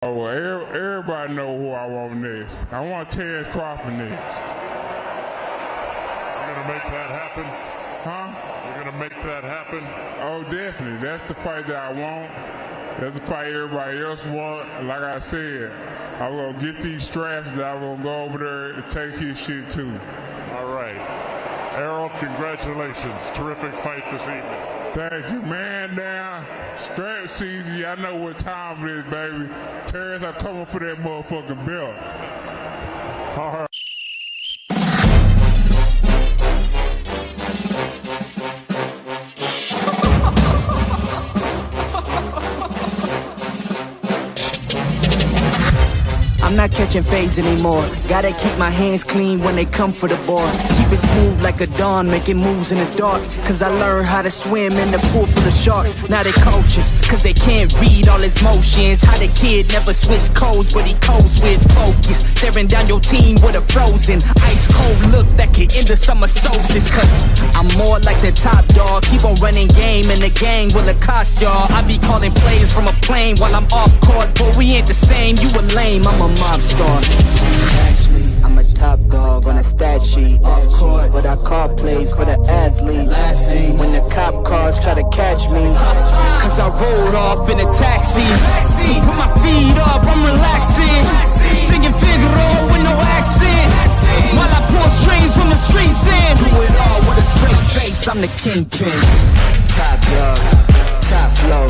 Oh, everybody know who I want next. I want Crawford next. You're going to make that happen? Huh? You're going to make that happen? Oh, definitely. That's the fight that I want. That's the fight everybody else want. Like I said, I'm going to get these straps that I'm going to go over there and take his shit too. All right. Errol, congratulations. Terrific fight this evening. Thank you, man. Down. Strap season. Y'all know what time it is, baby. Terrence, I'm coming for that motherfucking belt. All right. I'm not catching fades anymore. Gotta keep my hands clean when they come for the board. Keep it smooth like a dawn, making moves in the dark. Cause I learned how to swim in the pool full of sharks. Now they coaches, cause they can't read all his motions. How the kid never switch codes, but he code switch focus. Staring down your team with a frozen, ice cold look that could end the summer solstice. Cause I'm more like the top dog. Keep on running game and the gang will accost y'all. I be calling plays from a plane while I'm off court. But we ain't the same, you a lame, I'm a mob star. Actually, I'm a top dog on a stat sheet. Off court, but I call plays for the athlete. Laughing when the cop cars try to catch me. Cause I rolled off in a taxi. With my feet up, I'm relaxing. Singing Figaro with no accent. While I pour strings from the streets in. Do it all with a straight face, I'm the kingpin. Top dog, top flow,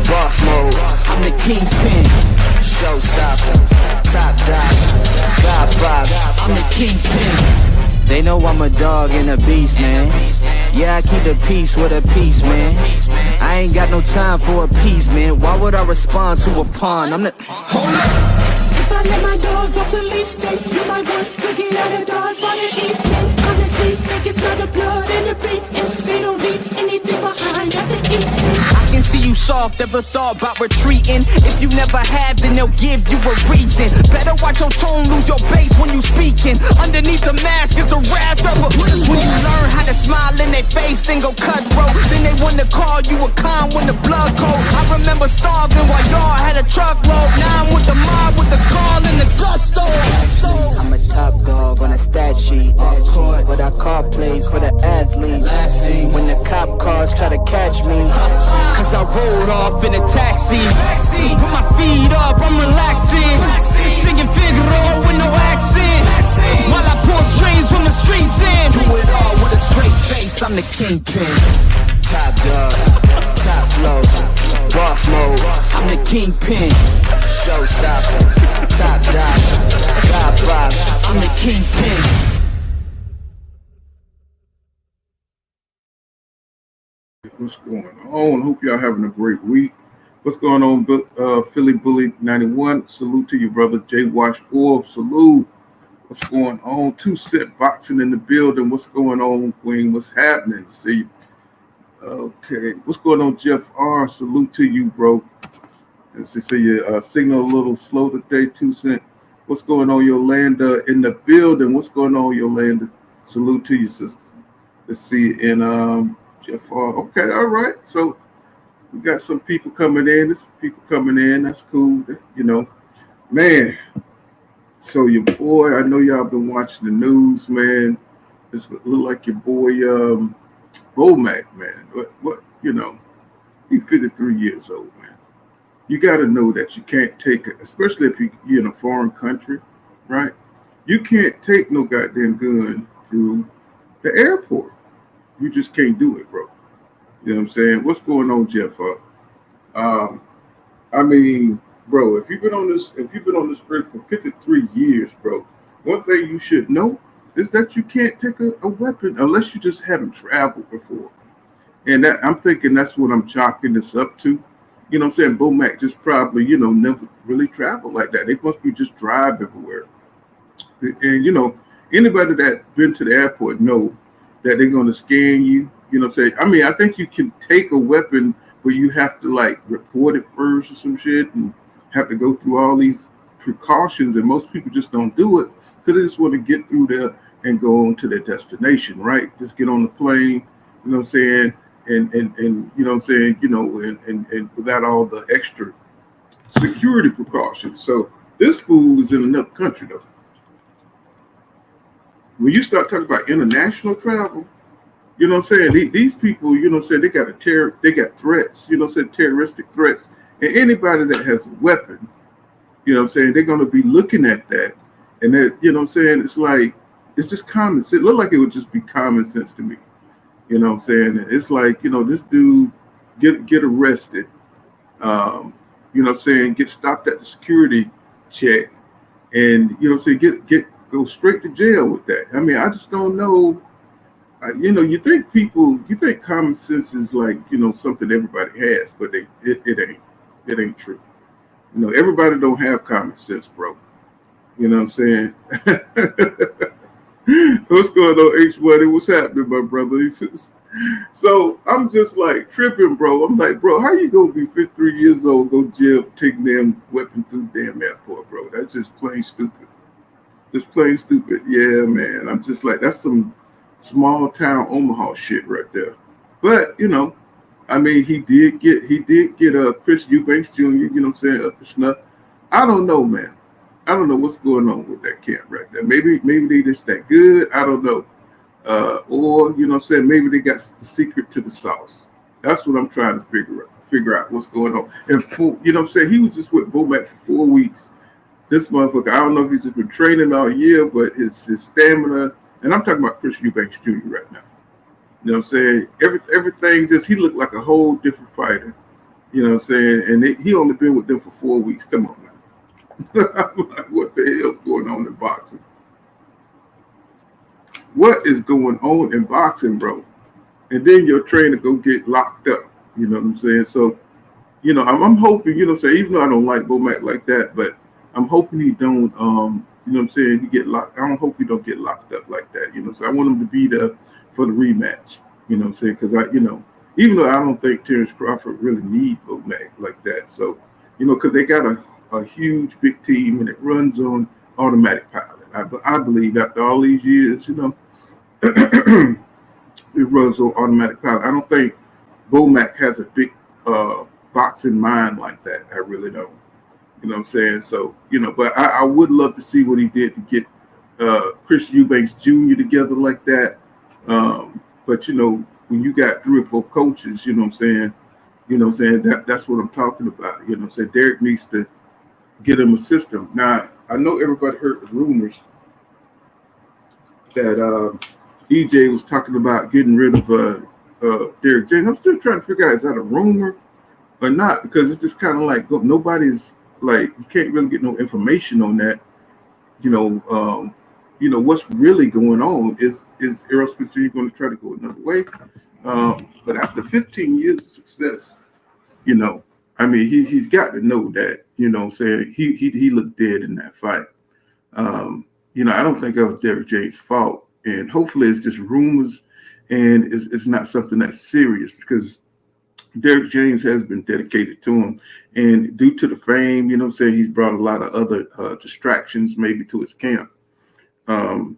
boss mode, I'm the kingpin. Showstopper, top dog, God vibe, I'm the kingpin. They know I'm a dog and a beast, man. Yeah, I keep the peace with a piece, man. I ain't got no time for appeasement. Why would I respond to a pawn? I'm the... Hold up! If I let my dogs off the leash, then you might want to get out of Dodge by the evening. Honestly, think it's not the blood and the beef, and they don't leave anything behind at the evening. I can see you soft, ever thought about retreating. If you never have, then they'll give you a reason. Better watch your tone, lose your bass when you speaking. Underneath the mask is the wrath of a... When you learn how to smile in their face, then go cutthroat. Then they wanna call you a con when the blood cold. I remember starving while y'all had a truckload. Now I'm with the mob with the call and the gusto. I'm a top dog on a stat sheet. Off court, but I call plays for the athlete. Laughing when the cop cars try to catch me. Cause I rolled off in a taxi. With my feet up, I'm relaxing. Singing Figaro with no accent. While I pour strings from the streets in. Do it all with a straight face, I'm the kingpin. Top dog, top flow, boss mode, I'm the kingpin. Showstopper, top dog, God vibe, I'm the kingpin. What's going on? Hope y'all having a great week. What's going on, Philly Bully 91? Salute to you, brother. J Wash 4. Salute. What's going on? Two Set Boxing in the building. What's going on, Queen? What's happening? See. Okay. What's going on, Jeff R? Salute to you, bro. Let's see your signal a little slow today, 2 Cent. What's going on, Yolanda in the building? What's going on, Yolanda? Salute to you, sister. Let's see. And Jeff R. Okay, all right. So we got some people coming in. That's cool. You know, man. So your boy, I know y'all been watching the news, man. This look like your boy Bomac, man. What you know, he's 53 years old, man. You got to know that you can't take it, especially if you're in a foreign country, right? You can't take no goddamn gun through the airport. You just can't do it, bro. You know what I'm saying? What's going on, Jeff? I mean, bro, if you've been on this earth for 53 years, bro, one thing you should know is that you can't take a weapon unless you just haven't traveled before. And that, I'm thinking that's what I'm chalking this up to. You know what I'm saying? Bomac just probably, never really traveled like that. They must be just drive everywhere. And, anybody that been to the airport know that they're going to scan you. You know what I'm saying? I mean, I think you can take a weapon, but you have to, report it first or some shit and have to go through all these precautions. And most people just don't do it because they just want to get through there and go on to their destination, right? Just get on the plane, you know what I'm saying? And you know what I'm saying, and without all the extra security precautions. So this fool is in another country though. When you start talking about international travel, you know what I'm saying? These people, you know what I'm saying, they got threats, you know what I'm saying, terroristic threats. And anybody that has a weapon, you know what I'm saying, they're going to be looking at that. And that, you know what I'm saying, it's like, it's just common sense. It looked like it would just be common sense to me. You know what I'm saying? It's like, you know, this dude get arrested, you know what I'm saying, get stopped at the security check, and, you know what I'm saying, go straight to jail with that. I mean, I just don't know. You know, you think common sense is like, you know, something everybody has, but it ain't. It ain't true. You know, everybody don't have common sense, bro. You know what I'm saying? What's going on, H-Buddy? What's happening, my brother? He says, so I'm just like tripping, bro. I'm like, bro, how you gonna be 53 years old, go to jail for taking damn weapon through the damn airport, bro? That's just plain stupid. Just plain stupid. Yeah, man. I'm just like, that's some small town Omaha shit right there. But, you know, I mean, he did get Chris Eubanks Jr., you know what I'm saying, up to snuff. I don't know, man. I don't know what's going on with that camp right there. Maybe they just that good. I don't know. Or, you know what I'm saying, maybe they got the secret to the sauce. That's what I'm trying to figure out what's going on. And you know what I'm saying, he was just with Bomac for 4 weeks. This motherfucker, I don't know if he's just been training all year, but his stamina, and I'm talking about Chris Eubanks Jr. right now. You know what I'm saying? Everything just, he looked like a whole different fighter. You know what I'm saying? And he only been with them for 4 weeks. Come on, man. Like, what the hell's going on in boxing? What is going on in boxing, bro? And then your trainer go get locked up. You know what I'm saying? So, you know, I'm hoping, you know what I'm saying, even though I don't like Bomac like that, but I'm hoping he don't, you know what I'm saying, he get locked. I don't hope he don't get locked up like that. You know, so I want him to be there for the rematch. You know what I'm saying? Because you know, even though I don't think Terrence Crawford really need Bomac like that. So, you know, because they got a huge big team and it runs on automatic pilot. I believe after all these years, you know, it runs on automatic pilot. I don't think Bomac has a big boxing mind like that. I really don't. You know what I'm saying? So, you know, but I would love to see what he did to get Chris Eubanks Jr. together like that. But, you know, when you got 3 or 4 coaches, you know what I'm saying, that's what I'm talking about. You know what I'm saying? Derek needs to get him a system. Now, I know everybody heard the rumors that EJ was talking about getting rid of Derek James. I'm still trying to figure out, is that a rumor or not? Because it's just kind of like nobody's, like, you can't really get no information on that. You know, what's really going on is Errol Spence Jr. going to try to go another way. But after 15 years of success, you know, I mean, he's got to know that, you know what I'm saying, he looked dead in that fight. You know, I don't think that was Derek James' fault. And hopefully it's just rumors and it's not something that's serious, because Derek James has been dedicated to him. And due to the fame, you know what I'm saying, he's brought a lot of other distractions maybe to his camp. But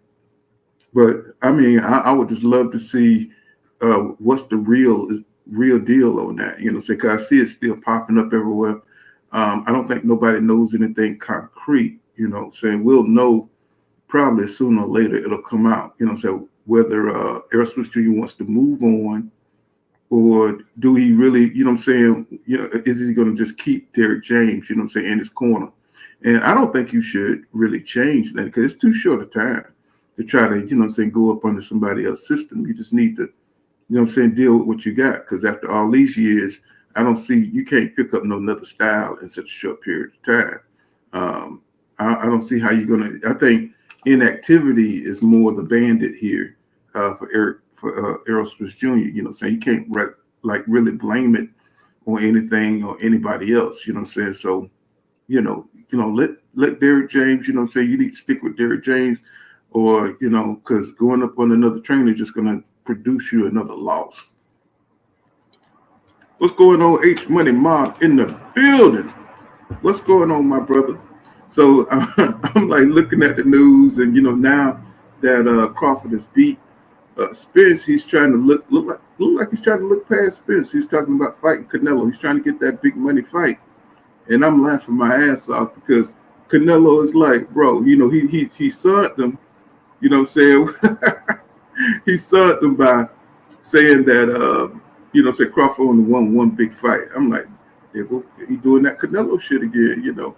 I mean, I would just love to see what's the real deal on that. You know, because I see it still popping up everywhere. I don't think nobody knows anything concrete. You know what I'm saying? We'll know probably sooner or later it'll come out. You know what I'm saying? Whether Errol Spence Jr. wants to move on, or do he really, you know what I'm saying, you know, is he going to just keep Derek James, you know what I'm saying, in his corner? And I don't think you should really change that, because it's too short a time to try to, you know what I'm saying, go up under somebody else's system. You just need to, you know what I'm saying, deal with what you got. Because after all these years, I don't see, you can't pick up no another style in such a short period of time. I don't see how you're going to, I think inactivity is more the bandit here for Errol Spence Jr. You know what I'm saying? You can't really blame it on anything or anybody else, you know what I'm saying? So, you know, let Derek James, you know what I'm saying, you need to stick with Derek James, or, you know, because going up on another trainer is just going to produce you another loss. What's going on, H Money Mob in the building? What's going on, my brother? So I'm like looking at the news, and, you know, now that Crawford is beat Spence, he's trying to look like he's trying to look past Spence. He's talking about fighting Canelo. He's trying to get that big money fight. And I'm laughing my ass off because Canelo is like, bro, he sunned them, you know what I'm saying? He sunned them by saying that, say Crawford only won one big fight. I'm like, he doing that Canelo shit again,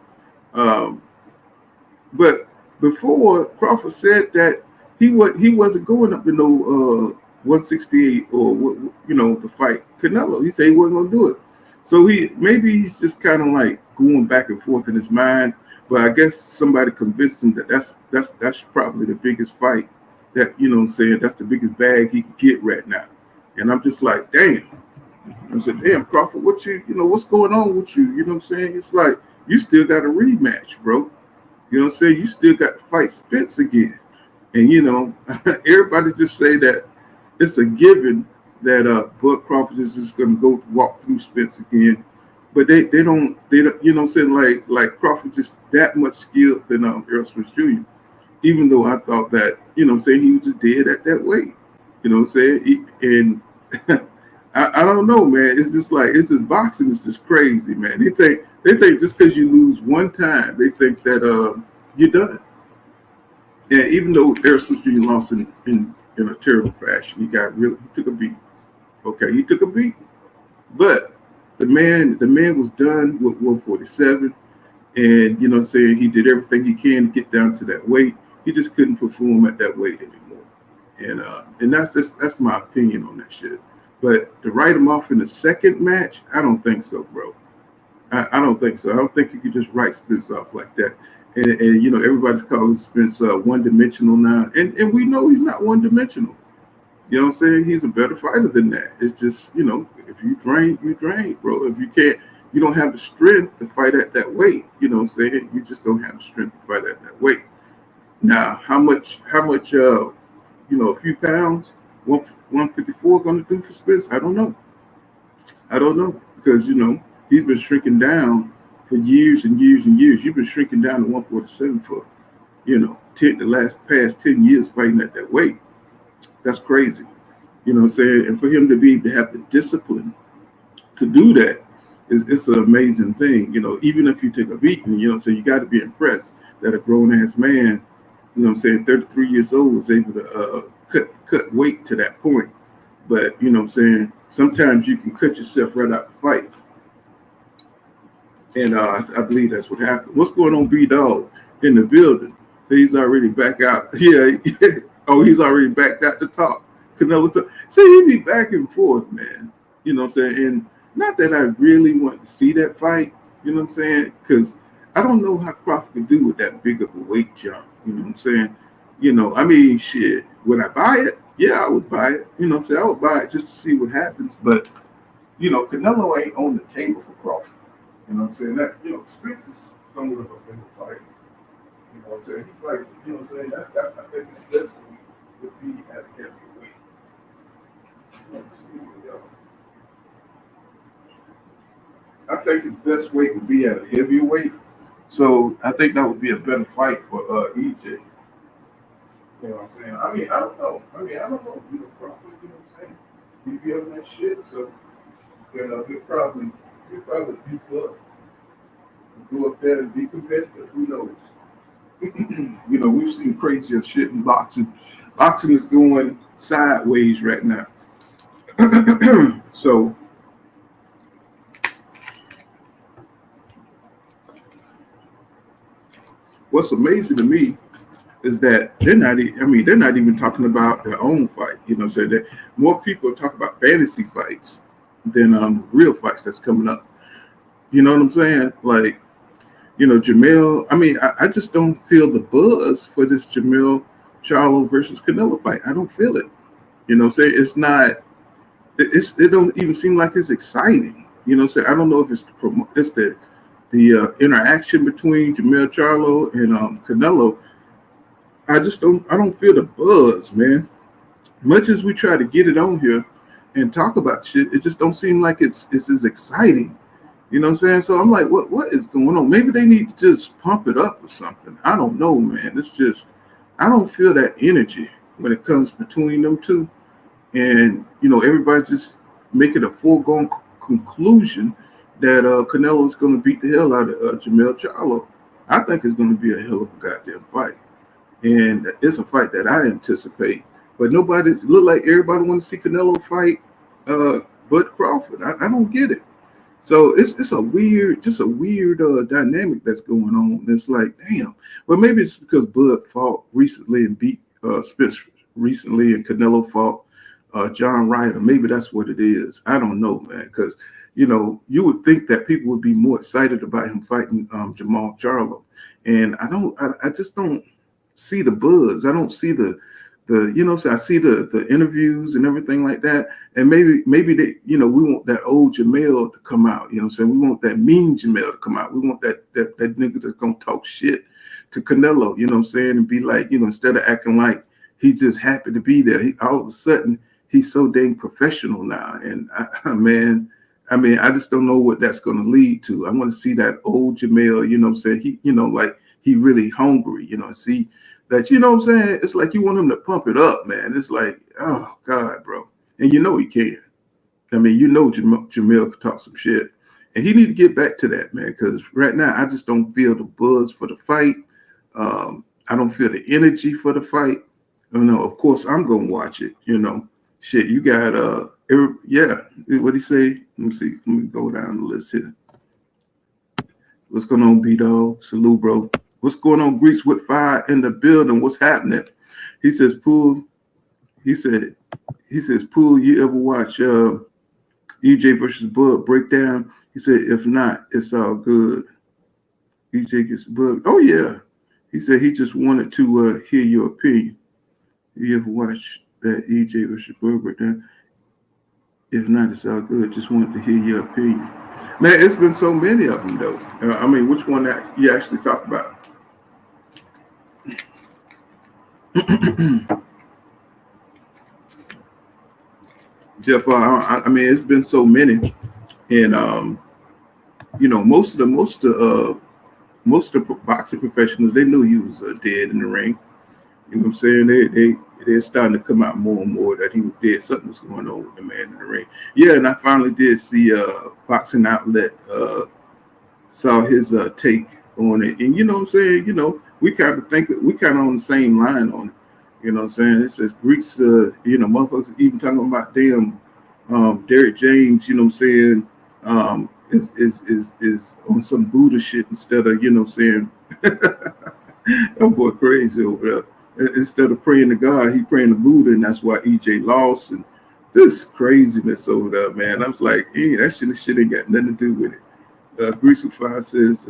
But before Crawford said that he wasn't going up to no 168 or to fight Canelo. He said he wasn't gonna do it. So he's just kind of like going back and forth in his mind. But I guess somebody convinced him that that's probably the biggest fight that that's the biggest bag he could get right now. And I'm just like, damn. I said, damn, Crawford, what's going on with you? You know what I'm saying? It's like you still got a rematch, bro. You know what I'm saying? You still got to fight Spence again. And, everybody just say that it's a given that Bud Crawford is just going to walk through Spence again. But they don't, you know what I'm saying? Like Crawford just that much skilled than Errol Spence Jr. Even though I thought that, he was just dead at that weight. You know what I'm saying? I don't know, man. It's just boxing is just crazy, man. They think just because you lose one time, they think that you're done. And even though Errol Spence Jr. lost in a terrible fashion, he took a beat. Okay, he took a beat. But the man was done with 147, and he did everything he can to get down to that weight. He just couldn't perform at that weight anymore. And that's my opinion on that shit. But to write him off in the second match, I don't think so, bro. I don't think so. I don't think you could just write Spence off like that. And everybody's calling Spence one-dimensional now. And we know he's not one-dimensional. You know what I'm saying? He's a better fighter than that. It's just, if you drain, bro. If you can't, you don't have the strength to fight at that weight. You know what I'm saying? You just don't have the strength to fight at that weight. Now, how much, a few pounds, 154 going to do for Spence? I don't know. Because, he's been shrinking down for years and years and years. You've been shrinking down to 147 for, the past 10 years fighting at that weight. That's crazy. You know what I'm saying? And for him to have the discipline to do that, it's an amazing thing. Even if you take a beating, you got to be impressed that a grown-ass man, 33 years old is able to cut weight to that point. But, sometimes you can cut yourself right out the fight. And I believe that's what happened. What's going on, B-Dog, in the building? So he's already back out. Yeah. He's already backed out the top. Canelo talk. See, he be back and forth, man. You know what I'm saying? And not that I really want to see that fight, you know what I'm saying? Because I don't know how Crawford could do with that big of a weight jump. You know what I'm saying? Shit. Would I buy it? Yeah, I would buy it. You know what I'm saying? I would buy it just to see what happens. But, Canelo ain't on the table for Crawford. You know what I'm saying? That, Spence is somewhat of a bigger fighter. You know what I'm saying? He fights, you know what I'm saying? That's I think his best weight would be at a heavyweight. I think his best weight would be at a heavyweight. So I think that would be a better fight for EJ. You know what I'm saying? I don't know. Crawford, you know what I'm saying? He be on that shit, so he'll probably beef up, go up there and be competitive. Who knows? We've seen crazier shit in boxing. Boxing is going sideways right now. So what's amazing to me is that they're not even talking about their own fight. You know what I'm saying? That more people are talking about fantasy fights than real fights that's coming up. You know what I'm saying? Like, Jamel, I just don't feel the buzz for this Jamel Charlo versus Canelo fight. I don't feel it. You know what I'm saying? It's not, it don't even seem like it's exciting. You know what I'm saying? I don't know if it's the interaction between Jamel Charlo and Canelo. I don't feel the buzz, man. Much as we try to get it on here and talk about shit, it just don't seem like it's as exciting. You know what I'm saying? So I'm like, what is going on? Maybe they need to just pump it up or something. I don't know, man. It's just, I don't feel that energy when it comes between them two. And, everybody just make it a foregone conclusion that Canelo is going to beat the hell out of Jamel Charlo. I think it's going to be a hell of a goddamn fight, and it's a fight that I anticipate. But nobody look like everybody want to see Canelo fight Bud Crawford. I don't get it. So it's a weird dynamic that's going on. It's like, damn. Well, maybe it's because Bud fought recently and beat Spence recently, and Canelo fought John Ryder. Maybe that's what it is. I don't know, man. Because you would think that people would be more excited about him fighting Jamal Charlo, and I just don't see the buzz. I don't see the I see the interviews and everything like that, and maybe they, we want that old Jamel to come out. We want that mean Jamel to come out. We want that nigga that's gonna talk shit to Canelo. And be like, instead of acting like he's just happy to be there, all of a sudden he's so dang professional now. And I just don't know what that's gonna lead to. I want to see that old Jamel. He really hungry. See. That it's like you want him to pump it up, man. It's like, oh God, bro. And he can. Jamel can talk some shit. And he need to get back to that, man, because right now I just don't feel the buzz for the fight. I don't feel the energy for the fight. Of course I'm gonna watch it, Shit, you got what'd he say? Let me see. Let me go down the list here. What's going on, B-Dog? Salute, bro. What's going on, Grease with Fire in the building? What's happening? He says, Pool. He says, Pool, you ever watch EJ versus Bud breakdown? He said, if not, it's all good. EJ gets Bud. Oh, yeah. He said he just wanted to hear your opinion. You ever watch that EJ versus Bud breakdown? If not, it's all good. Just wanted to hear your opinion. Man, it's been so many of them, though. Which one that you actually talk about? Jeff, it's been so many, and most of the boxing professionals, they knew he was dead in the ring. You know what I'm saying? They're starting to come out more and more that he was dead. Something was going on with the man in the ring. Yeah, and I finally did see Boxing Outlet saw his take on it, and you know what I'm saying? We kind of on the same line on it. You know what I'm saying? It says Greeks, motherfuckers even talking about damn Derek James, you know what I'm saying, is on some Buddha shit instead of, saying, that boy crazy over there. Instead of praying to God, he praying to Buddha, and that's why EJ lost, and this craziness over there, man. I was like, hey, that shit ain't got nothing to do with it. Grease with Fire says,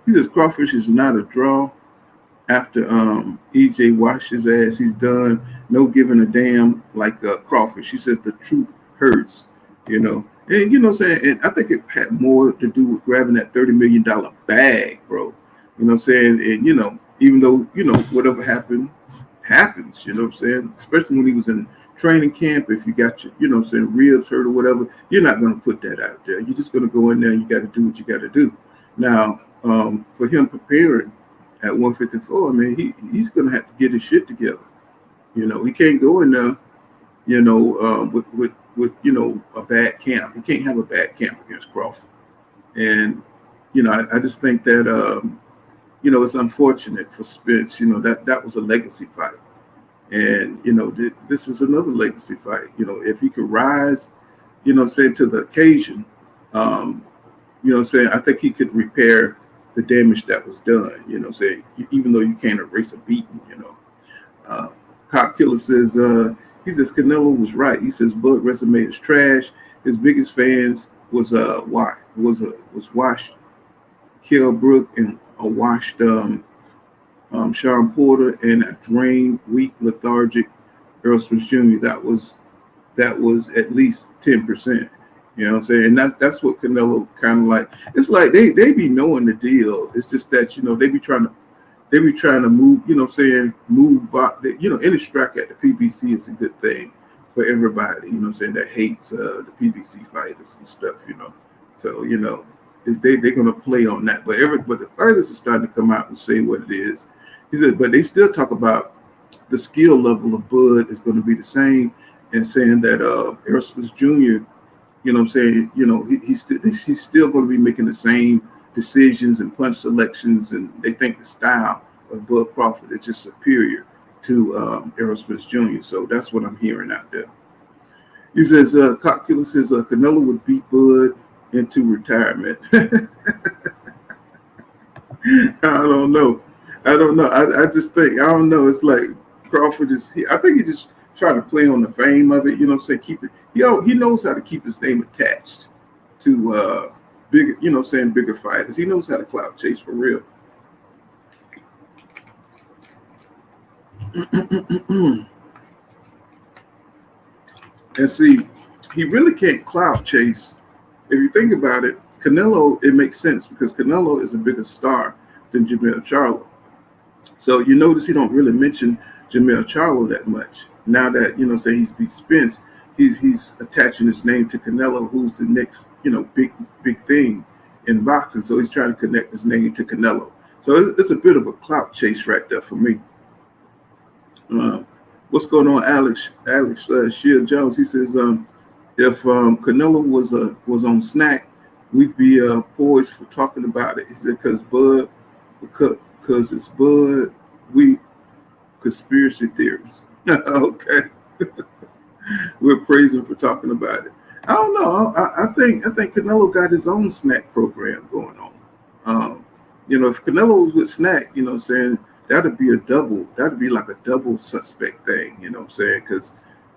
he says Crawford is not a draw. After EJ washed his ass, he's done. No giving a damn like Crawford. She says the truth hurts, And what I'm saying? And I think it had more to do with grabbing that $30 million bag, bro. You know what I'm saying? And even though, whatever happens, you know what I'm saying? Especially when he was in training camp, if you got your, ribs hurt or whatever, you're not gonna put that out there. You're just gonna go in there and you gotta do what you gotta do. Now, for him preparing at 154, man, he's gonna have to get his shit together. He can't go in there, with a bad camp. He can't have a bad camp against Crawford. And I just think that it's unfortunate for Spence. That was a legacy fight, and this is another legacy fight. If he could rise, to the occasion, I think he could repair the damage that was done, even though you can't erase a beating, Cop Killer says, he says Canelo was right. He says Bud resume is trash. His biggest fans was washed Kell Brook and a washed Sean Porter and a drained, weak, lethargic Earl Smith Jr. That was at least 10%. You know what I'm saying? And that's what Canelo kind of like. It's like they be knowing the deal. It's just that, they be trying to move, move back. Any strike at the PBC is a good thing for everybody, that hates the PBC fighters and stuff, So, they're going to play on that. But the fighters are starting to come out and say what it is. He said, but they still talk about the skill level of Bud is going to be the same, and saying that Errol Spence Jr. You know what I'm saying? You know, he's still going to be making the same decisions and punch selections, and they think the style of Bud Crawford is just superior to Errol Spence Jr. So that's what I'm hearing out there. He says, Cockula says Canelo would beat Bud into retirement. I don't know. I just think, I don't know. It's like Crawford I think he just trying to play on the fame of it. You know what I'm saying? Keep it. He knows how to keep his name attached to bigger, you know what I'm saying, bigger fighters. He knows how to clout chase for real. And see, he really can't clout chase. If you think about it, Canelo, it makes sense because Canelo is a bigger star than Jermell Charlo. So you notice he don't really mention Jermell Charlo that much. Now that, you know, say he's beat Spence, he's attaching his name to Canelo, who's the next, you know, big thing in boxing. So he's trying to connect his name to Canelo. So it's a bit of a clout chase right there for me. What's going on, Alex Shear Jones? He says, if Canelo was on Snack, we'd be poised for talking about it. He said, because it's Bud, we conspiracy theorists. Okay. We're praising for talking about it. I don't know. I think Canelo got his own Snack program going on. You know, if Canelo was with Snack, you know what I'm saying, that'd be like a double suspect thing, you know what I'm saying? Because,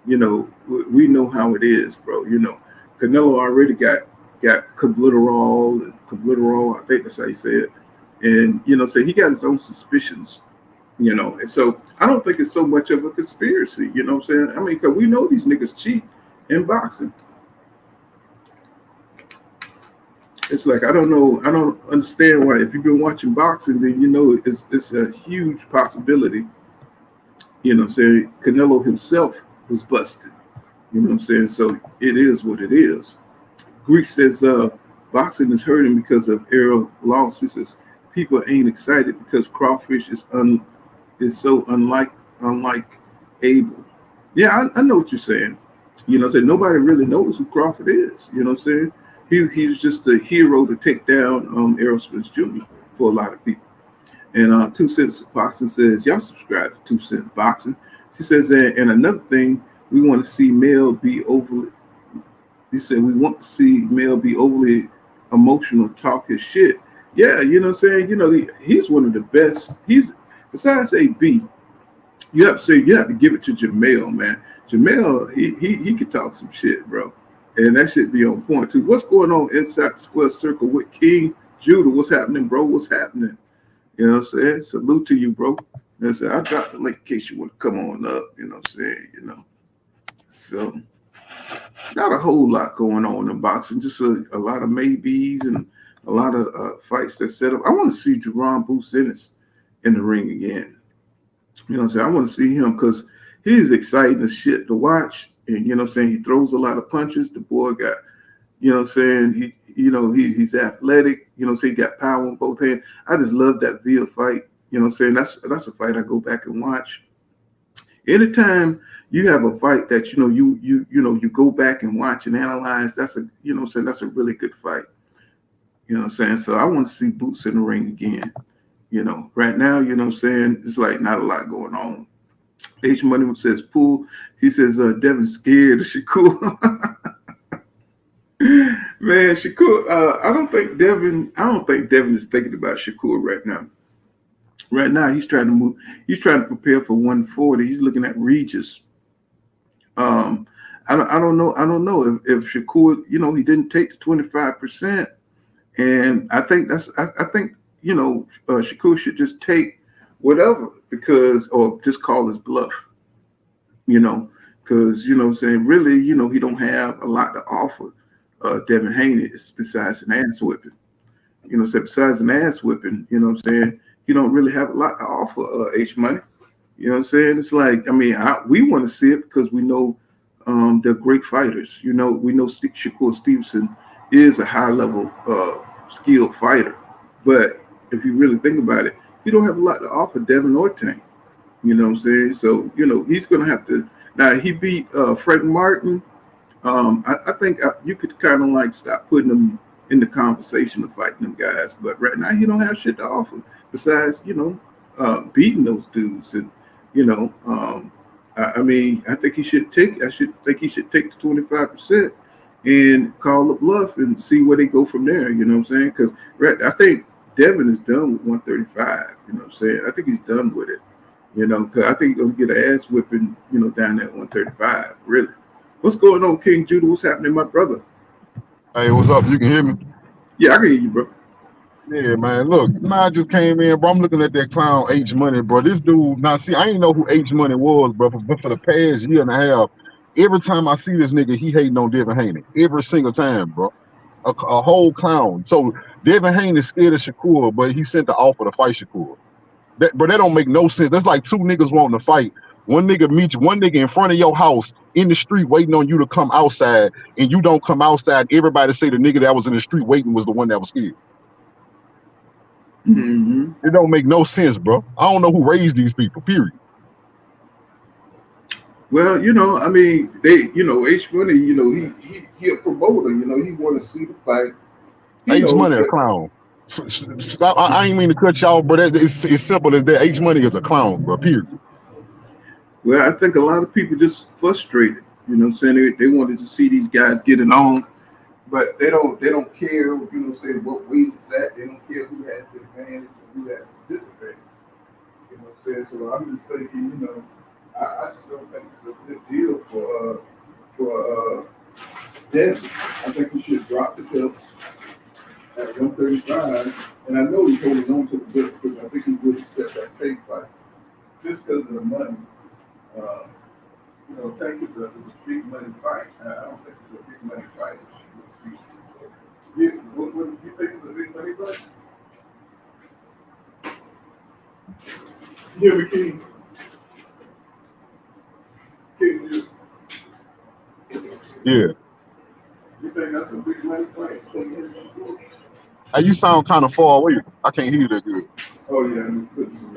you know, we know how it is, bro. You know, Canelo already got Clenbuterol, I think that's how you say it. And, you know, so he got his own suspicions, you know. And so I don't think it's so much of a conspiracy, you know what I'm saying? I mean, because we know these niggas cheat in boxing. It's like, I don't understand why. If you've been watching boxing, then you know it's a huge possibility. You know what I'm saying? Canelo himself was busted. You know what I'm saying? So it is what it is. Greek says boxing is hurting because of Errol loss. He says people ain't excited because Crawfish is so unlike Abel. Yeah, I know what you're saying. You know what I'm saying? Nobody really knows who Crawford is. You know what I'm saying? He was just a hero to take down Errol Spence Jr. for a lot of people. And 2 Cents Boxing says, y'all subscribe to 2 Cents Boxing. She says, and another thing, we want to see Mel be overly, he said, we want to see Mel be overly emotional, talk his shit. Yeah, you know what I'm saying? You know, he's one of the best. He's, besides AB, you have to give it to Jermell, man. Jermell, he can talk some shit, bro. And that should be on point too. What's going on inside the square circle with King Judah? What's happening, bro? What's happening? You know what I'm saying? Salute to you, bro. And so I dropped the link in case you want to come on up. You know what I'm saying? You know. So not a whole lot going on in boxing. Just a lot of maybes and a lot of fights that set up. I want to see Jerron Boots Ennis in the ring again. You know what I'm saying? I want to see him because he's exciting as shit to watch. And, you know what I'm saying, he throws a lot of punches. The boy got, you know what I'm saying, he's athletic. You know what I'm saying, he got power on both hands. I just love that Villa fight. You know what I'm saying, that's a fight I go back and watch. Anytime you have a fight that, you go back and watch and analyze, that's a, you know what I'm saying, that's a really good fight. You know what I'm saying? So I want to see Boots in the ring again. You know, right now, you know what I'm saying, it's like not a lot going on. H Money says pool. He says Devin's scared of Shakur. Man, Shakur. I don't think Devin is thinking about Shakur right now. Right now, he's trying to move. He's trying to prepare for 140. He's looking at Regis. I don't know if Shakur. You know, he didn't take the 25%, and I think Shakur should just take whatever, or just call his bluff, you know, because, you know what I'm saying, really, you know, he don't have a lot to offer Devin Haney besides an ass whipping. You know, so besides an ass whipping, you know what I'm saying, you don't really have a lot to offer H Money. You know what I'm saying? It's like, I mean, we want to see it because we know they're great fighters. You know, we know Shakur Stevenson is a high-level skilled fighter. But if you really think about it, you don't have a lot to offer Devin or Tank. You know what I'm saying? So, you know, he's going to have to. Now, he beat Frank Martin, I think you could kind of like stop putting them in the conversation of fighting them guys. But right now, he don't have shit to offer besides, beating those dudes. And I mean, I think he should take. think he should take the 25% and call the bluff and see where they go from there. You know what I'm saying? Because I think Devin is done with 135. You know what I'm saying? I think he's done with it. Because I think he's gonna get an ass whipping. Down at 135. Really. What's going on, King Judah? What's happening, my brother? Hey, what's up? You can hear me? Yeah, I can hear you, bro. Yeah, man. Look, I just came in, bro. I'm looking at that clown H Money, bro. This dude, now see, I ain't know who H Money was, bro, but for the past year and a half, every time I see this nigga, he hating on Devin Haney. Every single time, bro. A whole clown. So Devin Haney scared of Shakur, but he sent the offer to fight Shakur. That don't make no sense. That's like two niggas wanting to fight. One nigga meet you, one nigga in front of your house in the street waiting on you to come outside, and you don't come outside. Everybody say the nigga that was in the street waiting was the one that was scared. Mm-hmm. It don't make no sense, bro. I don't know who raised these people, period. Well, I mean, H Money, he a promoter, he want to see the fight. H Money a clown. I ain't mean to cut y'all, but it's simple as that. H Money is a clown, bro, period. Well, I think a lot of people just frustrated. You know what I'm saying? They wanted to see these guys getting on, but they don't care, what weight it's at. They don't care who has the advantage and who has the disadvantage. You know what I'm saying? So I'm just thinking, I just don't think it's a good deal for Devin. I think he should drop the belt at 135. And I know he's holding on to the belts because I think he would set that tape fight just because of the money. Tank is a big money fight. I don't think it's a big money fight. So, yeah, what do you think is a big money fight? Yeah, King. King, yeah. You think that's a big money fight? Hey, you sound kind of far away. I can't hear you that good. Oh yeah, I'm putting some.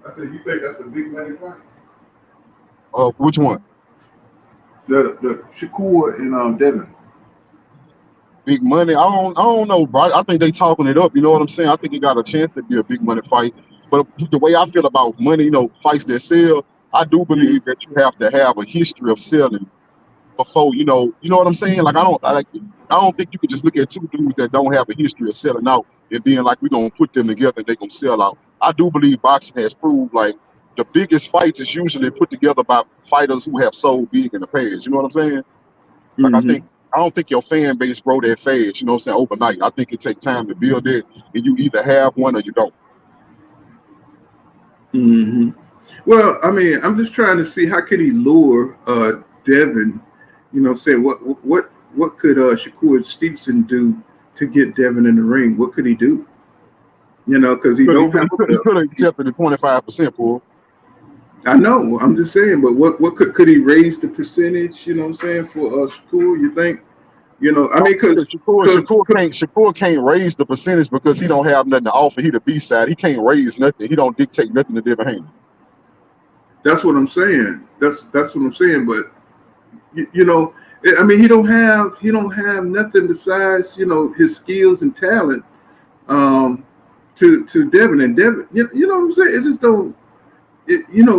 I said, you think that's a big money fight? Which one? The Shakur and Devin. Big money. I don't know, bro. I think they talking it up. You know what I'm saying? I think it got a chance to be a big money fight. But the way I feel about money, fights that sell, I do believe that you have to have a history of selling before, you know what I'm saying? Like I don't think you can just look at two dudes that don't have a history of selling out and being like, we're gonna put them together and they're gonna sell out. I do believe boxing has proved like the biggest fights is usually put together by fighters who have sold big in the past. You know what I'm saying? Like I don't think your fan base grow that fast, you know what I'm saying, overnight. I think it takes time to build it, and you either have one or you don't. Mm-hmm. Well, I mean, I'm just trying to see how can he lure Devin, say what could Shakur Stevenson do to get Devin in the ring? What could he do? Because he don't have. He could have accepted the 25% for. I know. I'm just saying, but what could he raise the percentage? You know what I'm saying for Shakur? You think? I mean, because Shakur can't raise the percentage because he don't have nothing to offer. He the B side. He can't raise nothing. He don't dictate nothing to Devin Haney. That's what I'm saying. That's what I'm saying. But I mean, he don't have nothing besides his skills and talent to Devin, and Devin. You know what I'm saying? It just don't.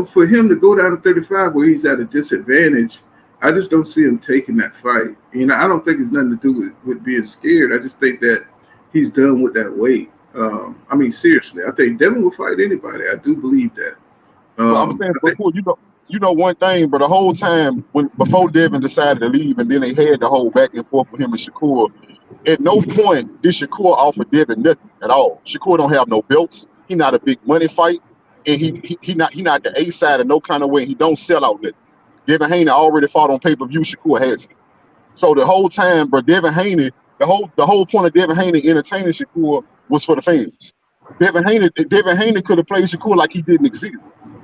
For him to go down to 35 where he's at a disadvantage, I just don't see him taking that fight. I don't think it's nothing to do with being scared. I just think that he's done with that weight. I mean, seriously, I think Devin will fight anybody. I do believe that. I'm saying, you know one thing, but the whole time before Devin decided to leave, and then they had the whole back and forth with him and Shakur. At no point did Shakur offer Devin nothing at all. Shakur don't have no belts. He not a big money fight, and he not the A side in no kind of way. He don't sell out nothing. Devin Haney already fought on pay-per-view. Shakur hasn't. So the whole time, bro, Devin Haney, the whole point of Devin Haney entertaining Shakur was for the fans. Devin Haney could have played Shakur like he didn't exist.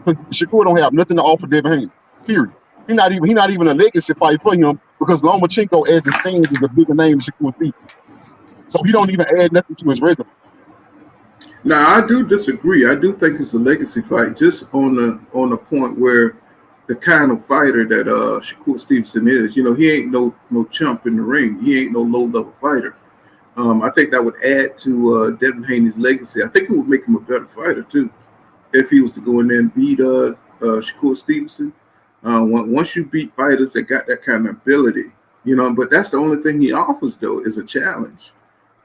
Shakur don't have nothing to offer Devin Haney. Period. He not even a legacy fight for him because Lomachenko, as it stands, is a bigger name than Shakur Stevenson. So he don't even add nothing to his resume. Now I do disagree. I do think it's a legacy fight, just on the point where the kind of fighter that Shakur Stevenson is. You know, he ain't no chump in the ring. He ain't no low-level fighter. I think that would add to Devin Haney's legacy. I think it would make him a better fighter, too, if he was to go in there and beat Shakur Stevenson. Once you beat fighters that got that kind of ability, you know, but that's the only thing he offers, though, is a challenge.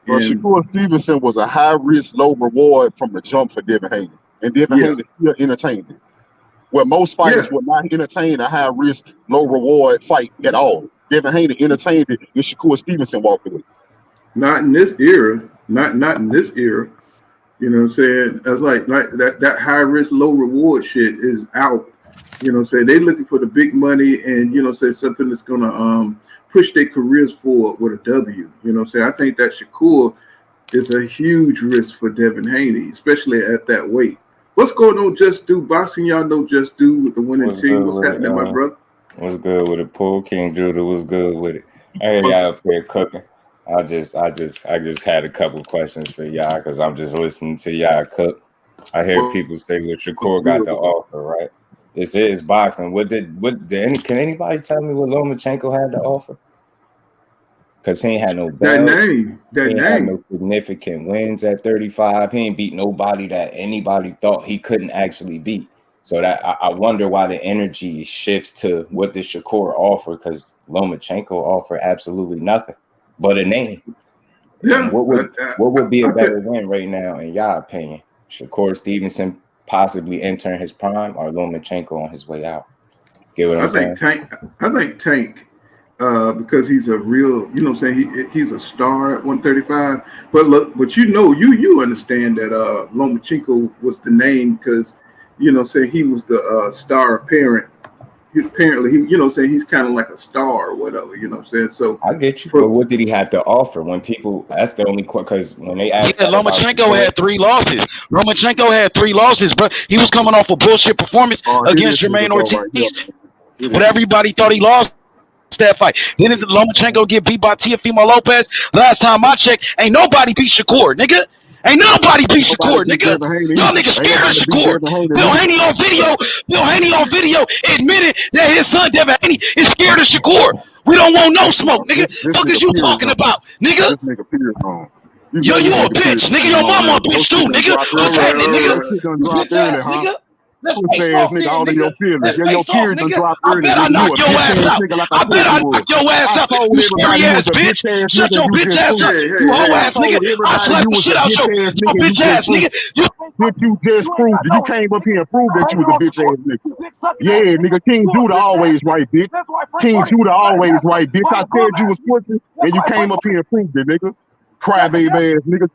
Well, Shakur Stevenson was a high-risk, low-reward from the jump for Devin Haney. And Devin Haney still entertained it. Well, most fighters would not entertain a high-risk, low-reward fight at all. Devin Haney entertained it, and Shakur Stevenson walked away. Not in this era. Not in this era. You know what I'm saying? It's like that high-risk, low-reward shit is out. You know what I'm saying? They're looking for the big money and, you know, say something that's going to push their careers forward with a W. You know what I'm saying? I think that Shakur is a huge risk for Devin Haney, especially at that weight. What's going on, Just Do Boxing? Y'all know Just Do with the winning team. What's happening, my brother? What's good with it? Pool King Judah was good with it. Hey, y'all up here cooking. I just had a couple questions for y'all because I'm just listening to y'all cook. I hear people say that Shakur got the offer, right? This is boxing. Can anybody tell me what Lomachenko had to offer? Because he ain't had no belt. That name. Had no significant wins at 35. He ain't beat nobody that anybody thought he couldn't actually beat. So that I wonder why the energy shifts to what the Shakur offer, because Lomachenko offered absolutely nothing but a name. Yeah. What would be a better win right now in y'all opinion? Shakur Stevenson possibly entering his prime or Lomachenko on his way out? Get what I'm saying? I think Tank. Because he's a real, you know what I'm saying, he's a star at 135. But look, but you understand that Lomachenko was the name because, you know what I'm saying, he was the star apparent. Apparently, you know what I'm saying, he's kind of like a star or whatever, you know what I'm saying? So I get you. But what did he have to offer when people, that's the only question, because when they asked Lomachenko had 3 losses. Lomachenko had 3 losses, bro. He was coming off a bullshit performance against Jermaine Ortiz. But everybody thought he lost that fight. Then Lomachenko get beat by Teofimo Lopez. Last time I checked, ain't nobody beat Shakur, nigga. Ain't nobody beat Shakur, nigga. Y'all niggas scared of Shakur. Bill Haney on video admitted that his son Devin Haney is scared of Shakur. We don't want no smoke, nigga. Fuck is you talking about, nigga? Yo, you a bitch, nigga. Your mama a bitch too, nigga. What's happening, nigga? Bitch ass, nigga. Let's face off, nigga. Your feelings. Your tears done dropped early. I bet I knock your ass out. I bet I knock your ass out. You scary ass bitch. Shut your bitch ass up. You hoe ass nigga. I slap the shit out your bitch ass nigga. You just proved it. You came up here and proved that you was a bitch ass nigga. Yeah, nigga. King Judah always right, bitch. King Judah always right, bitch. I said you was pussy, and you came up here and proved it, nigga. Crybaby ass nigga.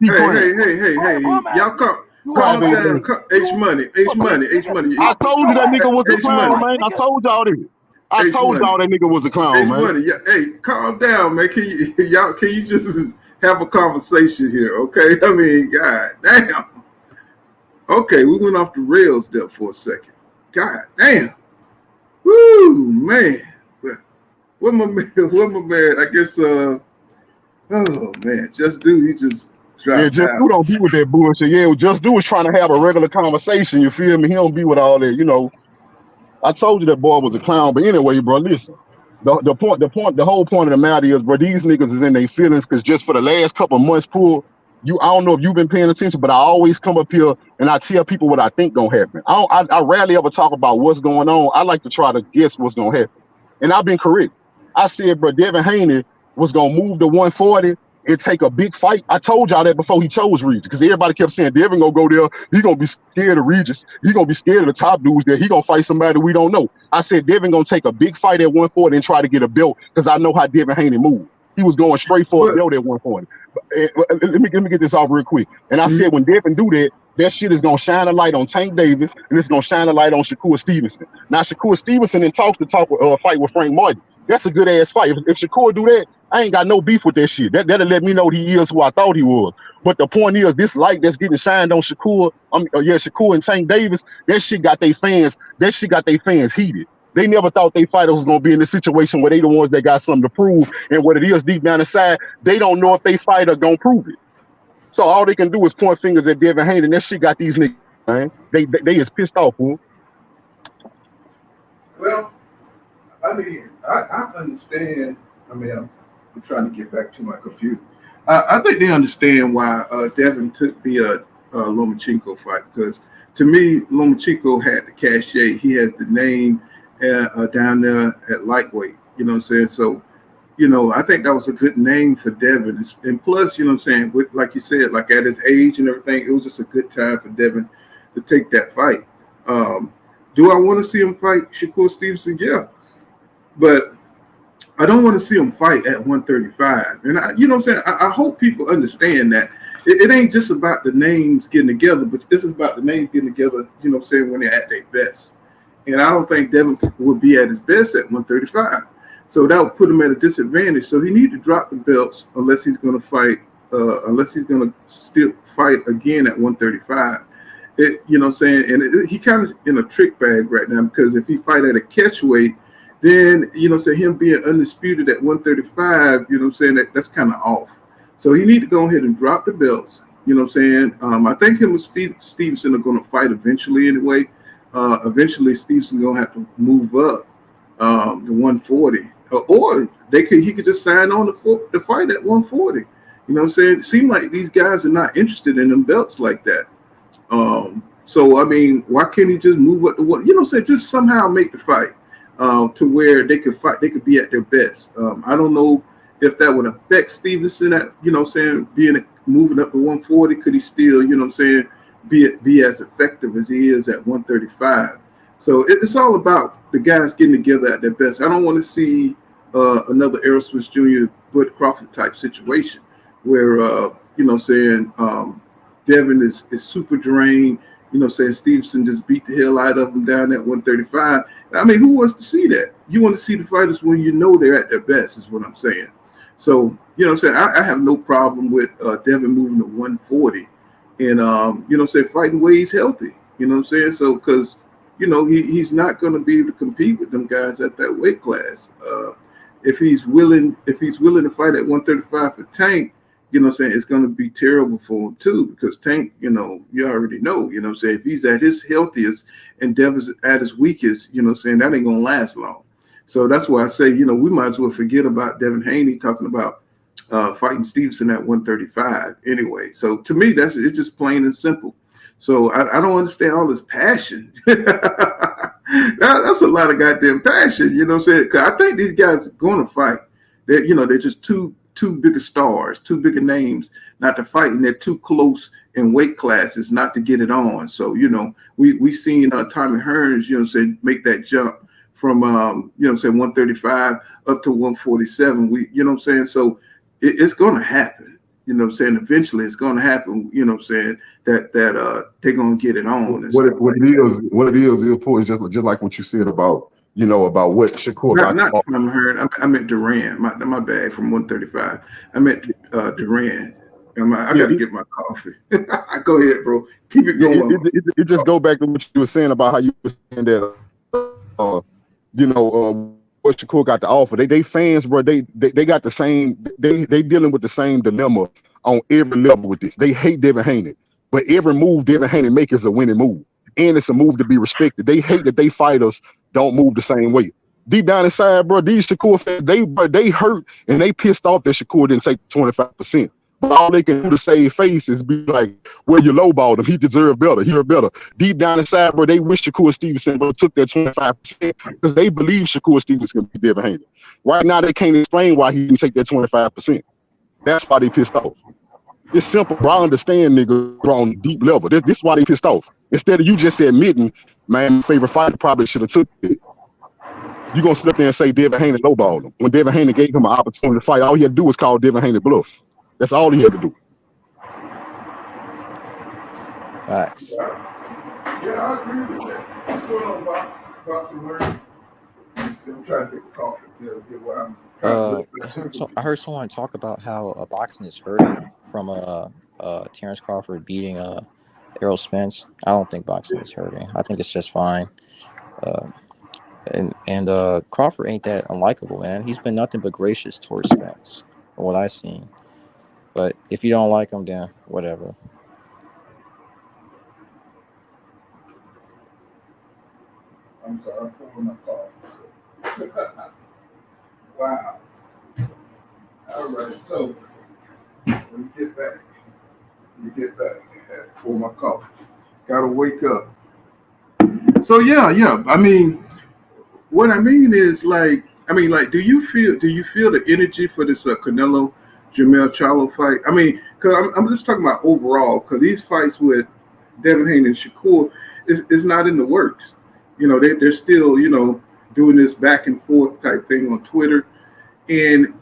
Hey. Y'all come. Calm down, H money. I told you that nigga was a clown, man. I told y'all this. I told y'all that nigga was a clown, man. Money. Yeah, hey, calm down, man. Can you just have a conversation here, okay? I mean, god damn. Okay, we went off the rails there for a second. God damn. Woo, man. What my man? I guess oh man, Just Do, he just Yeah, Just Do don't be with that bullshit. Yeah, Just Do is trying to have a regular conversation. You feel me? He don't be with all that. You know, I told you that boy was a clown. But anyway, bro, listen. The whole point of the matter is, bro, these niggas is in their feelings because just for the last couple of months, I don't know if you've been paying attention, but I always come up here and I tell people what I think gonna happen. I rarely ever talk about what's going on. I like to try to guess what's gonna happen, and I've been correct. I said, bro, Devin Haney was gonna move to 140. It take a big fight. I told y'all that before he chose Regis, because everybody kept saying Devin gonna go there. He gonna be scared of Regis. He gonna be scared of the top dudes there. He gonna fight somebody we don't know. I said Devin gonna take a big fight at 140 and try to get a belt, because I know how Devin Haney moved. He was going straight for a belt at 140. Let me get this off real quick. And I said when Devin do that, that shit is gonna shine a light on Tank Davis, and it's gonna shine a light on Shakur Stevenson. Now Shakur Stevenson didn't talk fight with Frank Martin. That's a good ass fight. If Shakur do that, I ain't got no beef with that shit. That'll let me know he is who I thought he was. But the point is, this light that's getting shined on Shakur, Shakur and Tank Davis, that shit got their fans heated. They never thought they fighters was gonna be in this situation where they the ones that got something to prove, and what it is deep down inside, they don't know if they fighter gonna prove it. So all they can do is point fingers at Devin Haney, and that shit got these niggas, man. They is pissed off, fool. Well, I mean, I understand. I mean, I'm trying to get back to my computer. I think they understand why Devin took the Lomachenko fight because to me, Lomachenko had the cachet. He has the name down there at lightweight. You know what I'm saying? So, I think that was a good name for Devin. And plus, you know what I'm saying, with, like you said, like at his age and everything, it was just a good time for Devin to take that fight. Do I want to see him fight Shakur Stevenson? Yeah. But I don't want to see him fight at 135. And you know what I'm saying? I hope people understand that it ain't just about the names getting together, but this is about the names getting together, you know what I'm saying, when they're at their best. And I don't think Devin would be at his best at 135. So that would put him at a disadvantage. So he need to drop the belts unless he's going to fight, unless he's going to still fight again at 135. You know what I'm saying? And he kind of in a trick bag right now because if he fight at a catch weight, then, you know, say him being undisputed at 135, you know what I'm saying, that's kind of off. So he need to go ahead and drop the belts, you know what I'm saying. I think him and Stevenson are going to fight eventually anyway. Eventually Stevenson going to have to move up to 140. Or he could just sign on the fight at 140. You know what I'm saying? It seems like these guys are not interested in them belts like that. So, I mean, why can't he just move up to one? You know what I'm saying? Just somehow make the fight. To where they could fight, they could be at their best. I don't know if that would affect Stevenson at, you know what I'm saying, moving up to 140. Could he still, you know what I'm saying, be as effective as he is at 135? So it's all about the guys getting together at their best. I don't want to see another Errol Spence Jr. Bud Crawford type situation where, you know what I'm saying, Devin is super drained. You know, saying Stevenson just beat the hell out of him down at 135. I mean, who wants to see that? You want to see the fighters when you know they're at their best, is what I'm saying. So, you know what I'm saying? I have no problem with Devin moving to 140 and, you know what I'm saying, fighting where he's healthy. You know what I'm saying? So, because, you know, he's not going to be able to compete with them guys at that weight class. If he's willing to fight at 135 for Tank, you know what I'm saying, it's going to be terrible for him too, because Tank, you know, you already know, you know what I'm saying, if he's at his healthiest and Devin's at his weakest, you know what I'm saying, that ain't going to last long. So that's why I say, you know, we might as well forget about Devin Haney talking about fighting Stevenson at 135 anyway. So to me, it's just plain and simple. So I don't understand all this passion. That's a lot of goddamn passion, you know what I'm saying? Because I think these guys are going to fight. They're just too bigger stars, too bigger names not to fight, and they're too close in weight classes not to get it on. So, you know, we seen Tommy Hearns, you know, say make that jump from you know, say 135 up to 147. You know what I'm saying? So it's going to happen. You know what I'm saying? Eventually it's going to happen, you know what I'm saying, that they're going to get it on. What it is just like what you said about, you know, about what Shakur got. Not Tommy Hearns. I meant Duran. My bad, from 135. I meant Duran. I got to get my coffee. Go ahead, bro. Keep it going. It just go back to what you were saying about how you were saying that, you know, what Shakur got to offer. They fans, bro. They got the same. They dealing with the same dilemma on every level with this. They hate Devin Haney, but every move Devin Haney make is a winning move, and it's a move to be respected. They hate that they fighters don't move the same way. Deep down inside, bro, these Shakur fans, they hurt and they pissed off that Shakur didn't take 25%. But all they can do to save face is be like, well, you lowballed him. He deserved better. He deserved better. Deep down inside, bro, they wish Shakur Stevenson took that 25% because they believe Shakur Stevenson can be Devin Haney. Right now, they can't explain why he didn't take that 25%. That's why they pissed off. It's simple, bro. I understand, nigga, on a deep level. This is why they pissed off. Instead of you just admitting, man, my favorite fighter probably should have took it. You're going to sit up there and say Devin Haney lowballed him. When Devin Haney gave him an opportunity to fight, all he had to do was call Devin Haney bluff. That's all he had to do. Facts. Yeah, I agree with that. What's going on, Boxing Learning? I'm trying to get coffee. Get what I'm I heard someone talk about how boxing is hurting from Terrence Crawford beating Errol Spence. I don't think boxing is hurting. I think it's just fine. And Crawford ain't that unlikable, man. He's been nothing but gracious towards Spence, from what I've seen. But if you don't like him, then whatever. I, 'cause, you know, I agree with that. What's going on, Boxing Learning? I'm trying to get coffee. Get what I'm trying to. Uh, What's going on, Boxing Learning? I'm trying to get coffee. I'm sorry, I'm pulling my car. Wow. All right, so let me get back. I had to pull my coffee. Gotta wake up. So yeah. I mean, what I mean is like, do you feel the energy for this Canelo Jamel Charlo fight? I mean, because I'm just talking about overall, because these fights with Devin Haney and Shakur is not in the works. You know, they're still, doing this back and forth type thing on Twitter. And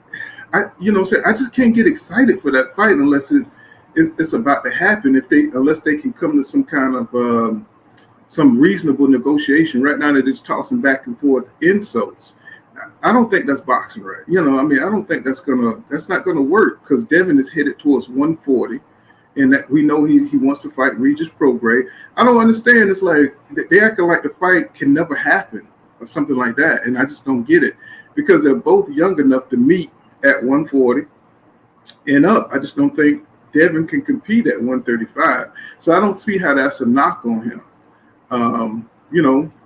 I just can't get excited for that fight unless it's about to happen. Unless they can come to some kind of some reasonable negotiation. Right now they're just tossing back and forth insults. I don't think that's boxing, right? I don't think that's not gonna work, because Devin is headed towards 140, and that we know he wants to fight Regis Prograis. I don't understand. It's like they acting like the fight can never happen or something like that, and I just don't get it, because they're both young enough to meet at 140 and up. I just don't think Devin can compete at 135. So I don't see how that's a knock on him.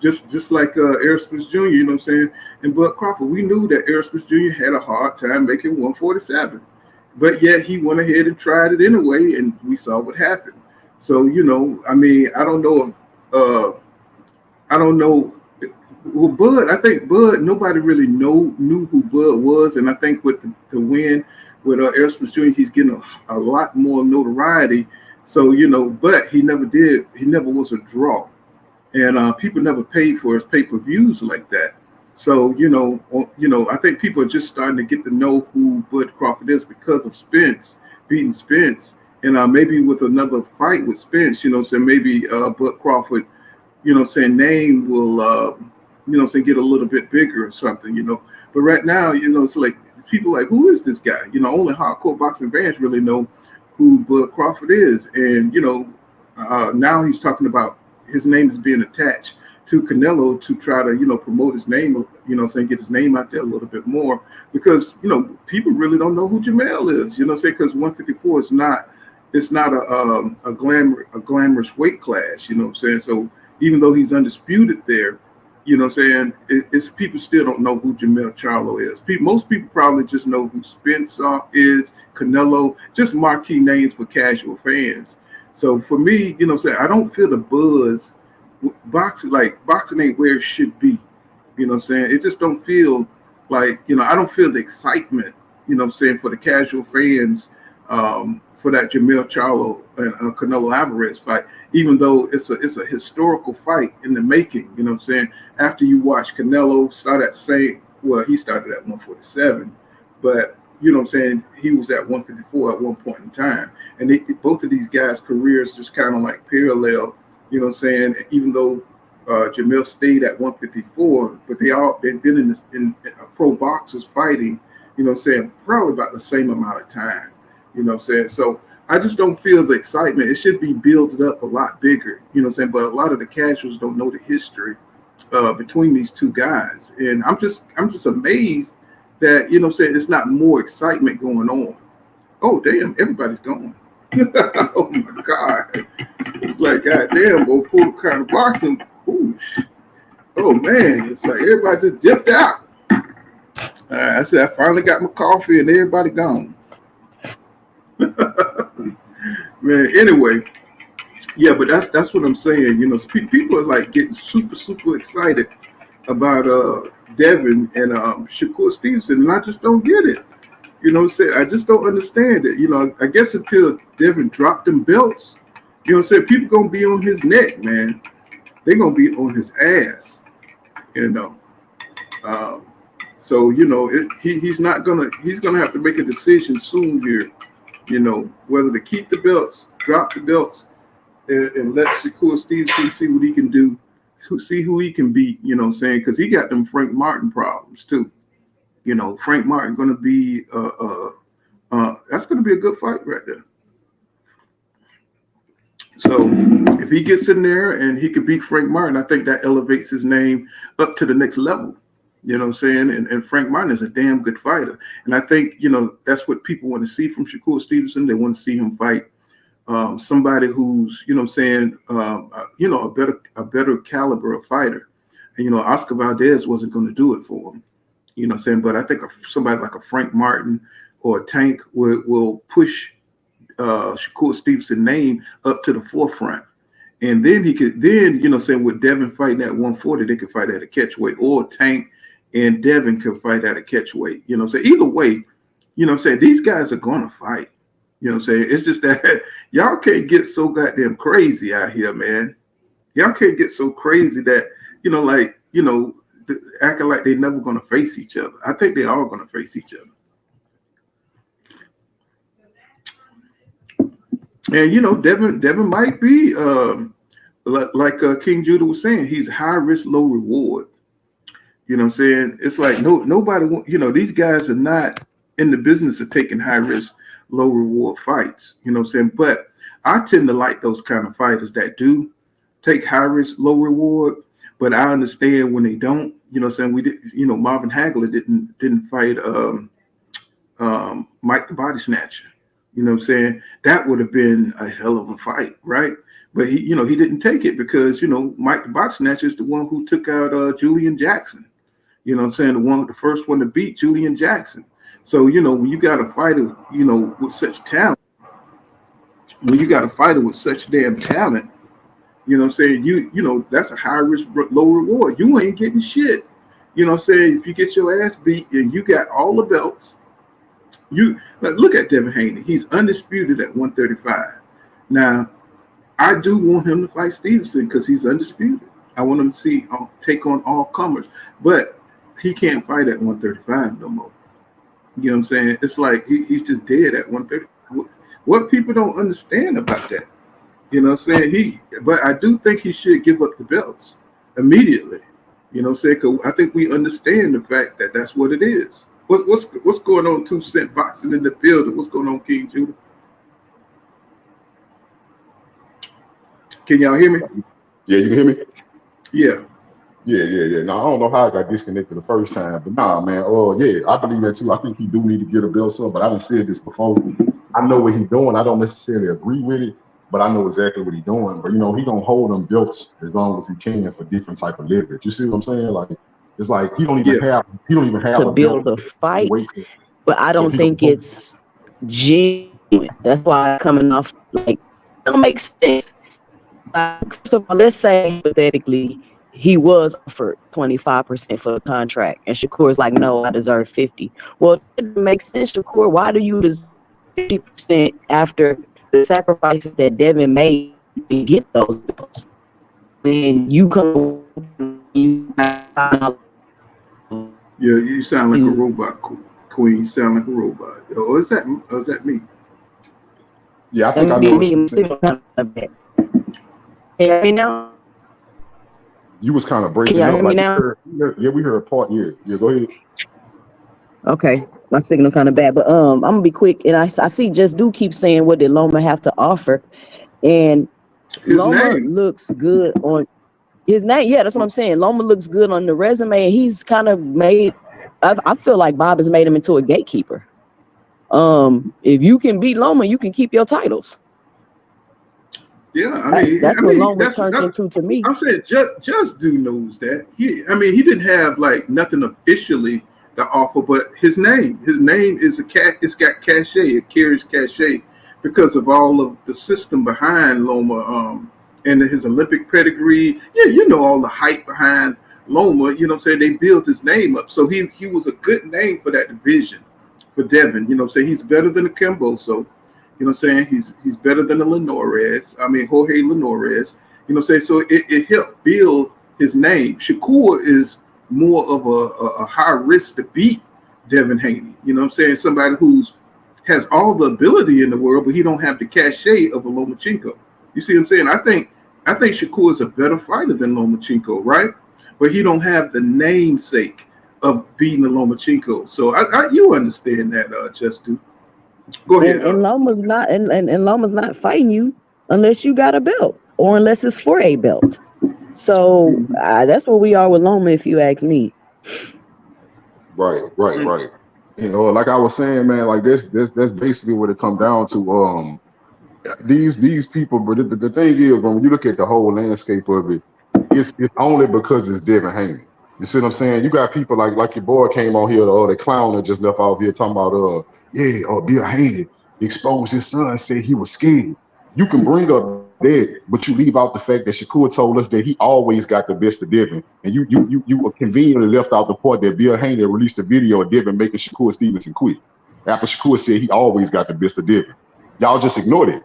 Just like Errol Spence Jr., you know what I'm saying? And Bud Crawford, we knew that Errol Spence Jr. had a hard time making 147. But yet he went ahead and tried it anyway, and we saw what happened. So, I don't know. Well, Bud, I think Bud, nobody really knew who Bud was. And I think with the win with Errol Spence Jr., he's getting a lot more notoriety. So, but he never was a draw. And people never paid for his pay-per-views like that. So, I think people are just starting to get to know who Bud Crawford is because of Spence, beating Spence. And maybe with another fight with Spence, so maybe Bud Crawford, name will, get a little bit bigger or something, But right now, it's like people like, who is this guy? Only hardcore boxing fans really know who Bud Crawford is. And, now he's talking about his name is being attached to Canelo to try to, promote his name, get his name out there a little bit more, because, people really don't know who Jamel is, because 154 is not, it's not a glamorous weight class, So even though he's undisputed there, it's people still don't know who Jamel Charlo is. Most people probably just know who Spence is, Canelo, just marquee names for casual fans. So for me, I don't feel the buzz. Boxing ain't where it should be. It just don't feel like, I don't feel the excitement, for the casual fans for that Jamel Charlo and Canelo Alvarez fight, even though it's a historical fight in the making, After you watch Canelo start at he started at 147, but he was at 154 at one point in time. And both of these guys' careers just kind of like parallel, even though Jamel stayed at 154, but they've been in pro boxers fighting, probably about the same amount of time, So I just don't feel the excitement. It should be built up a lot bigger, But a lot of the casuals don't know the history between these two guys. And I'm just amazed that, it's not more excitement going on. Oh, damn, everybody's going. Oh, my God. It's like, goddamn, go pull kind of boxing. Ooh. Oh, man. It's like everybody just dipped out. I said, I finally got my coffee and everybody gone. Man, anyway. Yeah, but that's what I'm saying. People are like getting super, super excited about Devin and Shakur Stevenson, and I just don't get it. I just don't understand it. I guess until Devin dropped them belts, people gonna be on his neck, man. They're gonna be on his ass, So he's gonna have to make a decision soon here, whether to keep the belts, drop the belts, and let Shakur Stevenson see what he can do, see who he can beat, because he got them Frank Martin problems too. Frank Martin going to be that's going to be a good fight right there. So if he gets in there and he can beat Frank Martin, I think that elevates his name up to the next level. And Frank Martin is a damn good fighter. And I think, that's what people want to see from Shakur Stevenson. They want to see him fight somebody who's, a better caliber of fighter. And, Oscar Valdez wasn't going to do it for him. You know what I'm saying? But I think somebody like a Frank Martin or a Tank will push Shakur Stevenson's name up to the forefront. And then he could, with Devin fighting at 140, they could fight at a catchweight, or Tank and Devin could fight at a catchweight. Either way, these guys are going to fight. It's just that y'all can't get so goddamn crazy out here, man. Y'all can't get so crazy that, acting like they're never going to face each other. I think they're all going to face each other. And, Devin might be, like King Judah was saying, he's high risk, low reward. You know what I'm saying? It's like nobody, these guys are not in the business of taking high risk, low reward fights. You know what I'm saying? But I tend to like those kind of fighters that do take high risk, low reward. But I understand when they don't. You know what I'm saying? We did, Marvin Hagler didn't fight Mike the Body Snatcher. You know what I'm saying? That would have been a hell of a fight, right? But he didn't take it because, Mike the Body Snatcher is the one who took out Julian Jackson. You know what I'm saying? The first one to beat Julian Jackson. So, when you got a fighter, with such talent, when you got a fighter with such damn talent, you know what I'm saying? That's a high risk, low reward. You ain't getting shit. You know what I'm saying? If you get your ass beat and you got all the belts, look at Devin Haney. He's undisputed at 135. Now, I do want him to fight Stevenson because he's undisputed. I want him to take on all comers, but he can't fight at 135 no more. You know what I'm saying? It's like he's just dead at 130. What people don't understand about that, you know what I'm saying? But I do think he should give up the belts immediately. You know what I'm saying? Because I think we understand the fact that that's what it is. What's going on? 2 Cent Boxing in the building. What's going on, King Judah? Can y'all hear me? Yeah, you can hear me? Yeah. Yeah. Now, I don't know how I got disconnected the first time, but nah, man. I believe that too. I think he do need to get a belt up, but I done said this before. I know what he's doing. I don't necessarily agree with it, but I know exactly what he's doing. But, he don't hold them belts as long as he can for different type of leverage. You see what I'm saying? Like, it's like he don't even have to build a fight, but I don't think it's genuine. That's why coming off like it don't make sense. First of all, let's say hypothetically he was offered 25% for the contract, and Shakur's like, no, I deserve 50. Well, it makes sense, Shakur. Why do you deserve 50% after the sacrifices that Devin made to get those belts? When you come, Yeah, you sound like a robot, Queen. You sound like a robot. Or is that me? Yeah, I think I know. Can you hear me now? You was kind of breaking up. Can y'all hear me now? We heard a part. Yeah, go ahead. Okay, my signal kind of bad, but I'm gonna be quick. And I see Just Do keep saying what did Loma have to offer, and Loma looks good on his name. Yeah, that's what I'm saying. Loma looks good on the resume. He's kind of made. I feel like Bob has made him into a gatekeeper. If you can beat Loma, you can keep your titles. Yeah, that's what Loma turned into to me. I'm saying Just Do knows that. He didn't have like nothing officially to offer, but his name is it's got cachet. It carries cachet because of all of the system behind Loma, and his Olympic pedigree. Yeah, all the hype behind Loma. You know what I'm saying? They built his name up, so he was a good name for that division for Devin. You know what I'm saying? He's better than Akimbo, so. You know what I'm saying? He's better than the Jorge Linares. You know what I'm saying? So it helped build his name. Shakur is more of a high risk to beat Devin Haney. You know what I'm saying? Somebody has all the ability in the world, but he don't have the cachet of a Lomachenko. You see what I'm saying? I think Shakur is a better fighter than Lomachenko, right? But he don't have the namesake of beating the Lomachenko. So you understand that, Just Do. Go ahead. And Loma's not and Loma's not fighting you unless you got a belt or unless it's for a belt. So that's where we are with Loma, if you ask me. Right. Like I was saying, man, like that's basically what it comes down to. These people, but the thing is, when you look at the whole landscape of it, it's only because it's Devin Haney. You see what I'm saying? You got people like your boy came on here, the clown that just left off here talking about Bill Haney exposed his son, said he was scared. You can bring up that, but you leave out the fact that Shakur told us that he always got the best of Devin, and you conveniently left out the part that Bill Haney released a video of Devin making Shakur Stevenson quit after Shakur said he always got the best of Devin. Y'all just ignored it.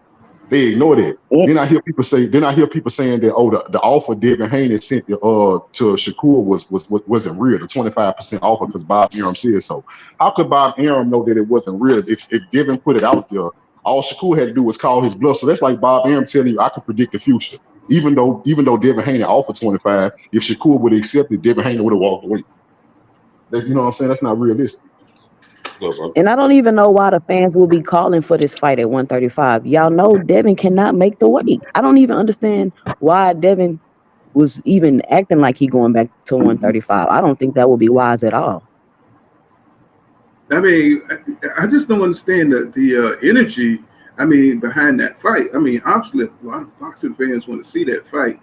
They ignored it. Then I hear people saying that the offer Devin Haney sent to Shakur wasn't real. The 25% offer because Bob Arum said so. How could Bob Arum know that it wasn't real? If Devin put it out there, all Shakur had to do was call his bluff. So that's like Bob Arum telling you I could predict the future. Even though Devin Haney offered 25, if Shakur would have accepted, Devin Haney would have walked away. You know what I'm saying? That's not realistic. And I don't even know why the fans will be calling for this fight at 135. Y'all know Devin cannot make the weight. I don't even understand why Devin was even acting like he going back to 135. I don't think that would be wise at all. I mean, I just don't understand the energy, behind that fight. Obviously, a lot of boxing fans want to see that fight.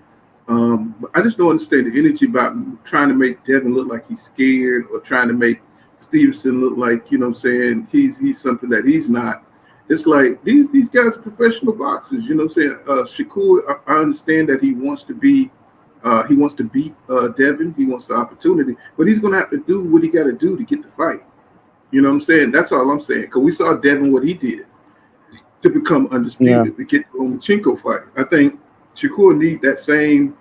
But I just don't understand the energy about trying to make Devin look like he's scared or trying to make Stevenson look like, he's something that he's not. It's like these guys are professional boxers, Shakur, I understand that he wants to beat Devin, he wants the opportunity, but he's gonna have to do what he gotta do to get the fight. You know what I'm saying? That's all I'm saying. Because we saw Devin what he did to become undisputed, to get the Lomachenko fight. I think Shakur needs that same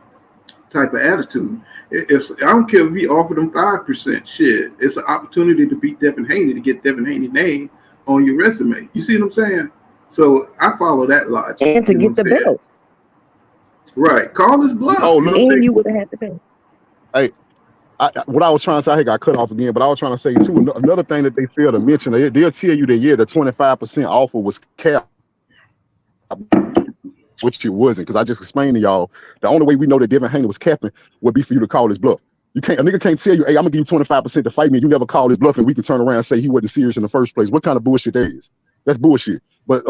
type of attitude. If I don't care if he offered him 5%, shit, it's an opportunity to beat Devin Haney, to get Devin Haney's name on your resume. You see what I'm saying? So I follow that logic. And to get the belt. Right. Call his bluff. And you would have had the belt. Hey, what I was trying to say, I got cut off again, but I was trying to say too, another thing that they fail to mention, they'll tell you that, the 25% offer was capped, which it wasn't, because I just explained to y'all, the only way we know that Devin Haney was capping would be for you to call his bluff. A nigga can't tell you, hey, I'm gonna give you 25% to fight me, and you never call his bluff, and we can turn around and say he wasn't serious in the first place. What kind of bullshit that is? That's bullshit. But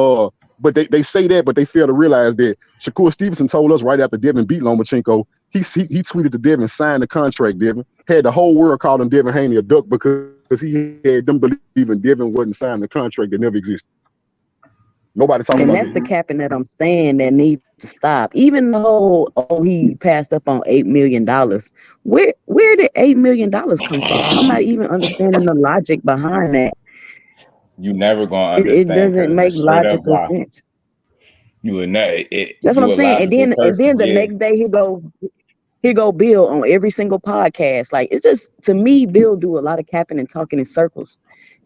they say that, but they fail to realize that Shakur Stevenson told us right after Devin beat Lomachenko, he tweeted to Devin, signed the contract, Devin. Had the whole world calling Devin Haney a duck because he had them believing Devin wasn't signing the contract that never existed. Nobody talking about that. And that's the capping that I'm saying that needs to stop. Even the whole, he passed up on $8 million. Where did $8 million come from? I'm not even understanding the logic behind that. You never gonna understand. It doesn't make logical sense. You would know. That's what I'm saying. And then the next day he go Bill on every single podcast. Like, it's just, to me, Bill do a lot of capping and talking in circles,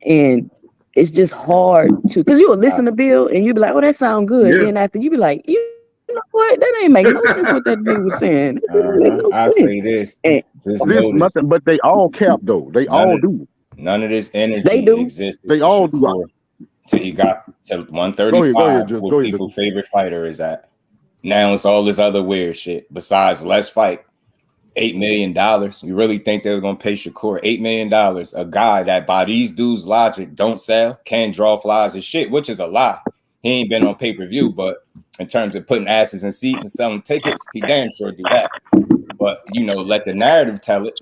and it's just hard to, because you will listen to Bill and you be like, oh, that sound good. Yeah. Then after you be like, you know what? That ain't make no sense what that dude was saying. I say this. Nothing, but they all cap though. They all do. None of this energy existed. They all do. Till he got to 135, where people's favorite fighter is at. Now it's all this other weird shit. Besides, let's fight. $8 million. You really think they're gonna pay Shakur $8 million? A guy that by these dudes' logic don't sell, can't draw flies and shit, which is a lie. He ain't been on pay-per-view, but in terms of putting asses in seats and selling tickets, he damn sure do that. But let the narrative tell it.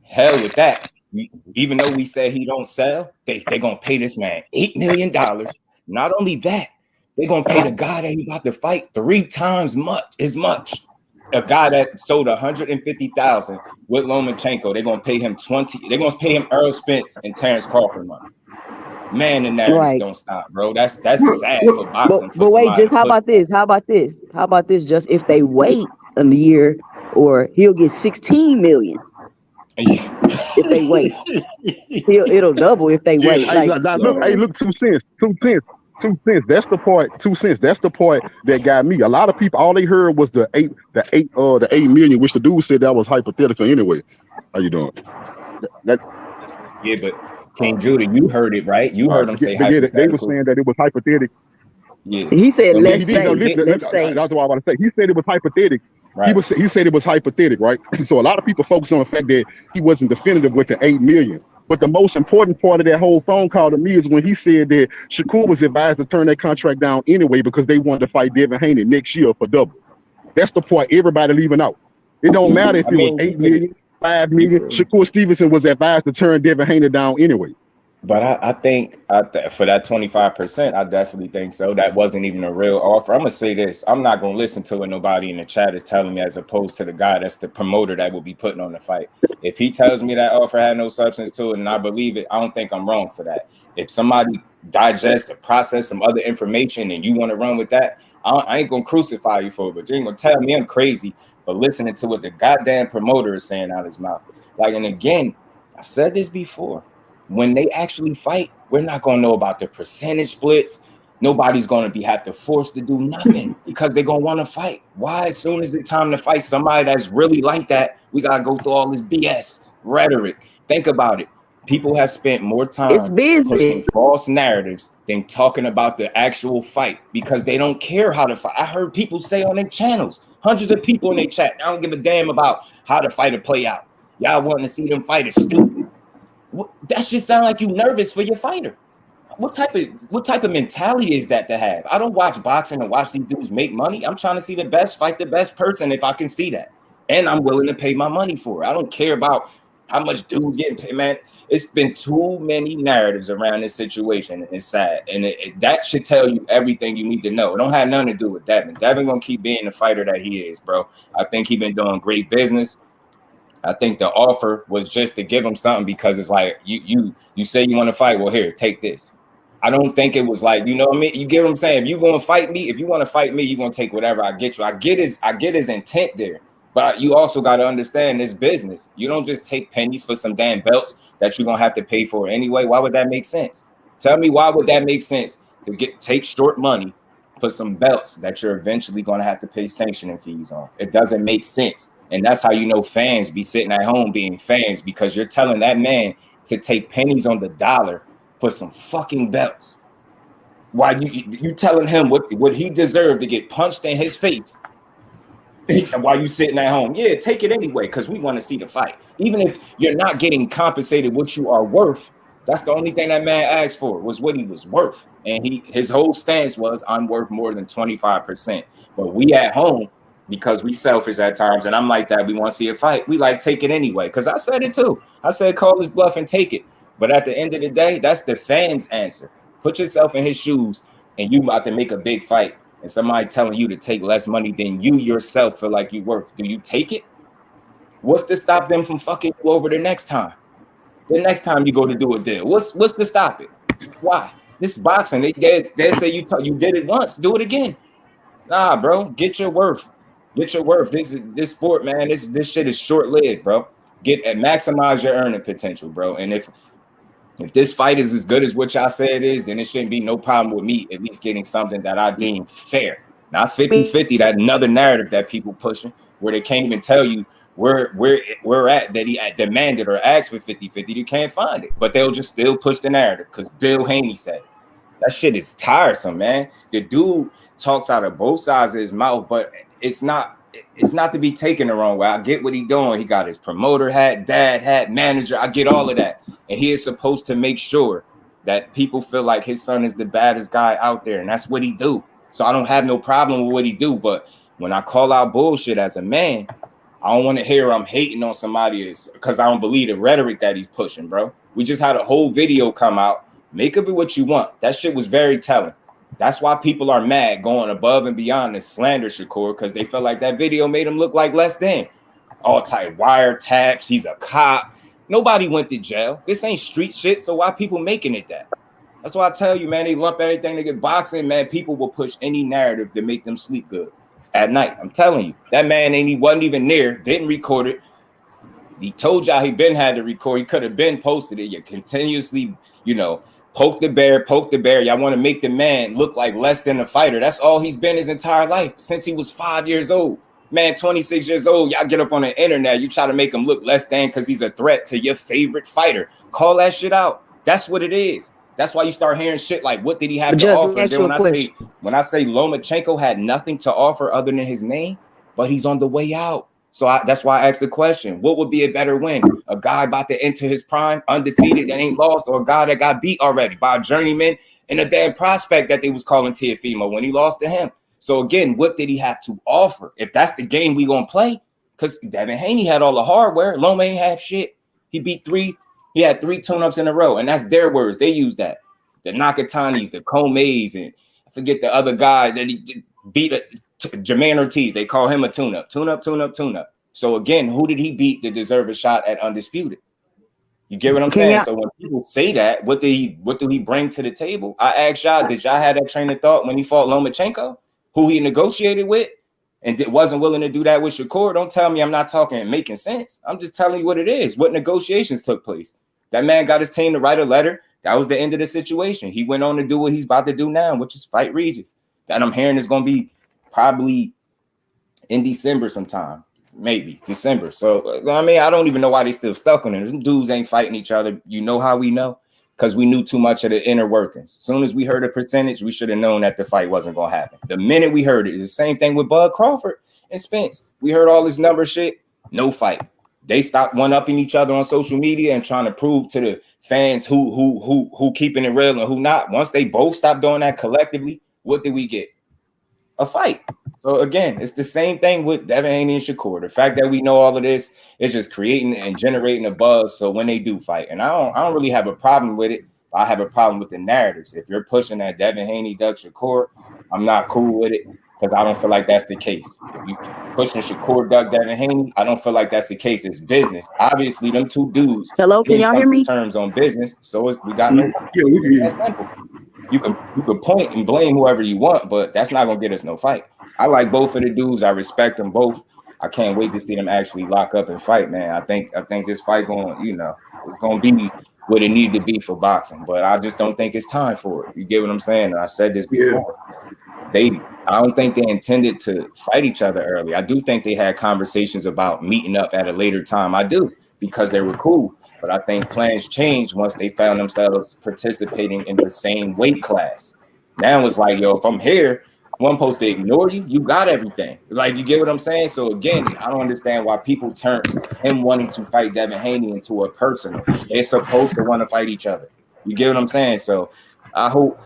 Hell with that. Even though we say he don't sell, they gonna pay this man $8 million. Not only that, they gonna pay the guy that he about to fight 3 times as much. A guy that sold 150,000 with Lomachenko, they're gonna pay him 20. They're gonna pay him Earl Spence and Terrence Crawford money. Man, the narratives don't stop, bro. That's sad for boxing. But wait, just how about this? Just if they wait a year, or he'll get 16 million. If they wait, it'll double if they wait. Look, 2 cents. 2 cents. That's the part. 2 cents. That's the part that got me. A lot of people, all they heard was the 8 million, which the dude said that was hypothetical anyway. How you doing? Yeah, but King Judah, you heard it right. You heard him say hypothetical. They were saying that it was hypothetical. Yeah, he said let's say. That's what I want to say. He said it was hypothetical. Right. He said it was hypothetical, right? So a lot of people focus on the fact that he wasn't definitive with the 8 million. But the most important part of that whole phone call to me is when he said that Shakur was advised to turn that contract down anyway because they wanted to fight Devin Haney next year for double. That's the part everybody leaving out. It don't matter if I it was mean, 8 million, 5 million. Shakur Stevenson was advised to turn Devin Haney down anyway. But I think for that 25%, I definitely think so. That wasn't even a real offer. I'm gonna say this: I'm not gonna listen to what nobody in the chat is telling me, as opposed to the guy that's the promoter that will be putting on the fight. If he tells me that offer had no substance to it, and I believe it, I don't think I'm wrong for that. If somebody digests or process some other information and you want to run with that, I ain't gonna crucify you for it. But you ain't gonna tell me I'm crazy for listening to what the goddamn promoter is saying out of his mouth. Like, and again, I said this before. When they actually fight, we're not going to know about the percentage splits. Nobody's going to have to force to do nothing because they're going to want to fight. Why, as soon as it's time to fight somebody that's really like that, we got to go through all this BS rhetoric? Think about it. People have spent more time pushing false narratives than talking about the actual fight because they don't care how to fight. I heard people say on their channels, hundreds of people in their chat, I don't give a damn about how the fight will play out. Y'all wanting to see them fight is stupid. That should sound like you nervous for your fighter. What type of mentality is that to have? I don't watch boxing and watch these dudes make money. I'm trying to see the best fight the best person if I can see that, and I'm willing to pay my money for it. I don't care about how much dudes getting paid, man. It's been too many narratives around this situation, and it's sad. And that should tell you everything you need to know. It don't have nothing to do with Devin. Devin gonna keep being the fighter that he is, bro. I think he's been doing great business. I think the offer was just to give him something because it's like you say you want to fight. Well, here, take this. I don't think it was like, you know what I mean? You get what I'm saying? If you want to fight me, if you want to fight me, you're gonna take whatever I get you. I get his intent there, but you also got to understand this business. You don't just take pennies for some damn belts that you're gonna have to pay for anyway. Why would that make sense? Tell me, why would that make sense to take short money for some belts that you're eventually gonna have to pay sanctioning fees on? It doesn't make sense. And that's how you know fans be sitting at home being fans, because you're telling that man to take pennies on the dollar for some fucking belts. Why you telling him what he deserved to get punched in his face while you sitting at home? Yeah, take it anyway, because we want to see the fight. Even if you're not getting compensated what you are worth, that's the only thing that man asked for, was what he was worth. And his whole stance was, I'm worth more than 25%. But we at home, because we selfish at times, and I'm like that, we want to see a fight, we like take it anyway. Because I said it too. I said call his bluff and take it. But at the end of the day, that's the fans' answer. Put yourself in his shoes, and you about to make a big fight, and somebody telling you to take less money than you yourself feel like you worth. Do you take it? What's to stop them from fucking you over the next time? The next time you go to do a deal, what's to stop it? Why? This is boxing. They say you did it once, do it again. Nah, bro, get your worth. Get your worth. This sport, man. This shit is short-lived, bro. Maximize your earning potential, bro. And if this fight is as good as what y'all say it is, then it shouldn't be no problem with me at least getting something that I deem fair. Not 50-50, that another narrative that people pushing, where they can't even tell you where we're at, that he demanded or asked for 50-50. You can't find it. But they'll just still push the narrative because Bill Haney said it. That shit is tiresome, man. The dude talks out of both sides of his mouth, but it's not to be taken the wrong way. I get what he's doing. He got his promoter hat, dad hat, manager. I get all of that. And he is supposed to make sure that people feel like his son is the baddest guy out there. And that's what he do. So I don't have no problem with what he do. But when I call out bullshit as a man, I don't want to hear I'm hating on somebody because I don't believe the rhetoric that he's pushing, bro. We just had a whole video come out. Make of it what you want. That shit was very telling. That's why people are mad, going above and beyond to slander Shakur, because they felt like that video made him look like less than. All type wiretaps, he's a cop. Nobody went to jail. This ain't street shit, so why people making it that? That's why I tell you, man, they lump everything to get boxing, man. People will push any narrative to make them sleep good at night. I'm telling you, that man wasn't even near, didn't record it. He told y'all he been had to record. He could have been posted it. You continuously, poke the bear. Y'all want to make the man look like less than a fighter. That's all he's been his entire life since he was 5 years old. Man, 26 years old, y'all get up on the internet, you try to make him look less than because he's a threat to your favorite fighter. Call that shit out. That's what it is. That's why you start hearing shit like, what did he have to offer? And then when I say Lomachenko had nothing to offer other than his name, but he's on the way out. So that's why I asked the question, what would be a better win? A guy about to enter his prime, undefeated, that ain't lost, or a guy that got beat already by a journeyman and a damn prospect that they was calling Teofimo when he lost to him? So again, what did he have to offer? If that's the game we gonna play, because Devin Haney had all the hardware. Loma ain't have shit. He had 3 tune-ups in a row, and that's their words. They use that. The Nakatanis, the Comays, and I forget the other guy that he beat Jermaine Ortiz. They call him a tune-up. So again, who did he beat to deserve a shot at Undisputed? You get what I'm saying? So when people say that, what do he bring to the table? I asked y'all, did y'all have that train of thought when he fought Lomachenko, who he negotiated with, and wasn't willing to do that with Shakur? Don't tell me I'm not talking and making sense. I'm just telling you what it is. What negotiations took place? That man got his team to write a letter. That was the end of the situation. He went on to do what he's about to do now, which is fight Regis. That I'm hearing is going to be probably in December sometime. Maybe December. So, I mean, I don't even know why they still stuck on it. Them dudes ain't fighting each other. You know how we know? Because we knew too much of the inner workings. As soon as we heard a percentage, we should have known that the fight wasn't going to happen. The minute we heard it, it's the same thing with Bud Crawford and Spence. We heard all this number shit, no fight. They stopped one-upping each other on social media and trying to prove to the fans who keeping it real and who not. Once they both stopped doing that collectively, what did we get? A fight. So again, it's the same thing with Devin Haney and Shakur. The fact that we know all of this is just creating and generating a buzz. So when they do fight, and I don't really have a problem with it. I have a problem with the narratives. If you're pushing that Devin Haney, Doug Shakur, I'm not cool with it because I don't feel like that's the case. If you pushing Shakur, Doug, Devin Haney, I don't feel like that's the case. It's business. Obviously, them two dudes. Hello, can y'all hear me? Terms on business, so we got no. That's simple. You can point and blame whoever you want, but that's not gonna get us no fight. I like both of the dudes. I respect them both. I can't wait to see them actually lock up and fight, man. I think this fight it's gonna be what it need to be for boxing, but I just don't think it's time for it. You get what I'm saying? I said this before. I don't think they intended to fight each other early. I do think they had conversations about meeting up at a later time. I do, because they were cool. But I think plans changed once they found themselves participating in the same weight class. Now it's like, yo, if I'm here, I'm supposed to ignore you. You got everything. Like, you get what I'm saying? So again, I don't understand why people turn him wanting to fight Devin Haney into a personal. They're supposed to want to fight each other. You get what I'm saying? So I hope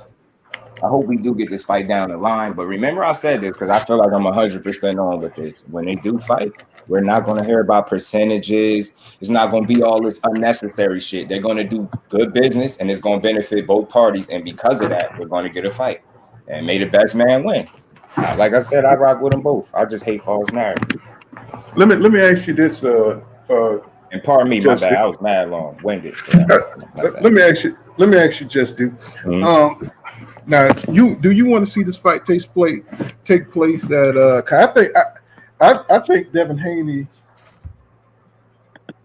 we do get this fight down the line. But remember, I said this because I feel like I'm 100% on with this. When they do fight, we're not going to hear about percentages. It's not going to be all this unnecessary shit. They're going to do good business, and it's going to benefit both parties. And because of that, we're going to get a fight. And may the best man win. Like I said, I rock with them both. I just hate false narrative. Let me ask you this. And pardon me, my bad. I was mad long-winded. Let me ask you, just do. Mm-hmm. Now, do you want to see this fight take place at? I think Devin Haney.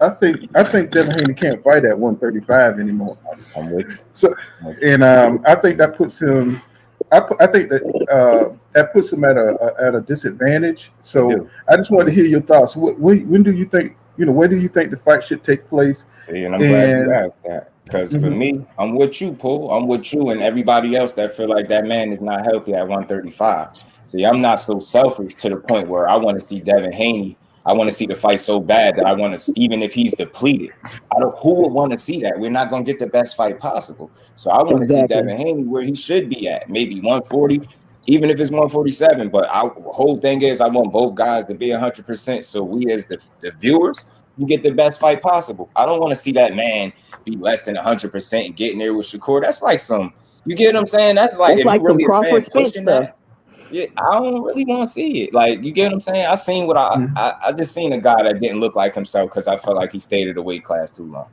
I think Devin Haney can't fight at 135 anymore. I'm with you. So, and I think that puts him. I think that puts him at a disadvantage. So I just wanted to hear your thoughts. When do you think? Where do you think the fight should take place? See, and I'm glad you asked that. Because for me, I'm with you, Paul. I'm with you and everybody else that feel like that man is not healthy at 135. See, I'm not so selfish to the point where I want to see Devin Haney. I want to see the fight so bad that I want to, even if he's depleted. Who would want to see that? We're not going to get the best fight possible. So I want to see Devin Haney where he should be at, maybe 140, even if it's 147. But the whole thing is I want both guys to be 100%. So we as the viewers, you get the best fight possible. I don't want to see that man be less than 100% and getting there with Shakur. That's like you get what I'm saying? That's like some really Crawford stuff. That, yeah, I don't really want to see it. Like, you get what I'm saying? I seen what I just seen a guy that didn't look like himself because I felt like he stayed at a weight class too long.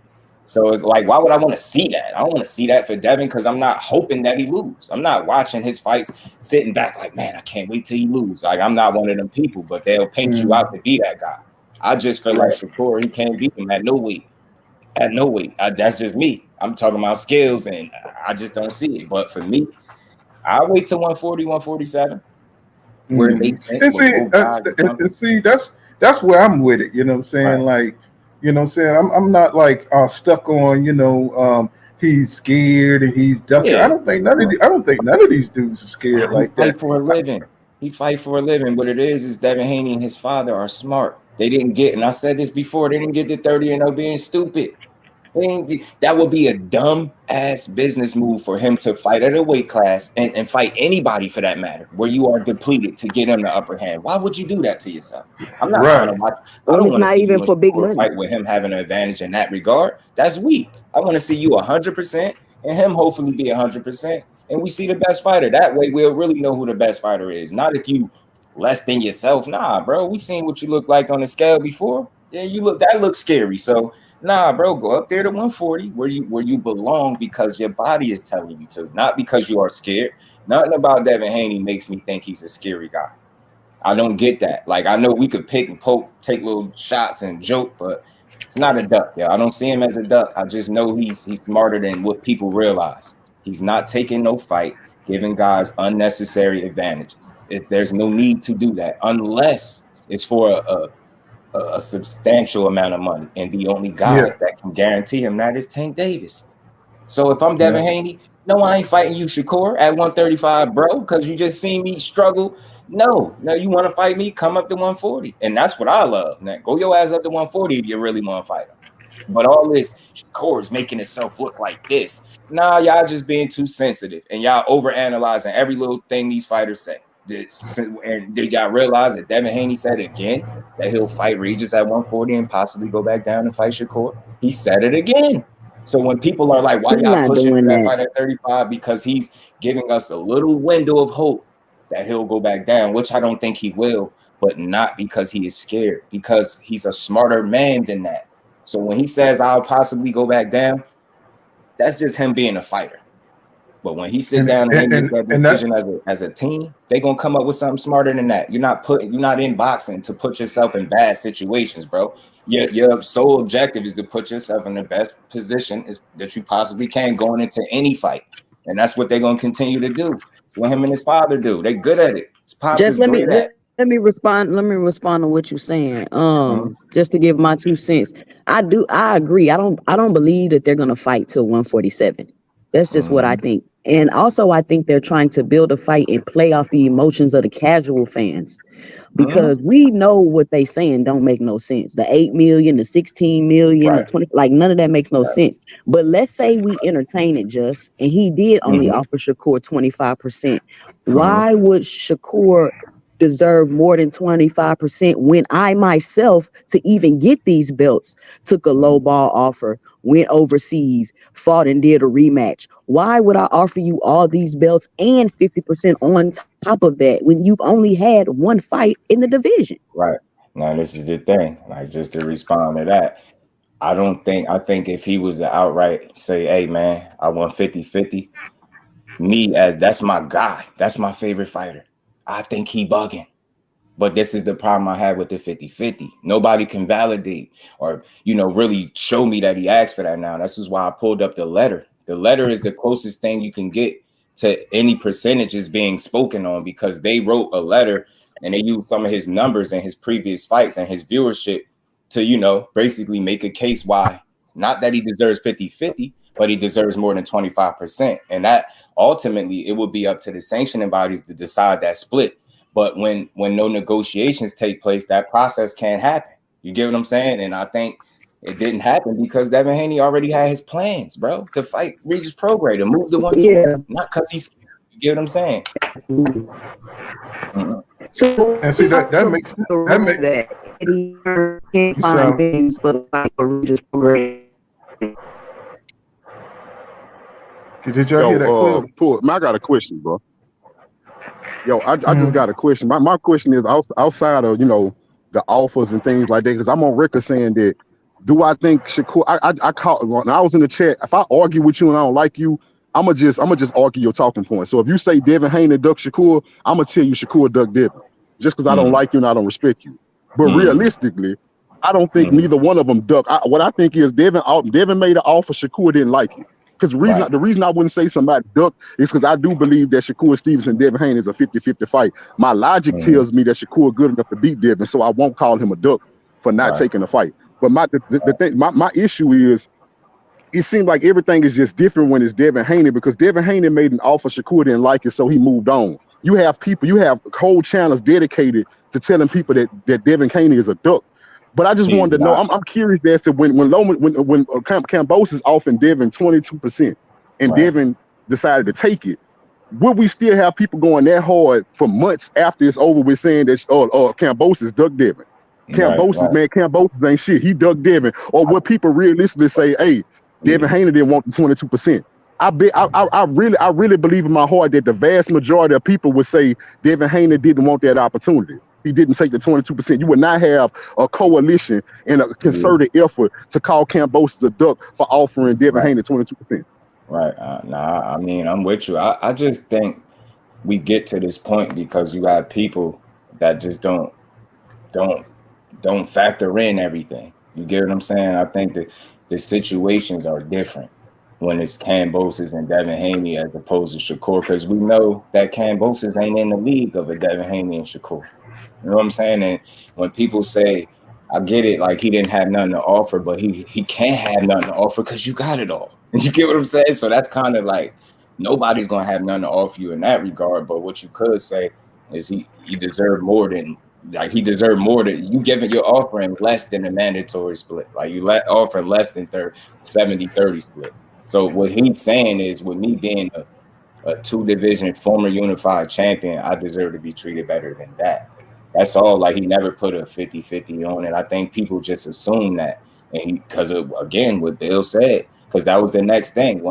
So it's like, why would I want to see that? I don't want to see that for Devin because I'm not hoping that he lose. I'm not watching his fights sitting back like, man, I can't wait till he lose. Like, I'm not one of them people, but they'll paint you out to be that guy. I just feel like Shakur, he can't beat him at no weight. At no weight. That's just me. I'm talking about skills, and I just don't see it. But for me, I'll wait till 140, 147. Where it makes sense. And see, that's where I'm with it. You know what I'm saying? Right. Like, you know what I'm saying? I'm not like stuck on, he's scared and he's ducking. Yeah. I don't think none of these dudes are scared like that. He fight for a living. What it is Devin Haney and his father are smart. They didn't get, and I said this before, they didn't get to 30-0 being stupid. I mean, that would be a dumb ass business move for him to fight at a weight class and fight anybody for that matter, where you are depleted to get him the upper hand. Why would you do that to yourself? I'm not trying to watch. I And don't it's want to not see even you for big in a money. fight with him having an advantage in that regard. That's weak. I want to see you 100% and him hopefully be 100%. And we see the best fighter. That way we'll really know who the best fighter is. Not if you less than yourself. Nah, bro. We seen what you look like on the scale before. Yeah, that looks scary. So nah, bro, go up there to 140 where you belong because your body is telling you to, not because you are scared. Nothing about Devin Haney makes me think he's a scary guy. I don't get that. Like, I know we could pick and poke, take little shots and joke, but it's not a duck. Yeah, I don't see him as a duck. I just know he's smarter than what people realize. He's not taking no fight, giving guys unnecessary advantages. There's no need to do that unless it's for a substantial amount of money. And the only guy that can guarantee him that is Tank Davis. So if I'm Devin Haney, no, I ain't fighting you, Shakur, at 135, bro, because you just seen me struggle. No, you want to fight me? Come up to 140. And that's what I love. Now, go your ass up to 140 if you really want to fight him. But all this Shakur is making itself look like this. Nah, y'all just being too sensitive. And y'all overanalyzing every little thing these fighters say. And did y'all realize that Devin Haney said again that he'll fight Regis at 140 and possibly go back down and fight Shakur? He said it again. So when people are like, why y'all pushing for that fight at 35? Because he's giving us a little window of hope that he'll go back down, which I don't think he will, but not because he is scared, because he's a smarter man than that. So when he says I'll possibly go back down, that's just him being a fighter. But when he sit down and make that decision as a team, they're gonna come up with something smarter than that. You're not in boxing to put yourself in bad situations, bro. Your sole objective is to put yourself in the best position that you possibly can going into any fight. And that's what they're gonna continue to do. It's what him and his father do. They're good at it. His pops is great at it. Let me respond to what you're saying. Just to give my 2 cents. I agree. I don't believe that they're gonna fight till 147. That's just what I think. And also I think they're trying to build a fight and play off the emotions of the casual fans. Because we know what they saying don't make no sense. The 8 million, the 16 million, the 20, like none of that makes no sense. But let's say we entertain it just, and he did only offer Shakur 25%. Why would Shakur deserve more than 25% when I myself, to even get these belts, took a low ball offer, went overseas, fought and did a rematch? Why would I offer you all these belts and 50% on top of that when you've only had one fight in the division? Right. Now, this is the thing, like, just to respond to that, I think if he was to outright say, hey, man, I want 50-50, that's my guy, that's my favorite fighter, I think he bugging. But this is the problem I have with the 50-50. Nobody can validate or, really show me that he asked for that now. This is why I pulled up the letter. The letter is the closest thing you can get to any percentages being spoken on, because they wrote a letter and they used some of his numbers and his previous fights and his viewership to, basically make a case why, not that he deserves 50-50, but he deserves more than 25%. And that ultimately it would be up to the sanctioning bodies to decide that split. But when no negotiations take place, that process can't happen. You get what I'm saying? And I think it didn't happen because Devin Haney already had his plans, bro, to fight Regis Prograis, to move the 140, not because he's scared. You get what I'm saying? So, and see that makes that he can't find things but like Regis Prograis. Did y'all hear that clip? I got a question, bro. I just got a question. My question is outside of the offers and things like that, because I'm on record saying that. Do I think Shakur? I caught when I was in the chat. If I argue with you and I don't like you, I'ma just argue your talking point. So if you say Devin Haney duck Shakur, I'ma tell you Shakur duck Devin, just because I don't like you and I don't respect you. But realistically, I don't think neither one of them duck. What I think is Devin made an offer, Shakur didn't like it. Because the reason I wouldn't say somebody duck is because I do believe that Shakur Stevenson and Devin Haney is a 50-50 fight. My logic tells me that Shakur good enough to beat Devin, so I won't call him a duck for not taking the fight. But my issue is, it seems like everything is just different when it's Devin Haney, because Devin Haney made an offer, Shakur didn't like it, so he moved on. You have whole channels dedicated to telling people that Devin Haney is a duck. But I just wanted to know. I'm curious as to when Kambosos offering Devin 22%, and Devin decided to take it. Would we still have people going that hard for months after it's over with saying that Kambosos ducked Devin? Kambosos ain't shit. He ducked Devin. Or would people realistically say, hey, Devin Haney didn't want the 22%? I really believe in my heart that the vast majority of people would say Devin Haney didn't want that opportunity. He didn't take the 22%. You would not have a coalition and a concerted effort to call Kambosos a duck for offering Devin Haney 22%. Right. I mean, I'm with you. I just think we get to this point because you got people that just don't factor in everything. You get what I'm saying? I think that the situations are different when it's Kambosos and Devin Haney as opposed to Shakur, because we know that Kambosos ain't in the league of a Devin Haney and Shakur. You know what I'm saying? And when people say, I get it, like he didn't have nothing to offer, but he can't have nothing to offer because you got it all. You get what I'm saying? So that's kind of like nobody's gonna have nothing to offer you in that regard. But what you could say is he deserved more than you're offering less than a mandatory split. Like you offer less than 70-30 split. So what he's saying is, with me being a 2-division former unified champion, I deserve to be treated better than that. That's all. Like, he never put a 50-50 on it. I think people just assume that. And because of, again, what Bill said, because that was the next thing.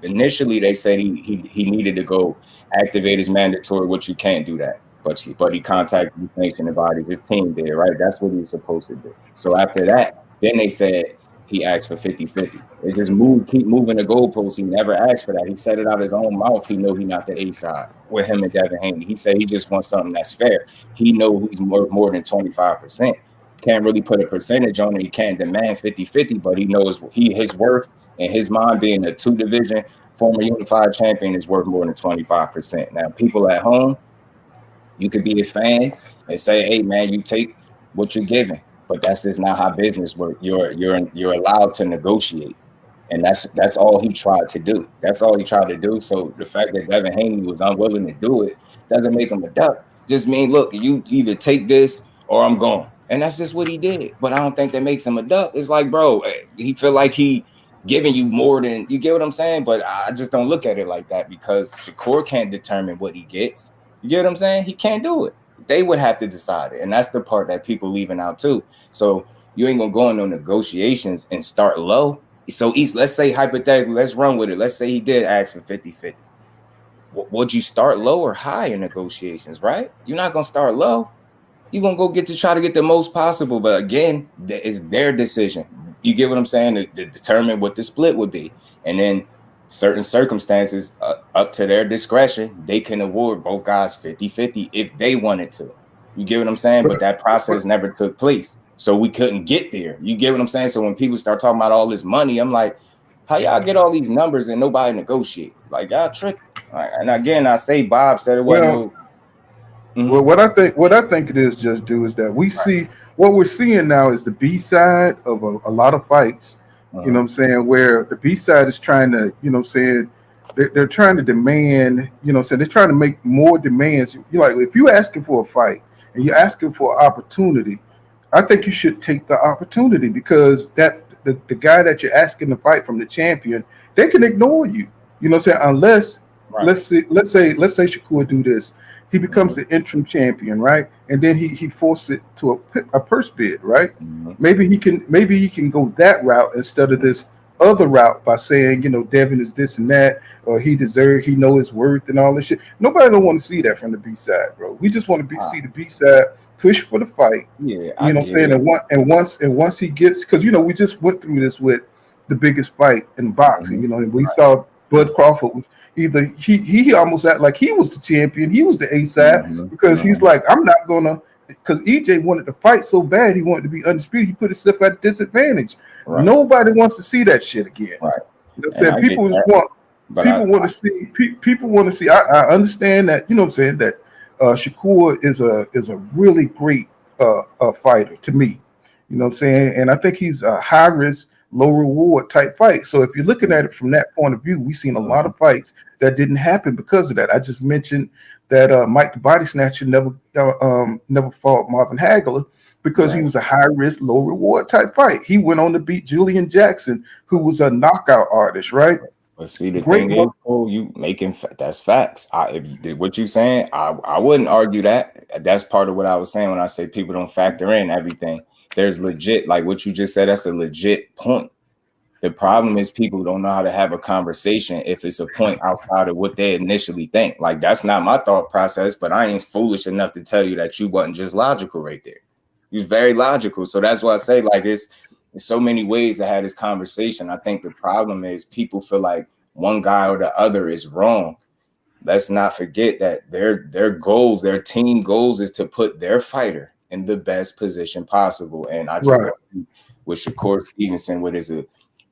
Initially they said he needed to go activate his mandatory, which you can't do that. But he contacted the sanctioning bodies. His team did, right? That's what he was supposed to do. So after that, then they said he asked for 50-50. They just keep moving the goalposts. He never asked for that. He said it out of his own mouth. He know he not the A side with him and Devin Haney. He said he just wants something that's fair. He know he's more than 25%. Can't really put a percentage on it. He can't demand 50-50, but he knows his worth, and his mind being a 2-division former unified champion is worth more than 25%. Now, people at home, you could be a fan and say, hey man, you take what you're given. But that's just not how business works. You're allowed to negotiate, and that's all he tried to do. That's all he tried to do. So the fact that Devin Haney was unwilling to do it doesn't make him a duck. Just mean, look, you either take this or I'm gone, and that's just what he did. But I don't think that makes him a duck. It's like, bro, he feel like he giving you more than you get what I'm saying. But I just don't look at it like that, because Shakur can't determine what he gets. You get what I'm saying? He can't do it. They would have to decide it. And that's the part that people leaving out too. So you ain't gonna go in no negotiations and start low. So let's say hypothetically, let's run with it. Let's say he did ask for 50-50. Would you start low or high in negotiations, right? You're not gonna start low. You're gonna go try to get the most possible. But again, it's their decision. You get what I'm saying? To determine what the split would be. And then certain circumstances, up to their discretion, they can award both guys 50-50 if they wanted to. You get what I'm saying? But that process never took place. So we couldn't get there. You get what I'm saying? So when people start talking about all this money, I'm like, how y'all get all these numbers and nobody negotiate? Like, y'all tripping. And again, I say Bob said it wasn't. Well, what I think it is, Just Do, is that we see what we're seeing now is the B side of a lot of fights. You know what I'm saying? Where the B side is trying to, you know what I'm saying, they're trying to demand, you know what I'm saying, they're trying to make more demands. You're like, if you're asking for a fight and you're asking for an opportunity, I think you should take the opportunity, because that the guy that you're asking to fight from, the champion, they can ignore you. You know what I'm saying? Unless let's say Shakur do this. He becomes the interim champion, right? And then he forces it to a purse bid, right? Maybe he can go that route instead of this other route by saying, you know, Devin is this and that, or he know his worth and all this shit. Nobody don't want to see that from the B side, bro. We just want to see the B side push for the fight. Yeah, you know what I'm saying? And once he gets, because you know, we just went through this with the biggest fight in boxing. You know, and we saw Bud Crawford was either he almost acted like he was the champion, he was the A side, because he's like, I'm not gonna, because EJ wanted to fight so bad, he wanted to be undisputed, he put himself at a disadvantage. Nobody wants to see that shit again. You know what I'm saying? People want to see. I understand that, you know what I'm saying, that Shakur is a really great fighter to me. You know what I'm saying? And I think he's a high risk, low reward type fight. So if you're looking at it from that point of view, we've seen a lot of fights that didn't happen because of that. I just mentioned that Mike the Body Snatcher never fought Marvin Hagler because he was a high risk, low reward type fight. He went on to beat Julian Jackson, who was a knockout artist, right? But see, the thing is, you making that's facts. What you saying, I wouldn't argue that. That's part of what I was saying when I say people don't factor in everything. There's legit, like what you just said, that's a legit point. The problem is people don't know how to have a conversation if it's a point outside of what they initially think. Like, that's not my thought process, but I ain't foolish enough to tell you that you wasn't just logical right there. You was very logical. So that's why I say, like, there's so many ways to have this conversation. I think the problem is people feel like one guy or the other is wrong. Let's not forget that their goals, their team goals, is to put their fighter in the best position possible. And I just don't see with Shakur Stevenson with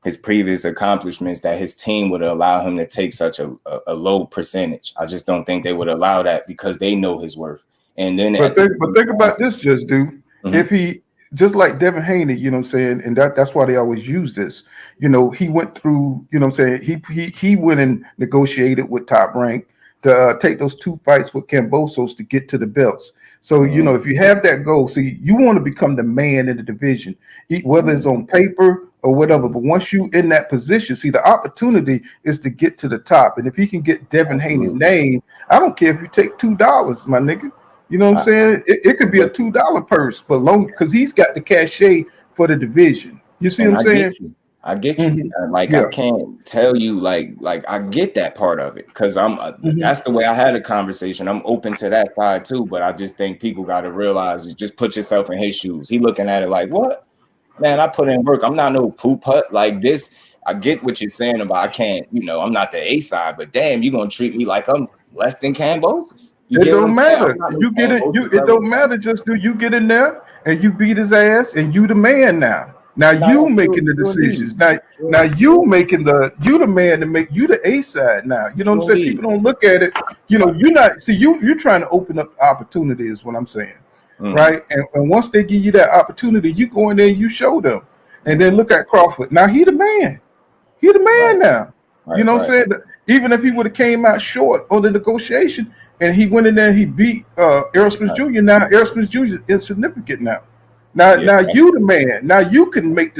his previous accomplishments that his team would allow him to take such a low percentage. I just don't think they would allow that because they know his worth. And then think about this, just dude. If he, just like Devin Haney, you know what I'm saying, and that's why they always use this. You know, he went through, you know what I'm saying, he went and negotiated with Top Rank to take those 2 fights with Kambosos to get to the belts. So, you know, if you have that goal, see, you want to become the man in the division, whether it's on paper or whatever. But once you in that position, see, the opportunity is to get to the top. And if you can get Devin Haney's name, I don't care if you take $2, my nigga. You know what I'm saying? It could be a $2 purse, but long because he's got the cachet for the division. You see what I'm saying? I get you. I can't tell you like I get that part of it because that's the way I had a conversation. I'm open to that side too, but I just think people got to realize just put yourself in his shoes. He looking at it like, what? Man, I put in work. I'm not no poop hut like this. I get what you're saying about I can't, you know, I'm not the A side, but damn, you're gonna treat me like I'm less than Kambosos. It don't matter. You get it. It don't matter. Just do you get in there and you beat his ass and you the man now. Now you making the decisions. Now you making you the man to make you the A side now. You know what I'm saying? People don't look at it. You know, you're not you're trying to open up opportunities, what I'm saying. Right? And once they give you that opportunity, you go in there and you show them. And then look at Crawford. Now he the man. He the man now. You know what I'm saying? Even if he would have came out short on the negotiation and he went in there and he beat Errol Spence Jr. Now Errol Spence Jr. is insignificant now. Now you the man. Now you can make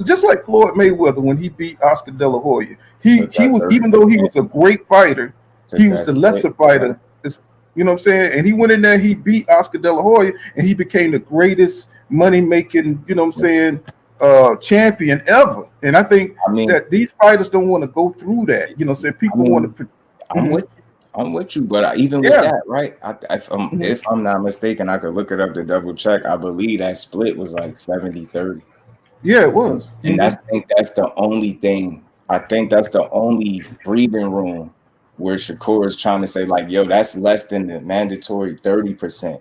just like Floyd Mayweather when he beat Oscar De La Hoya. He was, even though he was a great fighter, he was the lesser fighter. You know what I'm saying? And he went in there, he beat Oscar De La Hoya, and he became the greatest money making, you know what I'm saying, champion ever. And I think that these fighters don't want to go through that. You know what I'm saying? People want to. I'm with you, but even with that, right? If I'm not mistaken, I could look it up to double check. I believe that split was like 70-30. Yeah, it was. And I think that's the only thing. I think that's the only breathing room where Shakur is trying to say, like, yo, that's less than the mandatory 30%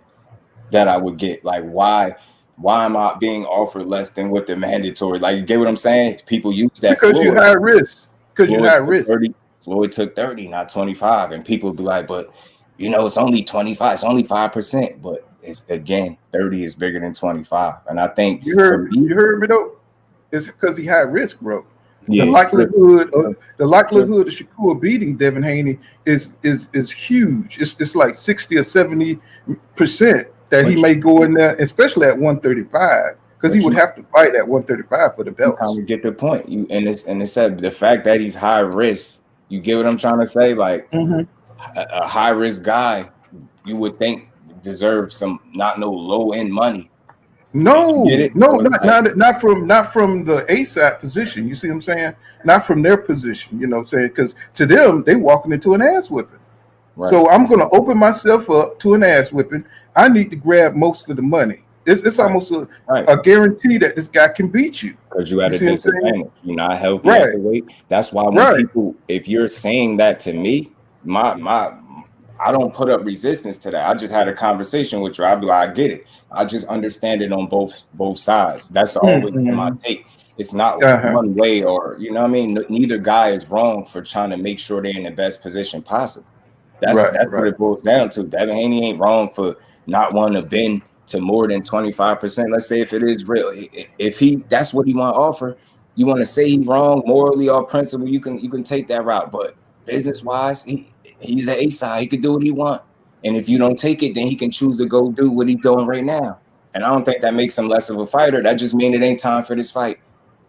that I would get. Like, why am I being offered less than what the mandatory? Like, you get what I'm saying? People use that because you high risk. Because you high risk. Floyd took 30, not 25, and people be like, but you know, it's only 25, it's only 5%, but it's again 30 is bigger than 25. And I think you heard me though. It's because he high risk, bro. Yeah, the likelihood of Shakur beating Devin Haney is huge. It's like 60 or 70% that he may go in there, especially at 135, because he would have to fight at 135 for the belt. You get the point. And it's said the fact that he's high risk. You get what I'm trying to say? Like a high risk guy, you would think deserves some not no low end money. No, not from the ASAP position. You see what I'm saying? Not from their position. You know what I'm saying? Because to them, they walking into an ass whipping. Right. So I'm going to open myself up to an ass whipping. I need to grab most of the money. It's almost a guarantee that this guy can beat you. Because you at a disadvantage. You're not healthy at the weight. That's why when people, if you're saying that to me, I don't put up resistance to that. I just had a conversation with you. I'd be like, I get it. I just understand it on both sides. That's always been my take. It's not one way or, you know what I mean? Neither guy is wrong for trying to make sure they're in the best position possible. That's what it boils down to. Devin Haney ain't wrong for not wanting to bend to more than 25%. Let's say if it is real, if that's what he want to offer, you want to say he's wrong morally or principle, you can take that route. But business wise, he's an A side. He can do what he want. And if you don't take it, then he can choose to go do what he's doing right now. And I don't think that makes him less of a fighter. That just means it ain't time for this fight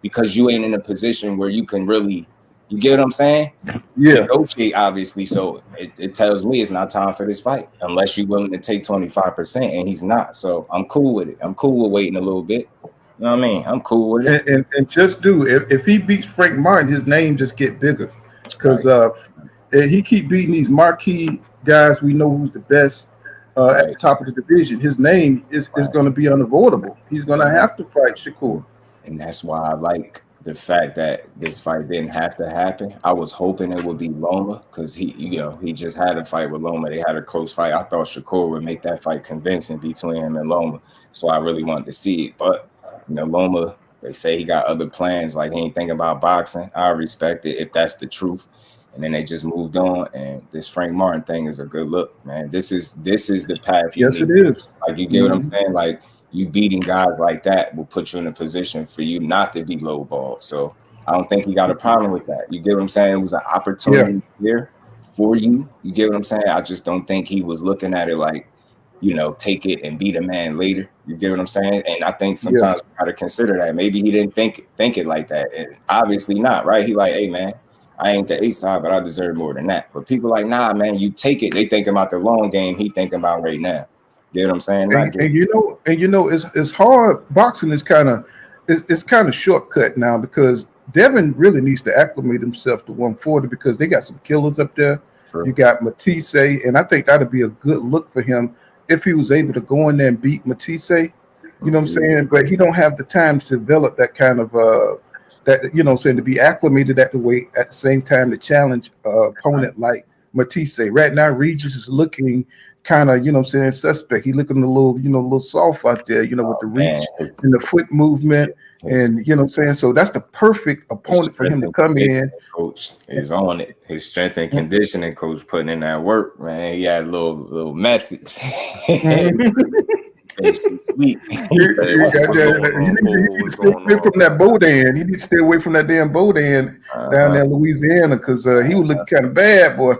because you ain't in a position where you can really, you get what I'm saying? Yeah. Negotiate, obviously. So it tells me it's not time for this fight unless you're willing to take 25%, and he's not. So I'm cool with it. I'm cool with waiting a little bit. You know what I mean? I'm cool with it. And just do if he beats Frank Martin, his name just get bigger because he keep beating these marquee guys. We know who's the best at the top of the division. His name is going to be unavoidable. He's going to have to fight Shakur. And that's why I like the fact that this fight didn't have to happen. I was hoping it would be Loma because he just had a fight with Loma. They had a close fight. I thought Shakur would make that fight convincing between him and Loma. So I really wanted to see it. But Loma, they say he got other plans, like he ain't thinking about boxing. I respect it if that's the truth. And then they just moved on. And this Frank Martin thing is a good look, man. This is the path. Yes, it is. Like, you get what I'm saying? Like, you beating guys like that will put you in a position for you not to be lowballed. So I don't think he got a problem with that. You get what I'm saying? It was an opportunity here for you. You get what I'm saying? I just don't think he was looking at it like, take it and beat a man later. You get what I'm saying? And I think sometimes we got to consider that. Maybe he didn't think it like that. And obviously not, right? He like, hey, man, I ain't the ace side, but I deserve more than that. But people like, nah, man, you take it. They thinking about the long game. He thinking about right now. You know what I'm saying? It's hard. Boxing is kind of shortcut now because Devin really needs to acclimate himself to 140 because they got some killers up there. Sure. You got Matisse, and I think that'd be a good look for him if he was able to go in there and beat Matisse. You know what I'm saying? But he don't have the time to develop that kind of to be acclimated at the weight at the same time to challenge opponent like Matisse. Right now, Regis is looking kind of, suspect. He looking a little soft out there, with the reach and the foot movement. And so that's the perfect opponent for him to come in. Coach is on it. His strength and conditioning coach putting in that work, man. He had a little message. Sweet. He need to stay away from that Bodan. He need to stay away from that damn Bodan down there in Louisiana because he was looking kind of bad, boy.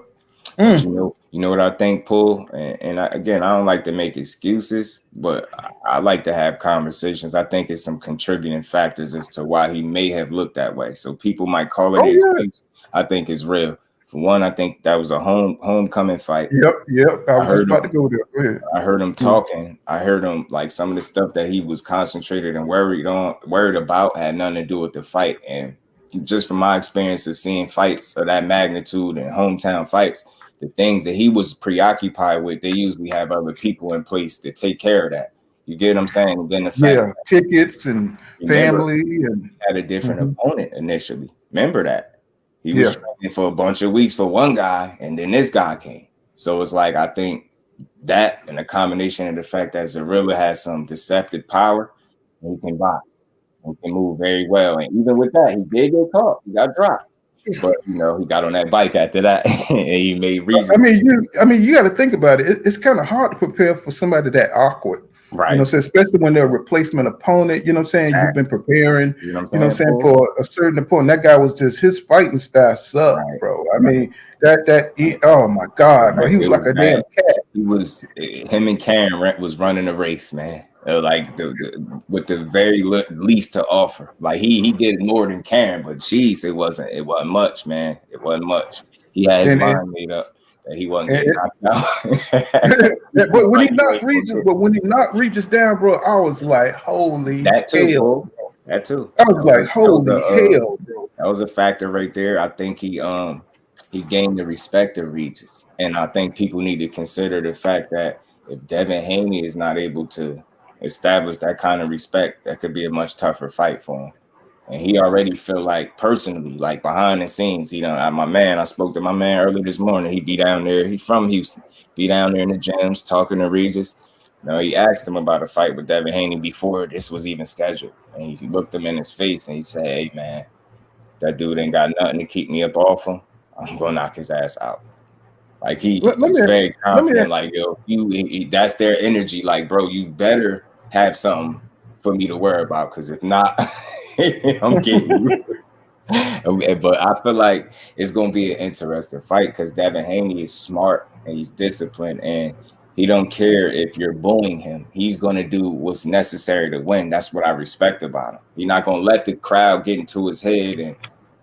You know what I think, Paul? And I don't like to make excuses, but I like to have conversations. I think it's some contributing factors as to why he may have looked that way. So people might call it an excuse. I think it's real. For one, I think that was a homecoming fight. Yep. I was just about to go there. Go ahead. I heard him talking. I heard him like some of the stuff that he was concentrated and worried about had nothing to do with the fight. And just from my experience of seeing fights of that magnitude and hometown fights, the things that he was preoccupied with, they usually have other people in place to take care of that. You get what I'm saying? And then the fact tickets and family and had a different opponent initially. Remember that he was training for a bunch of weeks for one guy, and then this guy came. So it's like I think that and a combination of the fact that Zarilla has some deceptive power, and he can box, he can move very well, and even with that, he did get caught. He got dropped. But he got on that bike after that, and he made reason. You got to think about it. It's kind of hard to prepare for somebody that awkward, right? Especially when they're a replacement opponent. You know what I'm saying? You've been preparing. You know what I'm saying for a certain opponent. That guy was just his fighting style sucked, bro. I mean oh my god, bro. He was like a damn cat. He was him and Karen was running a race, man. Like with the very least to offer. Like he did more than Karen, but jeez, it wasn't much, man. It wasn't much. He had his mind made up that he wasn't getting knocked out. But when he knocked Regis down, bro, I was like, holy hell. That too. I was like, holy hell, bro. That was a factor right there. I think he gained the respect of Regis. And I think people need to consider the fact that if Devin Haney is not able to establish that kind of respect, that could be a much tougher fight for him. And he already feel like personally, like behind the scenes, I spoke to my man earlier this morning. He be down there. He from Houston. Be down there in the gyms talking to Regis. He asked him about a fight with Devin Haney before this was even scheduled. And he looked him in his face and he said, hey, man, that dude ain't got nothing to keep me up off him. I'm going to knock his ass out. Like he's very confident. Like, yo, that's their energy. Like, bro, you better have something for me to worry about, because if not, I'm getting you. But I feel like it's gonna be an interesting fight because Devin Haney is smart and he's disciplined, and He don't care if you're bullying him. He's going to do what's necessary to win. That's what I respect about him. He's not going to let the crowd get into his head and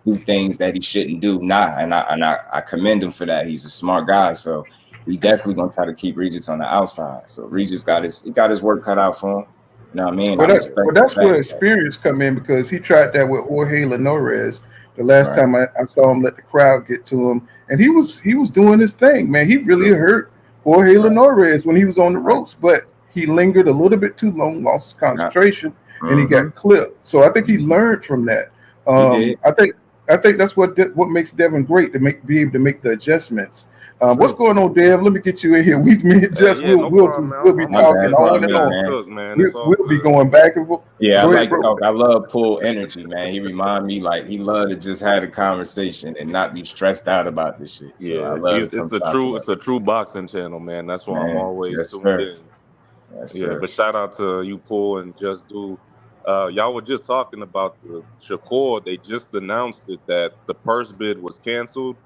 do things that he shouldn't do. And I commend him for that. He's a smart guy, so he definitely going to try to keep Regis on the outside. So Regis got his work cut out for him. You know what I mean? Well, that's where experience come in, because he tried that with Jorge Linares the last time I saw him let the crowd get to him, and he was doing his thing, man. He really hurt Jorge Linares when he was on the ropes, but he lingered a little bit too long, lost his concentration, and he got clipped. So I think he learned from that. I think that's what makes Devin great, to be able to make the adjustments. What's going on, Dev? Let me get you in here. Me and Jess, we'll be talking on and on. We'll be going back and forth. Yeah, I like talk. I love Pool energy, man. He remind me like he love to just have a conversation and not be stressed out about this shit. So Yeah, I love it's a true boxing channel, man. That's why I'm always tuned in. Yes, yeah, but shout out to you, Pool and Just Do. Y'all were just talking about the Shakur. They just announced it that the purse bid was canceled.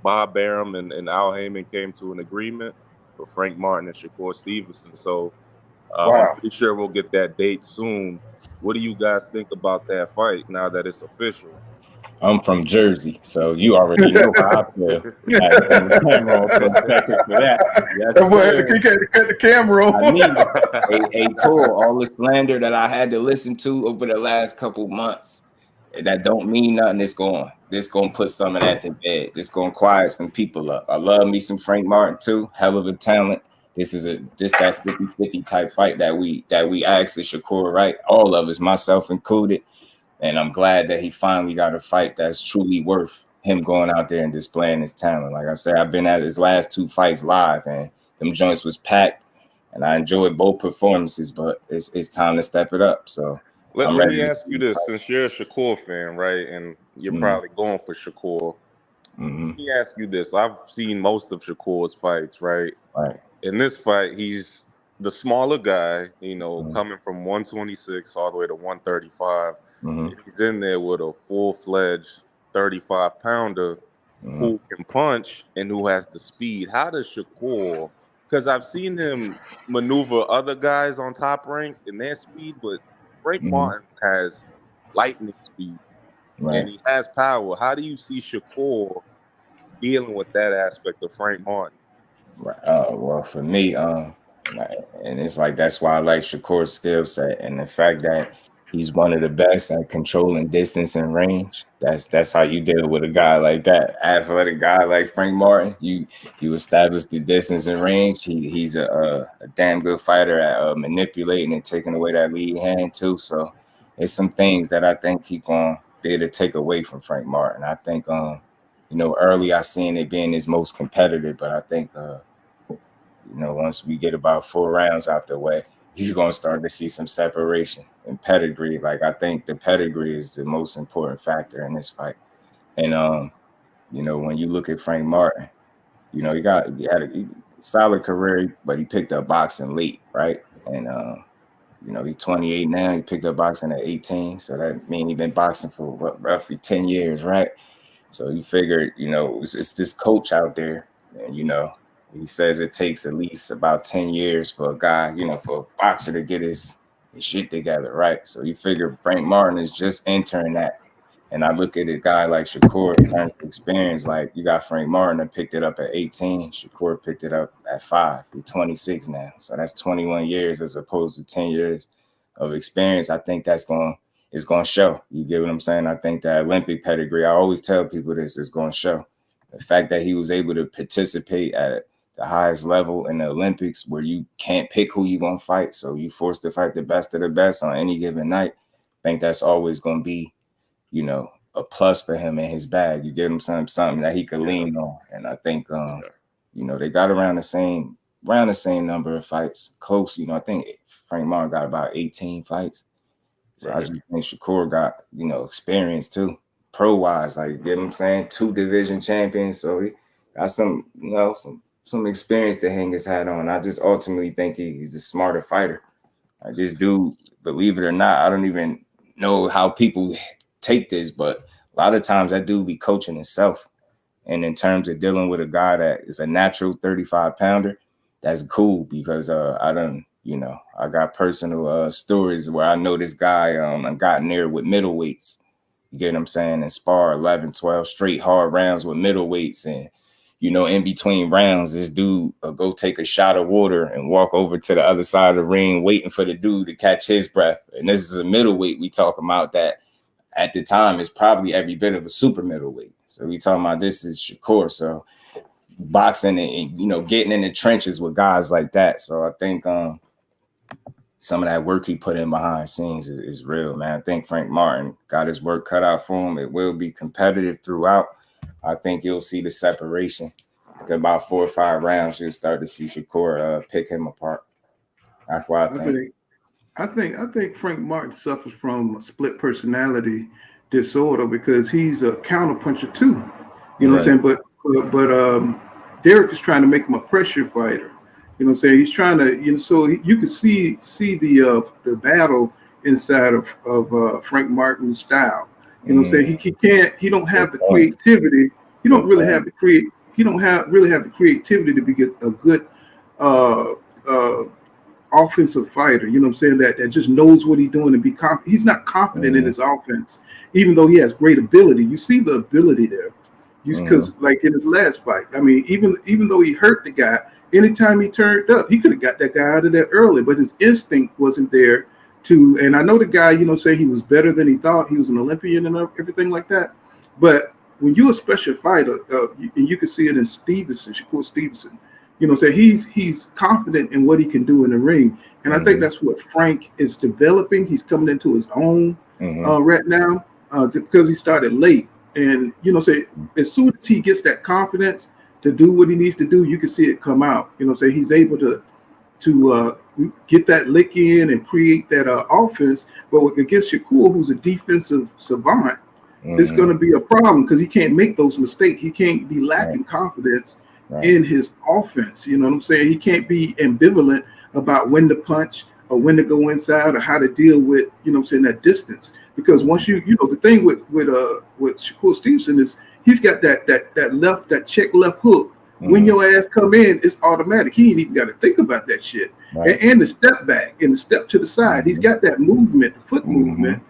Bob Arum and Al Heyman came to an agreement for Frank Martin and Shakur Stevenson. So I'm pretty sure we'll get that date soon. What do you guys think about that fight now that it's official? I'm from Jersey, so you already know how I feel. I had to turn the camera on for a second for that. Cut the camera on. I need a Pool. All the slander that I had to listen to over the last couple months that don't mean nothing. This going to put some of that to bed. This going to quiet some people up. I love me some Frank Martin too. Hell of a talent. This is that 50-50 type fight that we asked Shakur, right? All of us, myself included. And I'm glad that he finally got a fight that's truly worth him going out there and displaying his talent. Like I said, I've been at his last 2 fights live, and them joints was packed, and I enjoyed both performances. But it's time to step it up. So let me ask you this: since you're a Shakur fan, right, and you're probably going for Shakur, let me ask you this: I've seen most of Shakur's fights, right? Right. In this fight, he's the smaller guy, coming from 126 all the way to 135. He's in there with a full-fledged 35-pounder who can punch and who has the speed. How does Shakur, because I've seen him maneuver other guys on Top Rank in their speed, but Frank Martin has lightning speed and he has power. How do you see Shakur dealing with that aspect of Frank Martin? Right. Well, for me, and it's like that's why I like Shakur's skill set and the fact that he's one of the best at controlling distance and range. That's how you deal with a guy like that, athletic guy like Frank Martin. You establish the distance and range. He's a damn good fighter at manipulating and taking away that lead hand too. So it's some things that I think he gonna be able to take away from Frank Martin. I think early I seen it being his most competitive, but I think once we get about 4 rounds out the way, you're going to start to see some separation and pedigree. Like, I think the pedigree is the most important factor in this fight. And, when you look at Frank Martin, he had a solid career, but he picked up boxing late, right? And, he's 28 now. He picked up boxing at 18. So that means he's been boxing for roughly 10 years, right? So you figured, it's this coach out there, and, he says it takes at least about 10 years for a guy, for a boxer to get his shit together, right? So you figure Frank Martin is just entering that. And I look at a guy like Shakur in terms of experience, like you got Frank Martin that picked it up at 18. Shakur picked it up at 5. He's 26 now. So that's 21 years as opposed to 10 years of experience. I think it's going to show. You get what I'm saying? I think that Olympic pedigree, I always tell people this, is going to show. The fact that he was able to participate at the highest level in the Olympics where you can't pick who you're going to fight. So you forced to fight the best of the best on any given night. I think that's always going to be, a plus for him in his bag. You give him something that he could lean on. And I think, they got around the same number of fights, close. I think Frank Martin got about 18 fights. So I just think Shakur got, experience too, pro-wise. Like, you get what I'm saying? 2 division champions. So he got some experience to hang his hat on. I just ultimately think he's a smarter fighter. Like, this dude, believe it or not, I don't even know how people take this, but a lot of times that dude be coaching himself. And in terms of dealing with a guy that is a natural 35-pounder, that's cool because I done, you know, I got personal stories where I know this guy I got in there with middleweights. You get what I'm saying? And spar 11, 12 straight hard rounds with middleweights. And, you know, in between rounds, this dude go take a shot of water and walk over to the other side of the ring waiting for the dude to catch his breath. And this is a middleweight we talking about that at the time is probably every bit of a super middleweight. So we talking about this is Shakur. So boxing and, you know, getting in the trenches with guys like that. So I think some of that work he put in behind the scenes is real, man. I think Frank Martin got his work cut out for him. It will be competitive throughout. I think you'll see the separation. After about 4 or 5 rounds, you'll start to see Shakur pick him apart. That's why I think Frank Martin suffers from a split personality disorder because he's a counterpuncher too. You know what I'm saying? But Derek is trying to make him a pressure fighter. You know what I'm saying? He's trying to, you know, so you can see the battle inside of Frank Martin's style. You know what I'm saying? He don't have the creativity. He don't really have the creativity to be a good offensive fighter. You know what I'm saying? That just knows what he's doing and be confident. He's not confident in his offense, even though he has great ability. You see the ability there. Because like in his last fight, I mean, even though he hurt the guy, anytime he turned up, he could have got that guy out of there early, but his instinct wasn't there to. And I know the guy, you know, say he was better than he thought. He was an Olympian and everything like that. But when you're a special fighter, and you can see it in Shakur Stevenson, you know, say he's confident in what he can do in the ring, and I think that's what Frank is developing. He's coming into his own right now because he started late, and you know, say as soon as he gets that confidence to do what he needs to do, you can see it come out. You know, say he's able to get that lick in and create that offense. But against Shakur, who's a defensive savant, it's going to be a problem because he can't make those mistakes. He can't be lacking confidence in his offense. You know what I'm saying? He can't be ambivalent about when to punch or when to go inside or how to deal with, you know what I'm saying, that distance. Because once you know, the thing with Shakur Stevenson is he's got that check left hook. When your ass come in, it's automatic. He ain't even got to think about that shit. And the step back and the step to the side. He's got that movement, the foot movement.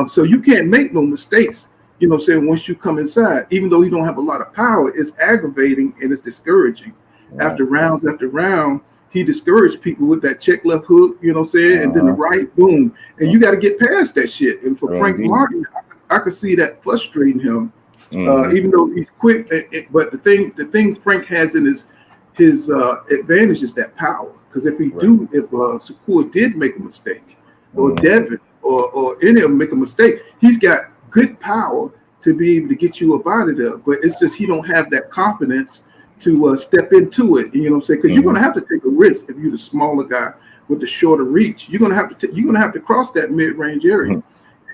So you can't make no mistakes, you know what I'm saying, once you come inside. Even though he don't have a lot of power, it's aggravating and it's discouraging. After round, he discouraged people with that check left hook, you know what I'm saying, and then the right, boom. And you got to get past that shit. And for Frank Martin, I could see that frustrating him, even though he's quick. But the thing Frank has in his advantage is that power. Because if Shakur did make a mistake, or Devin, or any of them make a mistake, he's got good power to be able to get you up out of there. But it's just he don't have that confidence to step into it. You know what I'm saying? Because you're going to have to take a risk if you're the smaller guy with the shorter reach. You're going to have to cross that mid-range area.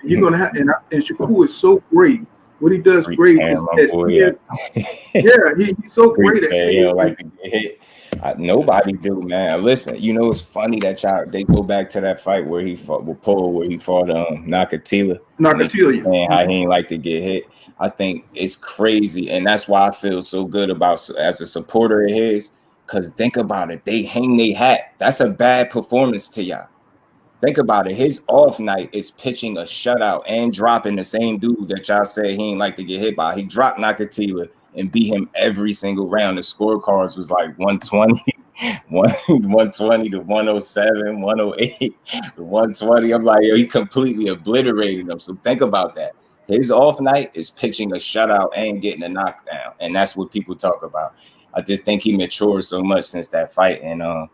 You're going to have, and Shakur is so great. What he does great is he's so great at seeing. Like to get hit. Nobody do, man. Listen, you know it's funny that they go back to that fight where he fought with Paul, where he fought Nakatila. And how he ain't like to get hit. I think it's crazy, and that's why I feel so good about as a supporter of his. Because think about it, they hang their hat. That's a bad performance to y'all. Think about it. His off night is pitching a shutout and dropping the same dude that y'all said he ain't like to get hit by. He dropped Nakatila and beat him every single round. The scorecards was like 120, 120 to 107, 108 to 120. I'm like, yo, he completely obliterated them. So think about that. His off night is pitching a shutout and getting a knockdown. And that's what people talk about. I just think he matured so much since that fight. And I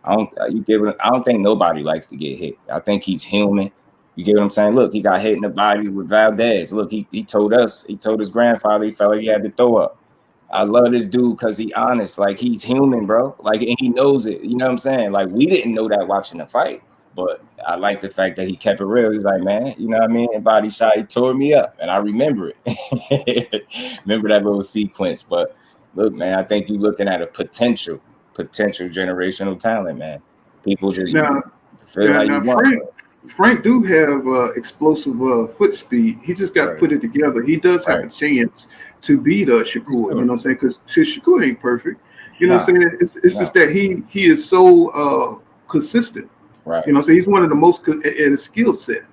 don't think nobody likes to get hit. I think he's human. You get what I'm saying? Look, he got hit in the body with Valdez. Look, he told his grandfather he felt like he had to throw up. I love this dude because he honest. Like, he's human, bro. Like, and he knows it. You know what I'm saying? Like, we didn't know that watching the fight, but I like the fact that he kept it real. He's like, man, you know what I mean? And body shot, he tore me up, and I remember it. Remember that little sequence. But look, man, I think you're looking at a potential generational talent, man. People just feel like you want. Frank do have explosive foot speed. He just got to put it together. He does have a chance to beat Shakur. You know what I'm saying? Because Shakur ain't perfect. You know what I'm saying? It's just that he is so consistent. Right. You know what I'm saying? He's one of the most at his skill set.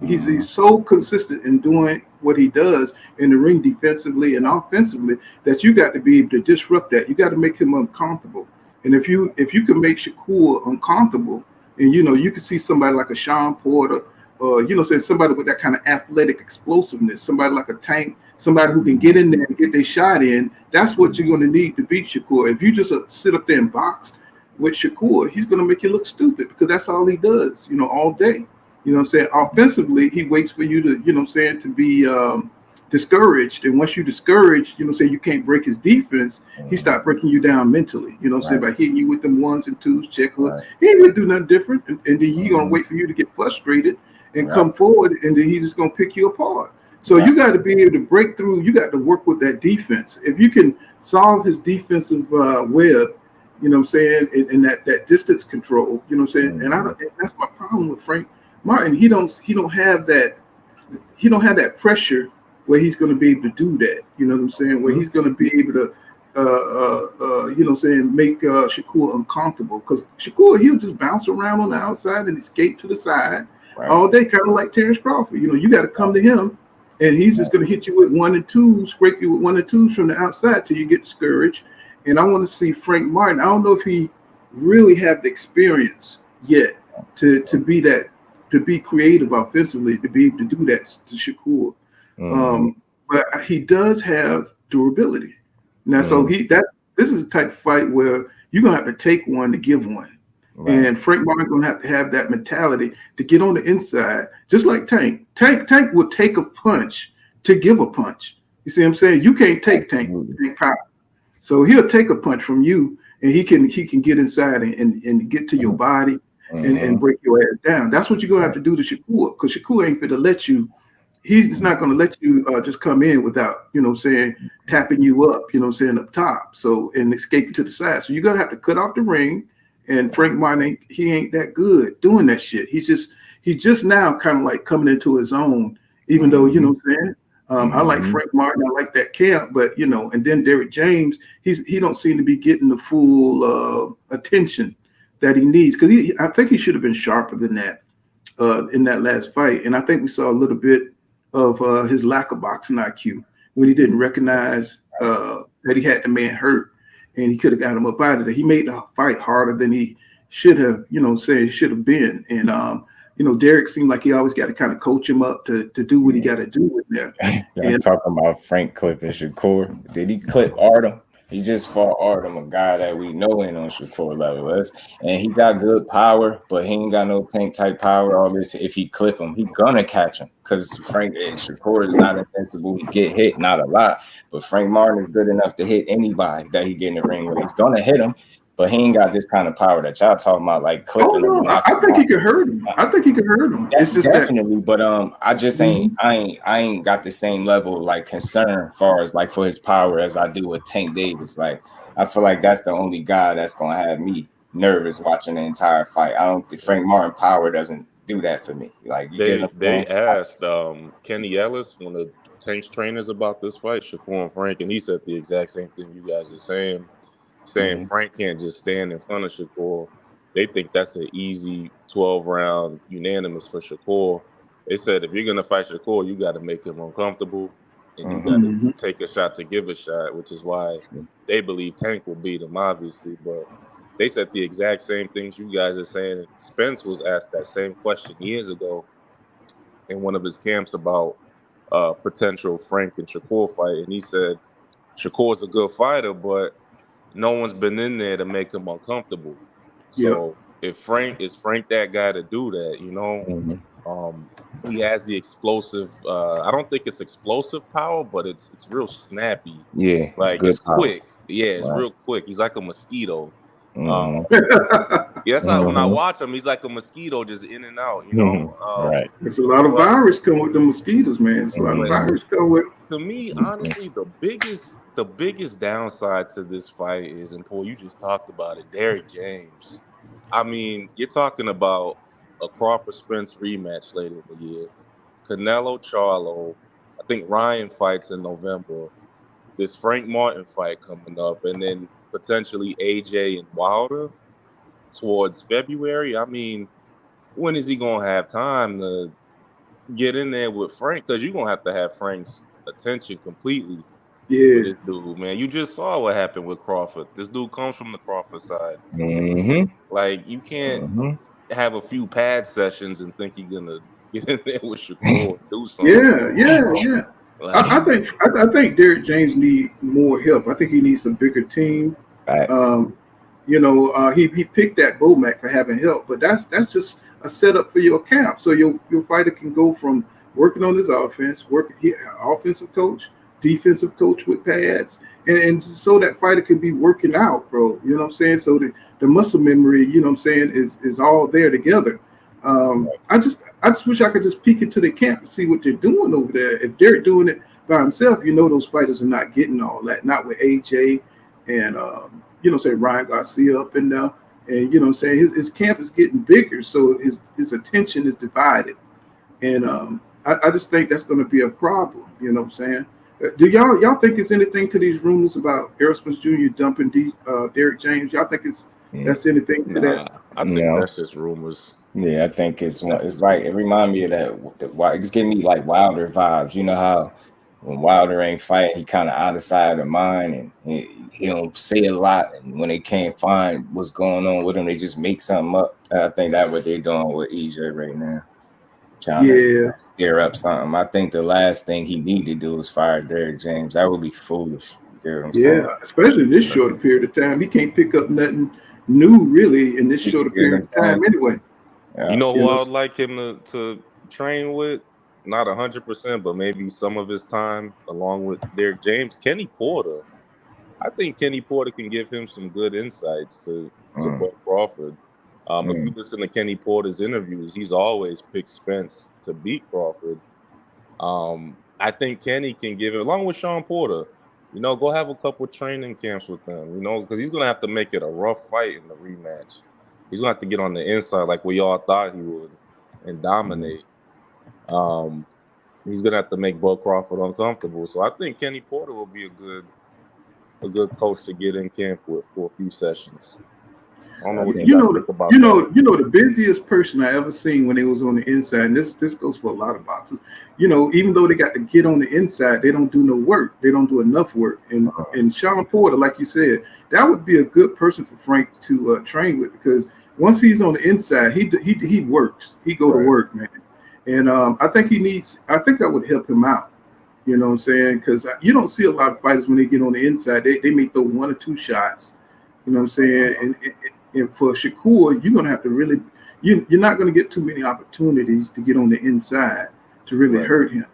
He's so consistent in doing what he does in the ring defensively and offensively that you got to be able to disrupt that. You got to make him uncomfortable. And if you can make Shakur uncomfortable, and you can see somebody like a Sean Porter, say somebody with that kind of athletic explosiveness, somebody like a Tank, somebody who can get in there and get their shot in. That's what you're going to need to beat Shakur. If you just sit up there and box with Shakur, he's going to make you look stupid because that's all he does, all day. You know what I'm saying? Offensively, he waits for you to, to be discouraged. And once you're discouraged, you can't break his defense, he start breaking you down mentally, by hitting you with them 1s and 2s, check hooks. He ain't going to do nothing different. And then he's going to wait for you to get frustrated and come forward, and then he's just going to pick you apart. So you got to be able to break through. You got to work with that defense. If you can solve his defensive web, and that distance control, and that's my problem with Frank Martin. He don't have that pressure where he's going to be able to do that. You know what I'm saying? Where he's going to be able to, make Shakur uncomfortable, because Shakur, he'll just bounce around on the outside and escape to the side all day, kind of like Terrence Crawford. You got to come to him, and he's just going to hit you with 1 and 2, scrape you with 1 and 2s from the outside till you get discouraged. And I want to see Frank Martin. I don't know if he really have the experience yet to be creative offensively, to be able to do that to Shakur. But he does have durability. Now, so this is a type of fight where you're gonna have to take one to give one. Right. And Frank Martin's gonna have that mentality to get on the inside, just like Tank. Tank will take a punch to give a punch. You see what I'm saying? You can't take Tank power. So he'll take a punch from you, and he can get inside and get to your body and break your ass down. That's what you're gonna have to do to Shakur, because Shakur ain't gonna let you. He's not gonna let you just come in without tapping you up, up top. So and escaping to the side. So you're gonna have to cut off the ring. And Frank Martin ain't that good doing that shit. He's just now kind of like coming into his own. Even though what I'm saying. I like Frank Martin. I like that camp, but and then Derrick James, he don't seem to be getting the full attention that he needs, because I think he should have been sharper than that in that last fight. And I think we saw a little bit of his lack of boxing IQ when he didn't recognize that he had the man hurt, and he could have got him up out of there. He made the fight harder than he should have, should have been. And Derrick seemed like he always got to kind of coach him up to do what he got to do with there. I'm talking about Frank clipping Shakur. Did he clip Artem? He just fought Artem, a guy that we know ain't on Shakur level. And he got good power, but he ain't got no Tank type power. All this, if he clip him, he gonna catch him, because Shakur is not invincible. He get hit, not a lot, but Frank Martin is good enough to hit anybody that he get in the ring with. He's gonna hit him, but he ain't got this kind of power that y'all talking about, like clipping him. I think he could hurt him. It's just definitely, but I just ain't. I ain't got the same level of like concern as far as like for his power as I do with Tank Davis. Like I feel like that's the only guy that's gonna have me nervous watching the entire fight. I don't think Frank Martin power doesn't do that for me. Like they asked Kenny Ellis, one of Tank's trainers, about this fight, Shakur and Frank, and he said the exact same thing you guys are saying. Frank can't just stand in front of Shakur. They think that's an easy 12-round unanimous for Shakur. They said if you're going to fight Shakur, you got to make him uncomfortable, and you got to take a shot to give a shot, which is why they believe Tank will beat him, obviously. But they said the exact same things you guys are saying. Spence was asked that same question years ago in one of his camps about potential Frank and Shakur fight, and he said Shakur's a good fighter, but no one's been in there to make him uncomfortable. So if Frank that guy to do that, he has the explosive. I don't think it's explosive power, but it's real snappy. Yeah, like it's quick. Yeah, it's real quick. He's like a mosquito. That's not when I watch him. He's like a mosquito, just in and out. Right. There's a lot of virus come with the mosquitoes, man. There's a lot of virus come with. To me, honestly, the biggest downside to this fight is, and Paul, you just talked about it, Derrick James. I mean, you're talking about a Crawford Spence rematch later in the year. Canelo, Charlo. I think Ryan fights in November. This Frank Martin fight coming up, and then potentially AJ and Wilder towards February, I mean, when is he gonna have time to get in there with Frank? Because you're gonna have to have Frank's attention completely with this dude, man. You just saw what happened with Crawford. This dude comes from the Crawford side. Like, you can't have a few pad sessions and think you're gonna get in there with Shakur and do something. Yeah. Like, I think Derrick James need more help. I think he needs a bigger team. He picked that Bomac for having help, but that's just a setup for your camp. So your fighter can go from working on his offense, offensive coach, defensive coach with pads, and so that fighter can be working out, bro. You know what I'm saying? So the muscle memory, you know what I'm saying, is all there together. I just wish I could just peek into the camp and see what they're doing over there. If they're doing it by himself, those fighters are not getting all that. Not with AJ and Ryan Garcia up in there. And his camp is getting bigger, so his attention is divided. And I just think that's going to be a problem. You know what I'm saying? Do y'all think there's anything to these rumors about Errol Spence Jr. dumping Derrick James? Y'all think that's anything to that? I think that's just rumors. Yeah, I think it's like, it reminds me of that. It's giving me like Wilder vibes. You know how when Wilder ain't fighting, he kind of out of sight of mind, and he don't say a lot. And when they can't find what's going on with him, they just make something up. I think that's what they're doing with EJ right now, trying to stir up something. I think the last thing he need to do is fire Derrick James. That would be foolish. You know what I'm saying? Especially in this shorter period of time. He can't pick up nothing new really in this shorter period of time anyway. You know who I would like him to train with? Not 100%, but maybe some of his time along with Derrick James. Kenny Porter. I think Kenny Porter can give him some good insights to Bud Crawford. If you listen to Kenny Porter's interviews, he's always picked Spence to beat Crawford. I think Kenny can give it, along with Sean Porter, go have a couple training camps with them, because he's going to have to make it a rough fight in the rematch. He's going to have to get on the inside like we all thought he would and dominate. He's going to have to make Bud Crawford uncomfortable. So I think Kenny Porter will be a good coach to get in camp with for a few sessions. I don't know what you think about that. The busiest person I ever seen when they was on the inside, and this goes for a lot of boxers, even though they got to get on the inside, they don't do no work. They don't do enough work. And Sean Porter, like you said, that would be a good person for Frank to train with, because once he's on the inside, he works. He go to work, man. And I think that would help him out. You know what I'm saying? Because you don't see a lot of fighters when they get on the inside, they may throw one or two shots. You know what I'm saying? And for Shakur, you're gonna have to really, you're not gonna get too many opportunities to get on the inside to really hurt him.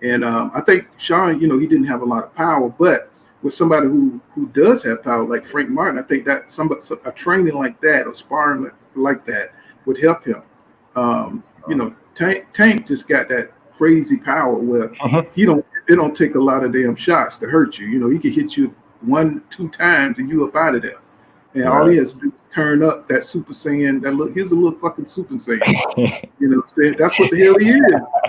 And I think Sean, he didn't have a lot of power, but with somebody who does have power, like Frank Martin, I think that a training like that or sparring like that would help him. Tank just got that crazy power where it don't take a lot of damn shots to hurt you. He can hit you 1-2 times and you up out of there. And all he has to do is turn up that Super Saiyan. Here's a little fucking Super Saiyan. You know what I'm saying? That's what the hell he is.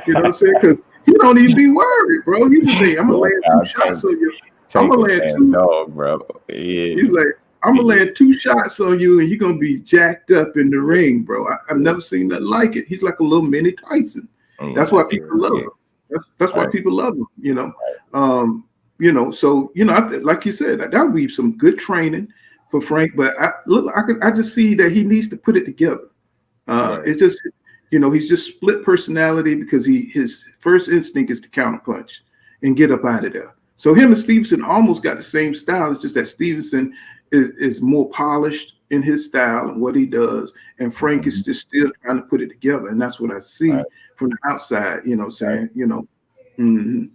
You know what I'm saying? Because he don't even be worried, bro. He just say, I'm gonna land 2 shots on you. I'm gonna land 2. Dog, bro. Yeah. He's like, I'm gonna land 2 shots on you, and you're gonna be jacked up in the ring, bro. I've never seen nothing like it. He's like a little mini Tyson. That's why people love him. That's why people love him. So like you said, that would be some good training for Frank. But I just see that he needs to put it together. It's just, he's just split personality, because his first instinct is to counterpunch and get up out of there. So him and Stevenson almost got the same style. It's just that Stevenson is more polished in his style and what he does, and Frank is just still trying to put it together. And that's what I see from the outside. Saying,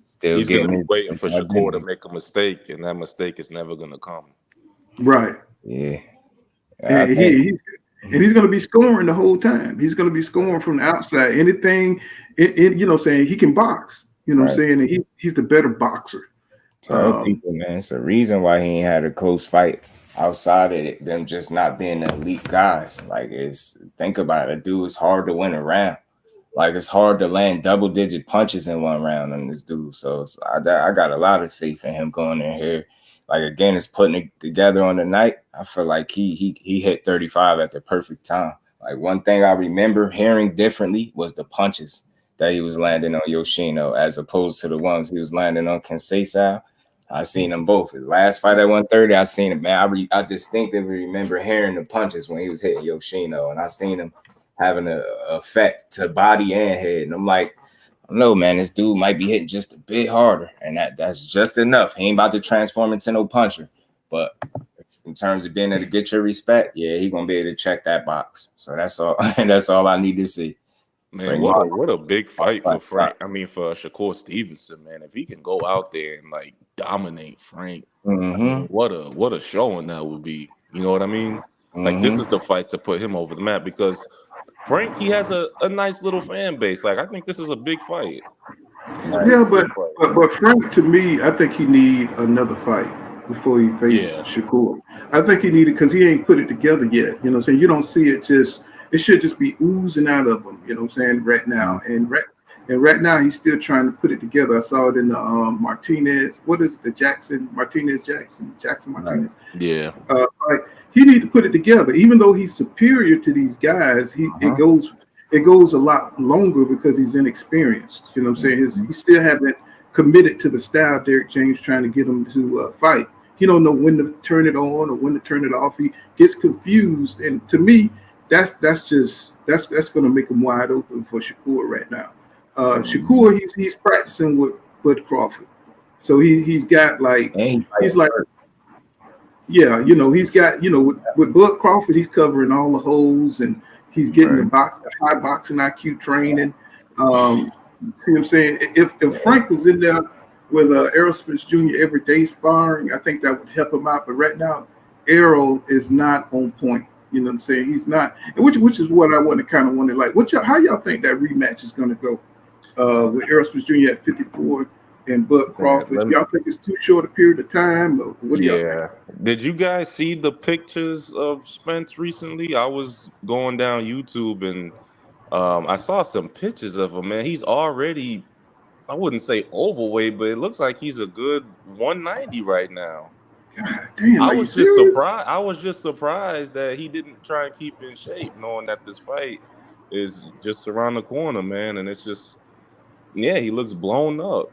Still he's going to be waiting for Shakur to make a mistake, and that mistake is never going to come. Right. Yeah. And he's going to be scoring the whole time. He's going to be scoring from the outside. Anything, saying he can box. What I'm saying? And he's the better boxer. Tell people, man, it's a reason why he ain't had a close fight outside of them just not being the elite guys. Like, think about it. Dude, it's hard to win a round. Like, it's hard to land double-digit punches in one round on this dude. So I got a lot of faith in him going in here like again, it's putting it together on the night. I feel like he hit 35 at the perfect time. Like one thing I remember hearing differently was the punches that he was landing on Yoshino as opposed to the ones he was landing on Conceição. I seen them both. The last fight at 130, I seen it, man. I distinctively remember hearing the punches when he was hitting Yoshino, and I seen him having an effect to body and head. And I'm like, no, man, this dude might be hitting just a bit harder, and that's just enough. He ain't about to transform into no puncher, but in terms of being able to get your respect, yeah, he gonna be able to check that box. So that's all, and that's all I need to see. Man, what a big fight for Frank. I mean, for Shakur Stevenson, man. If he can go out there and like dominate Frank, I mean, what a showing that would be. You know what I mean? Like this is the fight to put him over the map because Frank, he has a nice little fan base. Like I think this is a big fight. Yeah, but Frank, to me, I think he need another fight before he faces Shakur. I think he needed because he ain't put it together yet. You know what I'm saying? You don't see it just. It should just be oozing out of him, you know what I'm saying, right now. And right now he's still trying to put it together. I saw it in the Martinez. What is it, the Jackson Martinez? Yeah. Like he need to put it together. Even though he's superior to these guys, it goes a lot longer because he's inexperienced. You know what I'm saying? He still haven't committed to the style Derek James trying to get him to fight. He don't know when to turn it on or when to turn it off. He gets confused, and to me. That's going to make him wide open for Shakur right now. Shakur, he's practicing with Bud Crawford, so he's got like he's like you know he's got with Bud Crawford he's covering all the holes and he's getting the high boxing IQ training. See what I'm saying? If Frank was in there with Errol Spence Jr. every day sparring, I think that would help him out. But right now, Errol is not on point. You know what I'm saying? He's not, which is what I want to like. How y'all think that rematch is going to go with Errol Spence Jr. at 54 and Bud Crawford? Y'all think it's too short a period of time? Or what do y'all think? Did you guys see the pictures of Spence recently? I was going down YouTube and I saw some pictures of him. Man, he's already, I wouldn't say overweight, but it looks like he's a good 190 right now. God damn, I was just surprised. I was just surprised that he didn't try and keep in shape, knowing that this fight is just around the corner, man. And it's just, he looks blown up.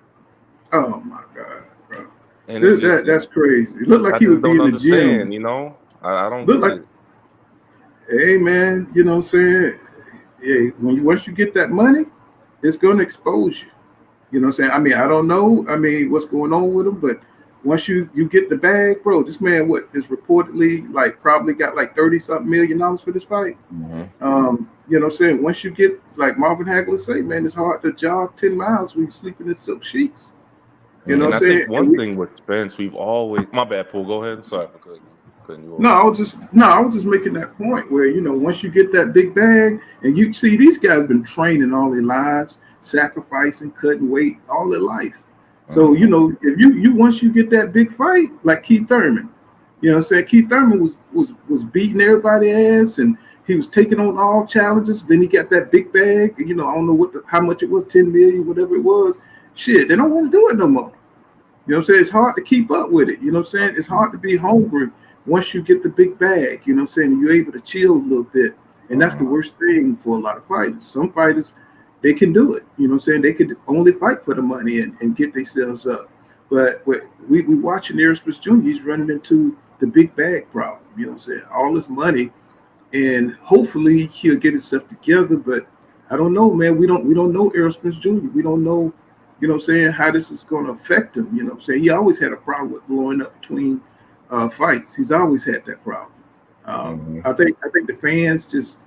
Oh my God, bro! And that's crazy. It looked like he would be in the gym. You know, I don't look like. Hey man, you know what I'm saying? Yeah, once you get that money, it's gonna expose you. You know what I'm saying? I mean, I don't know. I mean, what's going on with him, but. Once you get the bag, bro, this man is reportedly probably got like $30-something million for this fight. You know what I'm saying? Once you get like Marvin Hagler say, man, it's hard to jog 10 miles when you sleep in the silk sheets. You know what I'm saying? Think one thing with Spence, we've always my bad, Paul. Go ahead. Sorry for cutting you off. No, I was just making that point where once you get that big bag, and you see these guys been training all their lives, sacrificing, cutting weight all their life. So, if you once you get that big fight, like Keith Thurman, you know what I'm saying? Keith Thurman was beating everybody's ass and he was taking on all challenges. Then he got that big bag, I don't know how much it was, 10 million, whatever it was. Shit, they don't want to do it no more. You know what I'm saying? It's hard to keep up with it. You know what I'm saying? It's hard to be hungry once you get the big bag, you know what I'm saying? And you're able to chill a little bit. And that's the worst thing for a lot of fighters. Some fighters, they can do it. You know what I'm saying? They could only fight for the money and get themselves up. But we watching Errol Spence Jr., he's running into the big bag problem. You know what I'm saying? All this money, and hopefully he'll get himself together. But I don't know, man. We don't know Errol Spence Jr. We don't know, you know what I'm saying, how this is going to affect him. You know what I'm saying? He always had a problem with blowing up between fights. He's always had that problem. I think the fans just,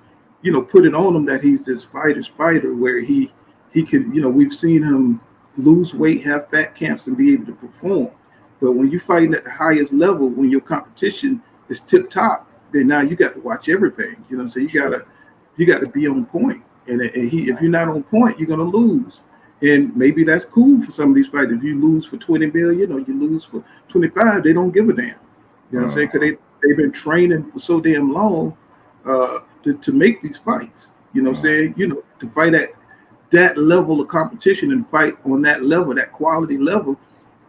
put it on him that he's this fighter where he can, we've seen him lose weight, have fat camps, and be able to perform. But when you're fighting at the highest level, when your competition is tip top, then now you got to watch everything. You know what I'm saying? You got to be on point. And if you're not on point, you're gonna lose. And maybe that's cool for some of these fights. If you lose for 20 million or you lose for 25, they don't give a damn. You know what I'm saying? Because they've been training for so damn long to make these fights. You know what I'm saying? To fight at that level of competition and fight on that level, that quality level,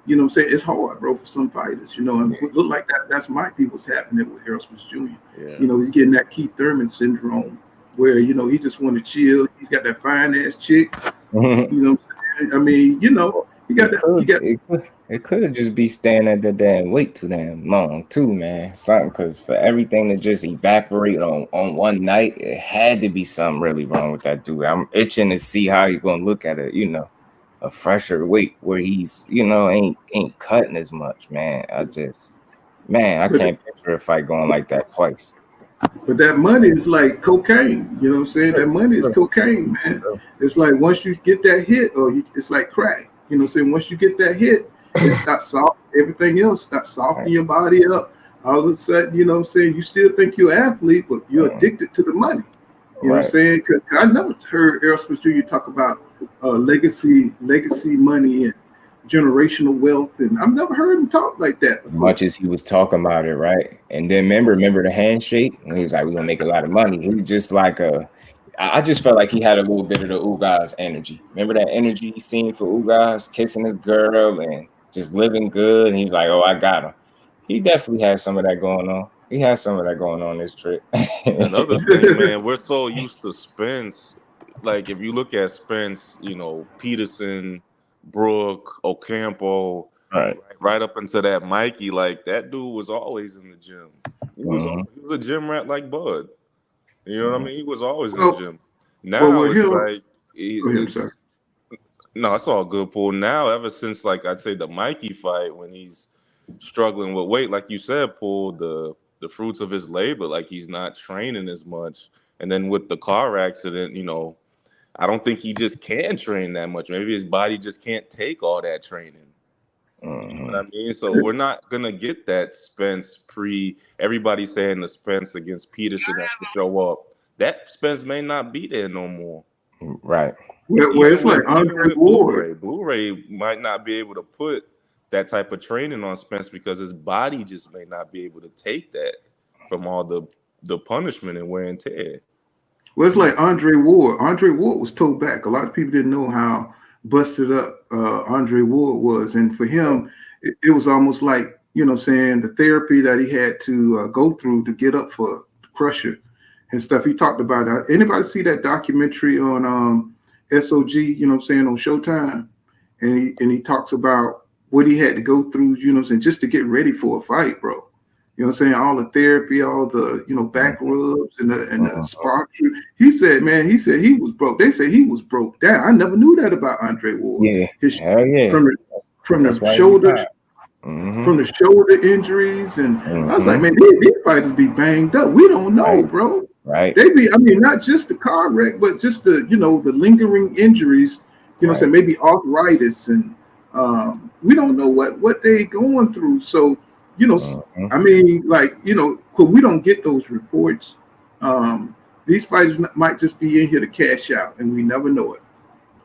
You know what I'm saying? It's hard, bro, for some fighters, you know, and it look like that might be what's happening with Errol Spence Jr. Yeah. You know, he's getting that Keith Thurman syndrome where, you know, he just want to chill. He's got that fine ass chick. You know what I'm saying? I mean, you know, it could just be staying at the damn weight too damn long too, man. Something, because for everything to just evaporate on one night, it had to be something really wrong with that dude. I'm itching to see how you're gonna look at it, you know, a fresher weight where he's, you know, ain't cutting as much, man. I can't picture a fight going like that twice. But that money is like cocaine, you know what I'm saying? That money is cocaine, man. It's like once you get that hit, it's like crack. You know what I'm saying? Once you get that hit, it starts soft. Everything else starts softening your body up. All of a sudden, you know what I'm saying? You still think you're an athlete, but you're addicted to the money. You know what I'm saying? Because I never heard Errol Spence Jr. talk about legacy money and generational wealth, and I've never heard him talk like that before. As much as he was talking about it, right? And then remember the handshake when he was like, "We're gonna make a lot of money." He was just like I just felt like he had a little bit of the Ugas energy. Remember that energy he seen for Ugas kissing his girl and just living good? And he's like, "Oh, I got him." He definitely has some of that going on. He has some of that going on this trip. Another thing, man, we're so used to Spence. Like if you look at Spence, you know, Peterson, Brooke, Ocampo, right up into that Mikey, like that dude was always in the gym. He was a gym rat like Bud. You know what I mean? He was always in the gym. Now it's like no, it's all good, Paul. Now, ever since like I'd say the Mikey fight, when he's struggling with weight, like you said, Paul, the fruits of his labor, like he's not training as much. And then with the car accident, you know, I don't think he just can train that much. Maybe his body just can't take all that training. You know what I mean? So we're not gonna get that Spence everybody saying the Spence against Peterson has to show up. That Spence may not be there no more. Right. Well, it's like Andre Ward. Blu-ray might not be able to put that type of training on Spence because his body just may not be able to take that from all the punishment and wear and tear. Well, it's like Andre Ward. Andre Ward was towed back. A lot of people didn't know how busted up Andre Ward was. And for him, it was almost like, you know what I'm saying, the therapy that he had to go through to get up for Crusher and stuff. He talked about it. Anybody see that documentary on SOG, you know what I'm saying, on Showtime? And he talks about what he had to go through, you know what I'm saying, just to get ready for a fight, bro. You know what I'm saying? All the therapy, all the, you know, back rubs and the spark. He said he was broke. They say he was broke down. I never knew that about Andre Ward. Yeah. From the shoulder. From the shoulder injuries. And I was like, man, these fighters be banged up. We don't know, bro. Right. They be, I mean, not just the car wreck, but just the, you know, the lingering injuries, you know what I'm saying, maybe arthritis, and we don't know what they going through. So, you know, I mean, like, you know, because we don't get those reports. These fighters might just be in here to cash out, and we never know it.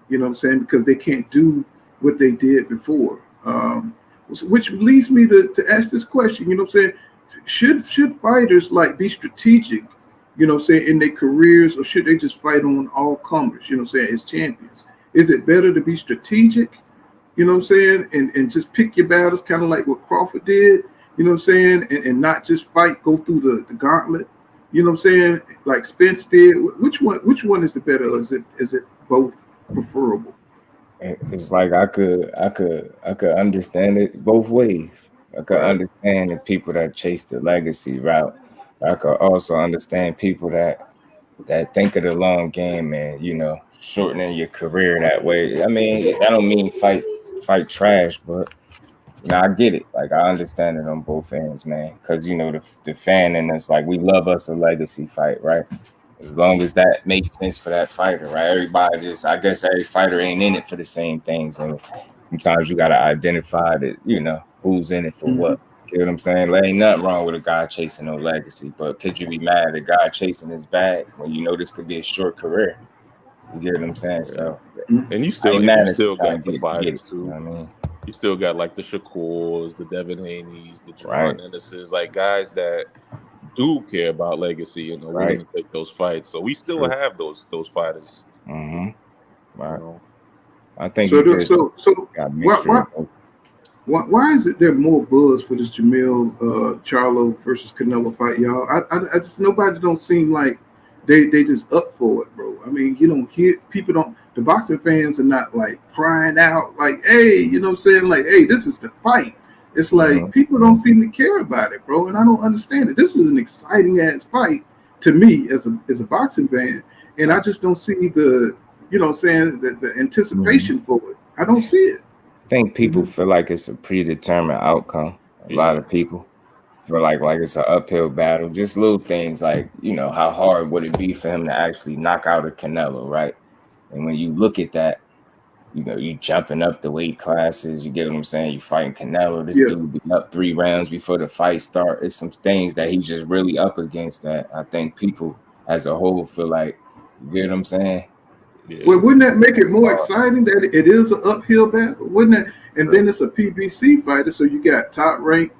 You know what I'm saying? Because they can't do what they did before. Which leads me to ask this question. You know what I'm saying? Should fighters like be strategic, you know what I'm saying, in their careers, or should they just fight on all comers, you know what I'm saying, as champions? Is it better to be strategic, you know what I'm saying, and just pick your battles, kind of like what Crawford did, you know what I'm saying, and not just go through the gauntlet, you know what I'm saying, like Spence did? Which one is the better, or is it both preferable? It's like I could understand it both ways. I could understand the people that chase the legacy route. I could also understand people that think of the long game and, you know, shortening your career that way. I mean, I don't mean fight trash, but you know, I get it. Like, I understand it on both ends, man. Because, you know, the fan in us, like, we love us a legacy fight, right? As long as that makes sense for that fighter, right? I guess every fighter ain't in it for the same things. And sometimes you got to identify that, you know, who's in it for what. You know what I'm saying? There ain't nothing wrong with a guy chasing no legacy, but could you be mad at a guy chasing his bag when you know this could be a short career? You get what I'm saying? So, and you still got the fighters too. You know what I mean? You still got like the Shakurs, the Devin Haneys, the Jerron Ennis's, like guys that do care about legacy and are willing to take those fights. So we still have those fighters. Right. You know? I think so. Why is it there more buzz for this Jamil Charlo versus Canelo fight, y'all? I just nobody don't seem like they just up for it, bro. I mean, you don't hear people don't. The boxing fans are not like crying out like, "Hey," you know what I'm saying? Like, "Hey, this is the fight." It's like people don't seem to care about it, bro, and I don't understand it. This is an exciting ass fight to me as a boxing fan, and I just don't see the you know what I'm saying the anticipation for it. I don't see it. I think people feel like it's a predetermined outcome. A lot of people feel like it's an uphill battle. Just little things like, you know, how hard would it be for him to actually knock out a Canelo, right? And when you look at that, you know, you jumping up the weight classes, you get what I'm saying? You fighting Canelo. This dude be up 3 rounds before the fight start. It's some things that he's just really up against that I think people as a whole feel like, you get what I'm saying? Well, wouldn't that make it more exciting that it is an uphill battle? Wouldn't that? And then it's a PBC fighter, so you got top ranked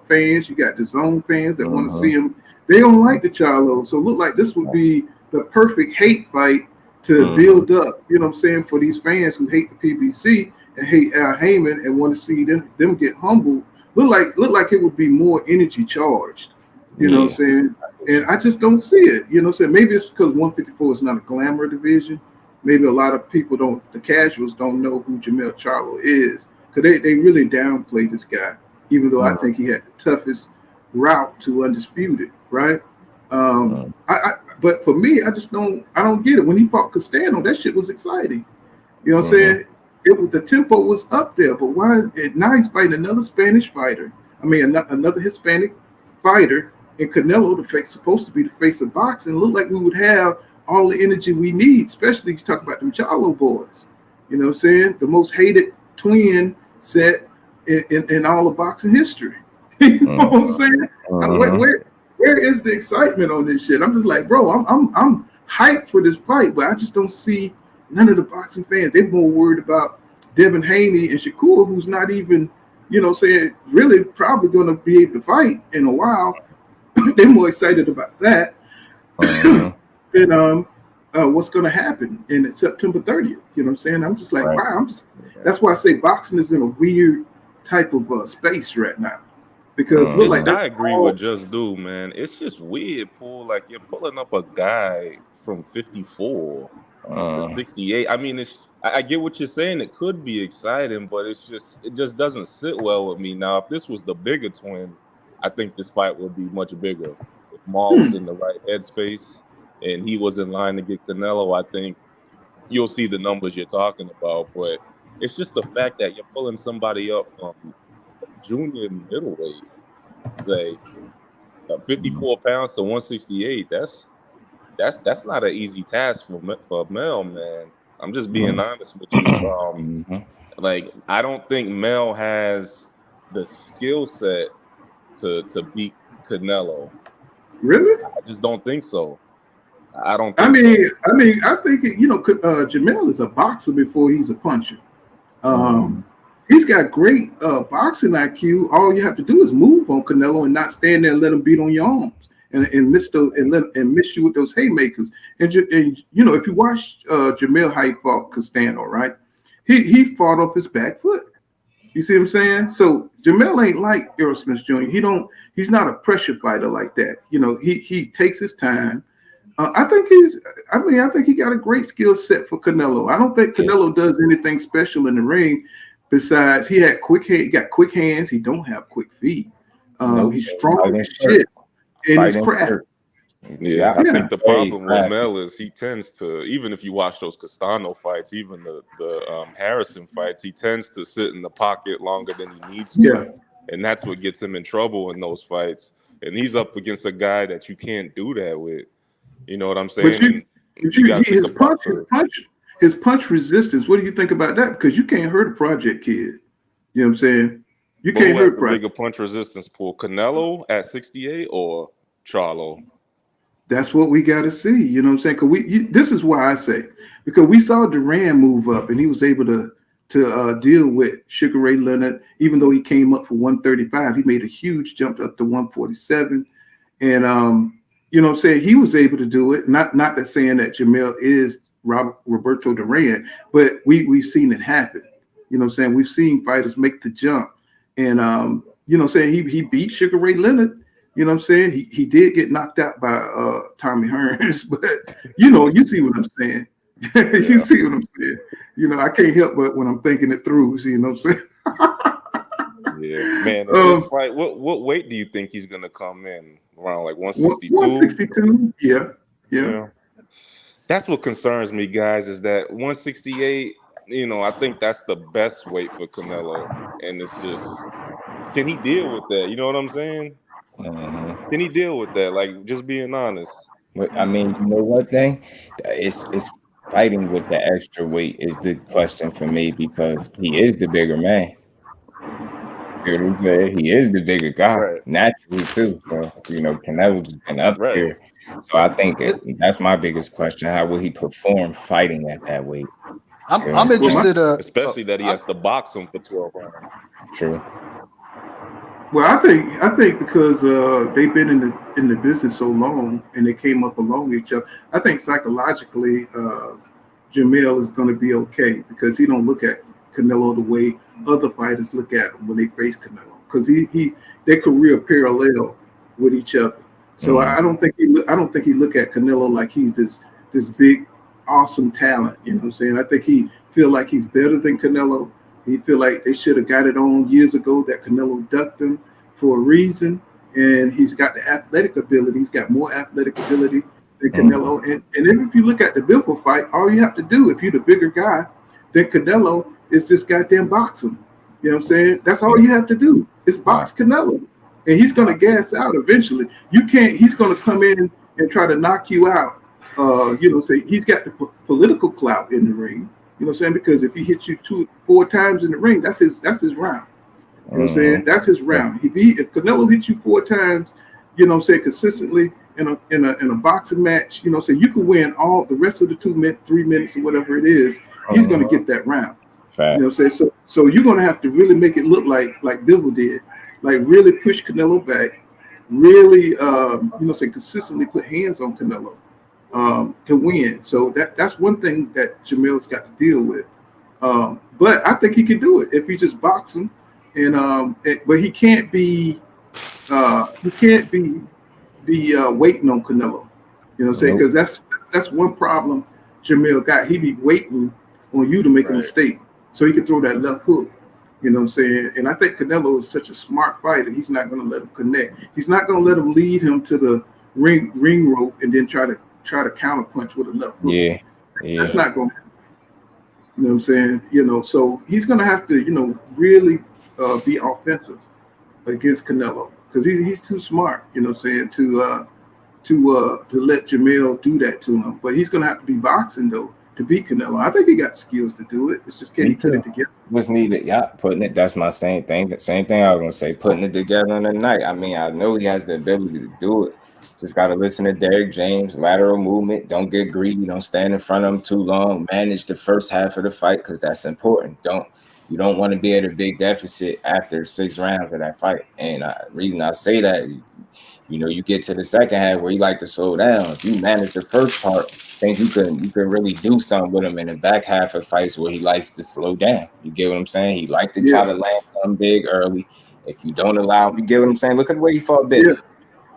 fans, you got the zone fans that want to see him. They don't like the Charlo, so it look like this would be the perfect hate fight to build up. You know what I'm saying, for these fans who hate the PBC and hate Al Heyman and want to see them get humbled. Look like it would be more energy charged. You know what I'm saying? And I just don't see it. You know what I'm saying? Maybe it's because 154 is not a glamour division. Maybe a lot of people the casuals don't know who Jamil Charlo is, because they really downplay this guy, even though I think he had the toughest route to undisputed, right? But for me, I don't get it. When he fought Castano, that shit was exciting. You know what I'm saying? The tempo was up there, but why is it now he's fighting another Spanish fighter? I mean, another Hispanic fighter, and Canelo, supposed to be the face of boxing, looked like we would have all the energy we need, especially you talk about them Charlo boys. You know what I'm saying? The most hated twin set in all of boxing history. You know what I'm saying? Where is the excitement on this shit? I'm just like, bro, I'm hyped for this fight, but I just don't see none of the boxing fans. They're more worried about Devin Haney and Shakur, who's not even, you know, saying really probably going to be able to fight in a while. They're more excited about that. And what's going to happen in September 30th. You know what I'm saying? I'm just like, wow. That's why I say boxing is in a weird type of space right now. Because look like I agree with Just Do, man. It's just weird, Paul. Like, you're pulling up a guy from 54 to 68. I mean, I get what you're saying. It could be exciting, but it just doesn't sit well with me. Now, if this was the bigger twin, I think this fight would be much bigger. If Maul was in the right headspace and he was in line to get Canelo, I think you'll see the numbers you're talking about. But it's just the fact that you're pulling somebody up from junior middleweight, like 54 pounds to 168. That's not an easy task for Mel, man. I'm just being honest with you. Like, I don't think Mel has the skill set to beat Canelo. Really? I just don't think so. I don't. I think Jamel is a boxer before he's a puncher. He's got great boxing IQ. All you have to do is move on Canelo and not stand there and let him beat on your arms and miss you with those haymakers. And you know, if you watch Jamel how he fought Castano, right? He fought off his back foot. You see what I'm saying? So Jamel ain't like Errol Spence Jr. He's not a pressure fighter like that. You know, he takes his time. I think he got a great skill set for Canelo. I don't think Canelo does anything special in the ring besides he got quick hands. He don't have quick feet. He's strong as shit, and he's crafty. Yeah, I think the problem with Mel is he tends to, even if you watch those Castano fights, even the Harrison fights, he tends to sit in the pocket longer than he needs to. Yeah. And that's what gets him in trouble in those fights. And he's up against a guy that you can't do that with. You know what I'm saying? His punch resistance, what do you think about that? Because you can't hurt a project kid. You know what I'm saying? You can't hurt the bigger punch resistance pool, Canelo at 68 or Charlo? That's what we got to see. You know what I'm saying? Because this is why I say, because we saw Duran move up and he was able to deal with Sugar Ray Leonard, even though he came up for 135, he made a huge jump up to 147. And you know what I'm saying, he was able to do it. Not that saying that Jamel is Roberto Duran, but we've seen it happen. You know what I'm saying? We've seen fighters make the jump And you know, saying he beat Sugar Ray Leonard. You know what I'm saying? He did get knocked out by Tommy Hearns, but you know, you see what I'm saying. You see what I'm saying. You know, I can't help but when I'm thinking it through. You know what I'm saying? Yeah, man. At this fight, what weight do you think he's gonna come in? Around like 162? 162. Yeah. That's what concerns me, guys, is that 168, you know, I think that's the best weight for Canelo. And it's just, can he deal with that? You know what I'm saying? Can he deal with that? Like, just being honest. But I mean, you know what thing? It's fighting with the extra weight is the question for me because he is the bigger man. You know what I'm saying? He is the bigger guy, naturally too. So, you know, Canelo's been up here. So I think that's my biggest question. How will he perform fighting at that weight? I'm interested. Especially that he has to box him for 12 rounds. True. Well, I think because they've been in the business so long and they came up along with each other. I think psychologically, Jamel is going to be okay because he don't look at Canelo the way other fighters look at him when they face Canelo because their career parallel with each other. So I don't think he look at Canelo like he's this big awesome talent. You know what I'm saying? I think he feel like he's better than Canelo. He feel like they should have got it on years ago that Canelo ducked him for a reason, and he's got the athletic ability. He's got more athletic ability than Canelo. And if you look at the Bivol fight, all you have to do if you're the bigger guy than Canelo is just goddamn box him. You know what I'm saying? That's all you have to do is box Canelo, and he's gonna gas out eventually. You can't. He's gonna come in and try to knock you out. You know, say he's got the political clout in the ring. You know what I'm saying? Because if he hits you 4 times in the ring, that's his round. You know what I'm saying? That's his round. If Canelo hits you 4 times, you know what I'm saying, consistently in a boxing match, you know what I'm saying, you can win all the rest of the 2 minutes, 3 minutes, or whatever it is. He's gonna get that round. You know what I'm saying? So you're gonna have to really make it look like Bivol did, like really push Canelo back, really you know, say consistently put hands on Canelo. To win. So that's one thing that Jamel's got to deal with. But I think he can do it if he just box him. And but he can't be waiting on Canelo. You know what I'm saying? Because that's one problem Jamel got. He be waiting on you to make a mistake so he can throw that left hook. You know what I'm saying? And I think Canelo is such a smart fighter. He's not going to let him connect. He's not going to let him lead him to the ring rope and then try to counterpunch with a left hook. Yeah. That's not going to happen. You know what I'm saying? You know, so he's going to have to, you know, really be offensive against Canelo because he's too smart, you know what I'm saying, to let Jamel do that to him. But he's going to have to be boxing, though, to beat Canelo. I think he got skills to do it. It's just can he put it together? What's needed? Yeah, putting it. That's my same thing. The same thing I was going to say, putting it together in the night. I mean, I know he has the ability to do it. Just got to listen to Derek James, lateral movement. Don't get greedy. Don't stand in front of him too long. Manage the first half of the fight because that's important. You don't want to be at a big deficit after 6 rounds of that fight. And the reason I say that, you know, you get to the second half where you like to slow down. If you manage the first part, I think you can really do something with him in the back half of fights where he likes to slow down. You get what I'm saying? He likes to try to land something big early. If you don't allow him, you get what I'm saying? Look at the way he fought big.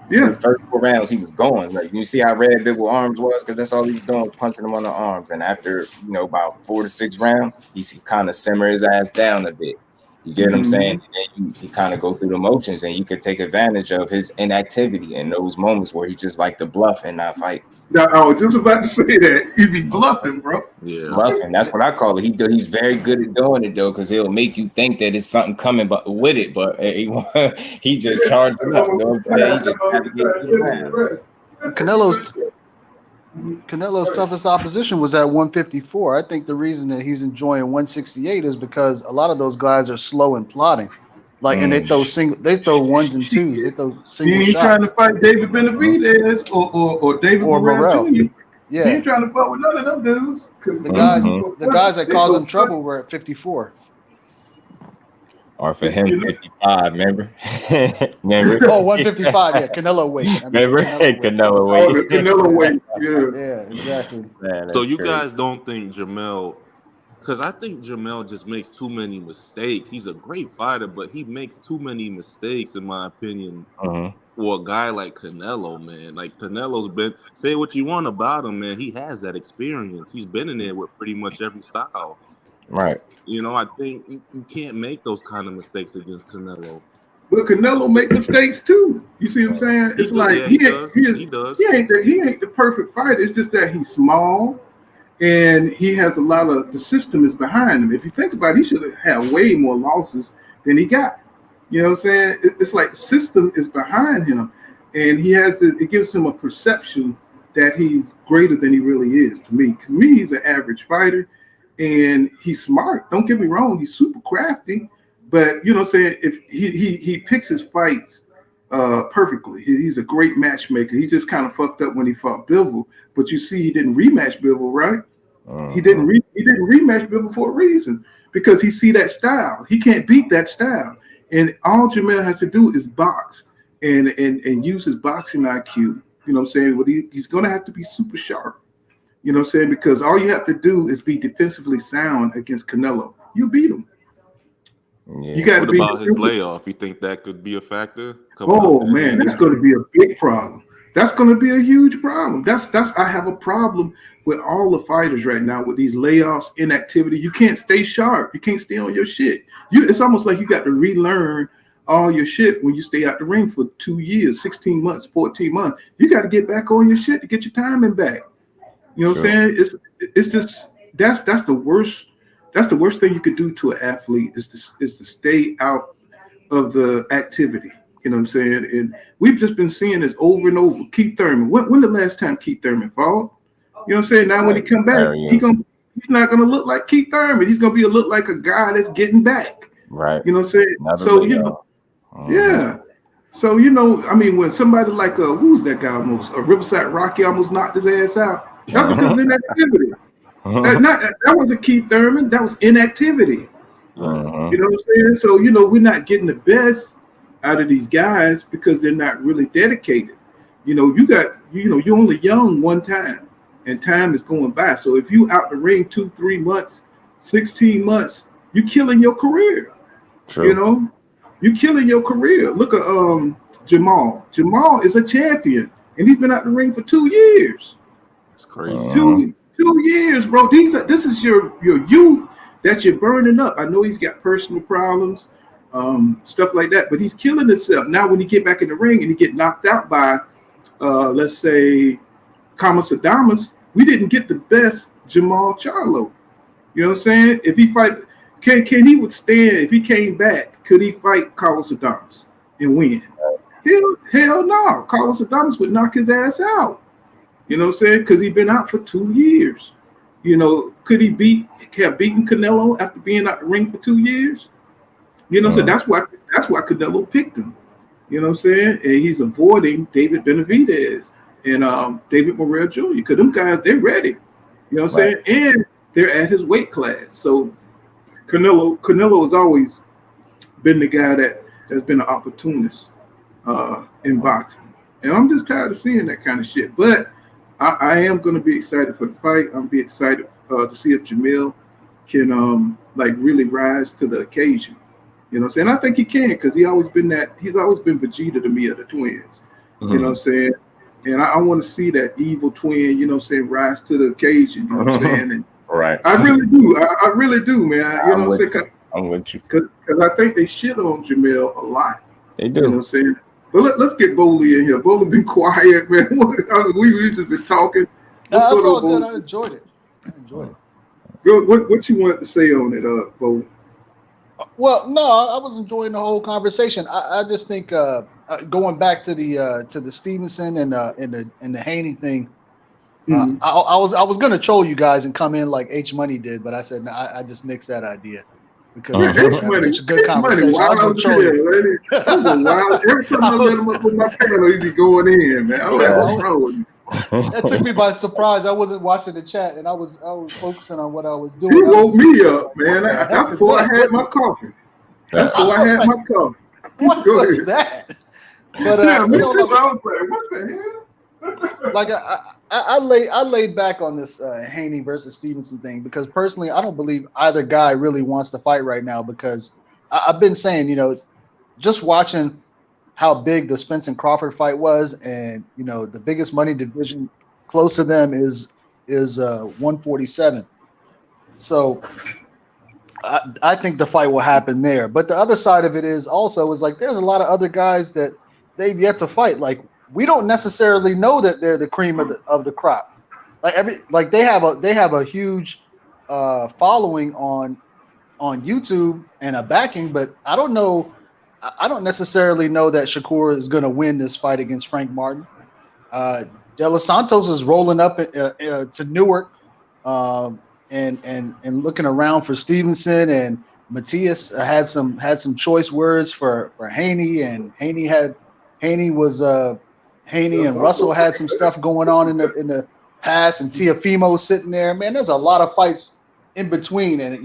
Yeah. The first 4 rounds he was going. Like you see how red Bivol arms was, because that's all he was doing was punching him on the arms. And after, you know, about 4 to 6 rounds, he kind of simmer his ass down a bit. You get what I'm saying? And then you kind of go through the motions and you could take advantage of his inactivity in those moments where he just like to bluff and not fight. Now, I was just about to say that. He be bluffing, bro. Yeah, bluffing. That's what I call it. He's very good at doing it though, because he'll make you think that it's something coming with it, but he just charged it up. You know what I'm saying? He just had to get it. Canelo's toughest opposition was at 154. I think the reason that he's enjoying 168 is because a lot of those guys are slow and plotting. Like, and they throw ones and twos. They throw single shots. He ain't trying to fight David Benavidez or David Morrell Jr. Yeah, he ain't trying to fight with none of them dudes. The guys that caused him trouble were at 54. Or for him, 55. Remember? Oh, 155. Yeah, Canelo weight. Remember? Canelo weight. Oh, the Canelo weight. Yeah, exactly. Man, so you guys don't think Jamel Because I think Jamel just makes too many mistakes. He's a great fighter, but he makes too many mistakes, in my opinion, for a guy like Canelo, man. Like, Canelo's been, say what you want about him, man. He has that experience. He's been in there with pretty much every style. Right. You know, I think you can't make those kind of mistakes against Canelo. But Canelo make mistakes too. You see what I'm saying? It's like he ain't the perfect fighter. It's just that he's small and he has a lot of the system is behind him. If you think about it, he should have had way more losses than he got. You know what I'm saying? It's like the system is behind him, and he has this. It gives him a perception that he's greater than he really is. To me, he's an average fighter, and he's smart. Don't get me wrong; he's super crafty. But you know what I'm saying? If he picks his fights perfectly. He's a great matchmaker. He just kind of fucked up when he fought Bivol. But you see, he didn't rematch Bivol, right? He didn't rematch Bivol for a reason, because he see that style. He can't beat that style. And all Jamel has to do is box and use his boxing IQ. You know what I'm saying? Well, he's going to have to be super sharp. You know what I'm saying? Because all you have to do is be defensively sound against Canelo. You beat him. Yeah. You got to be. What about his layoff? You think that could be a factor? Man, that's going to be a big problem. That's going to be a huge problem. I have a problem with all the fighters right now with these layoffs, inactivity. You can't stay sharp. You can't stay on your shit. It's almost like you got to relearn all your shit when you stay out the ring for 2 years, 16 months, 14 months. You got to get back on your shit to get your timing back. You know what I'm saying? It's just that's the worst. That's the worst thing you could do to an athlete is to stay out of the activity. You know what I'm saying? And we've just been seeing this over and over. Keith Thurman. When the last time Keith Thurman fought? You know what I'm saying? Now when he come back, he's not gonna look like Keith Thurman. He's gonna look like a guy that's getting back. Right. You know what I'm saying? Yeah. So I mean, when somebody like who's that guy almost Riverside Rocky almost knocked his ass out, that's because of inactivity. That wasn't Keith Thurman. That was inactivity. You know what I'm saying? So we're not getting the best out of these guys because they're not really dedicated. You're only young one time, and time is going by. So if you out the ring 2-3 months, 16 months, you're killing your career. True. You're killing your career. Look at Jamal. Jamal is a champion, and he's been out the ring for 2 years. That's crazy. 2 years, bro. This is your youth that you're burning up. I know he's got personal problems, stuff like that, but he's killing himself. Now when he get back in the ring and he get knocked out by, let's say, Kamas Adamas, we didn't get the best Jamal Charlo. You know what I'm saying? If he fight, can he withstand? If he came back, could he fight Carlos Adamas and win? Hell no. Carlos Adamas would knock his ass out. You know what I'm saying? Because he's been out for 2 years. Could he have beaten Canelo after being out the ring for 2 years? You know what I'm saying? That's why Canelo picked him. You know what I'm saying? And he's avoiding David Benavidez and David Morrell Jr. Because them guys, they're ready. You know what I'm saying? And they're at his weight class. So Canelo has always been the guy that's been an opportunist in boxing. And I'm just tired of seeing that kind of shit. But I am going to be excited for the fight. I'm be excited to see if Jamil can really rise to the occasion. You know what I'm saying? I think he can because he's always been Vegeta to me of the twins. You know what I'm saying? And I want to see that evil twin, rise to the occasion. You know what I'm saying? And right. I really do. I really do, man. You know what I'm saying? I'm with you. Because I think they shit on Jamil a lot. They do. You know what I'm saying? But let's get Bowley in here. Bowley been quiet, man. We just been talking. That's all good. I enjoyed it. Good. What you wanted to say on it, Bowley? Well, no, I was enjoying the whole conversation. I just think going back to the Stevenson and the Haney thing. I was gonna troll you guys and come in like H Money did, but I said no, I just nixed that idea. Because it's a good conversation. Wild. Every time I let him up with my panel, he'd be going in, man. I'm like, what's wrong with you? That took me by surprise. I wasn't watching the chat, and I was focusing on what I was doing. He woke me up, man. That's before I had my coffee. What was that? But me too. I was like, what the hell? Like I laid back on this Haney versus Stevenson thing because personally I don't believe either guy really wants to fight right now because I've been saying, just watching how big the Spence and Crawford fight was, and the biggest money division close to them is 147. So I think the fight will happen there. But the other side of it is like there's a lot of other guys that they've yet to fight. Like we don't necessarily know that they're the cream of the crop. Like they have a huge following on YouTube and a backing, but I don't necessarily know that Shakur is going to win this fight against Frank Martin. De Los Santos is rolling up to Newark and looking around for Stevenson, and Matias had some choice words for Haney, and Haney and Russell had some stuff going on in the past, and Teofimo sitting there. Man, there's a lot of fights in between, and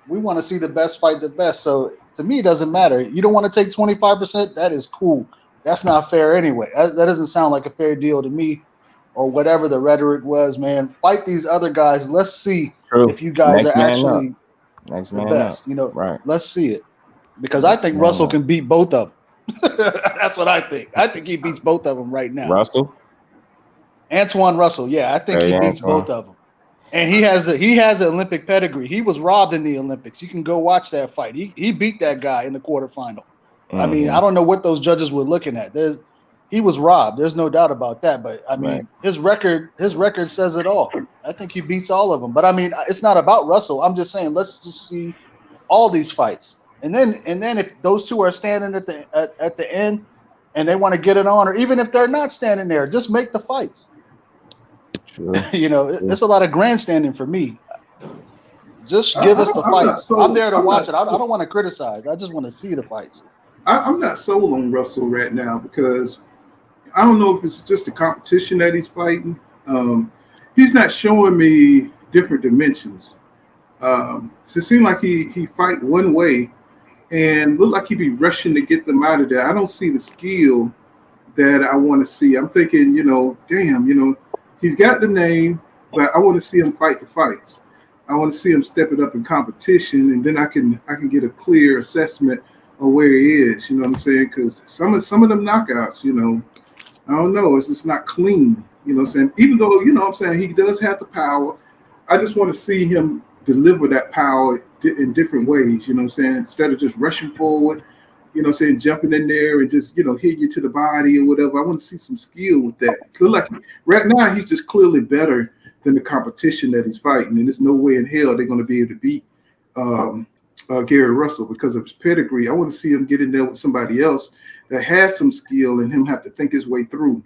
we want to see the best fight the best. So to me, it doesn't matter. You don't want to take 25%. That is cool. That's not fair anyway. That doesn't sound like a fair deal to me, or whatever the rhetoric was. Man, fight these other guys. Let's see if you guys are actually the best. Right. Let's see it, because I think Russell can beat both of them. That's what I think. I think he beats both of them right now. Antoine Russell. Yeah, I think he beats both of them. And he has an Olympic pedigree. He was robbed in the Olympics. You can go watch that fight. He beat that guy in the quarterfinal. Mm-hmm. I mean, I don't know what those judges were looking at. He was robbed. There's no doubt about that. But I mean, his record says it all. I think he beats all of them. But I mean, it's not about Russell. I'm just saying, let's just see all these fights, and then if those two are standing at the end and they want to get it on, or even if they're not standing there, just make the fights. Sure. There's a lot of grandstanding for me. Just give us the fights. I'm there to watch it. I don't want to criticize. I just want to see the fights. I'm not sold on Russell right now because I don't know if it's just the competition that he's fighting. He's not showing me different dimensions. So it seems like he fight one way and look like he be rushing to get them out of there. I don't see the skill that I want to see. I'm thinking, he's got the name, but I want to see him fight the fights. I want to see him step it up in competition, and then I can get a clear assessment of where he is. You know what I'm saying? Because some of them knockouts, I don't know. It's just not clean. You know what I'm saying? Even though, what I'm saying, he does have the power. I just want to see him deliver that power in different ways. You know what I'm saying? Instead of just rushing forward, jumping in there and just, hit you to the body or whatever. I want to see some skill with that. Look like right now he's just clearly better than the competition that he's fighting, and there's no way in hell they're going to be able to beat Gary Russell because of his pedigree. I want to see him get in there with somebody else that has some skill and him have to think his way through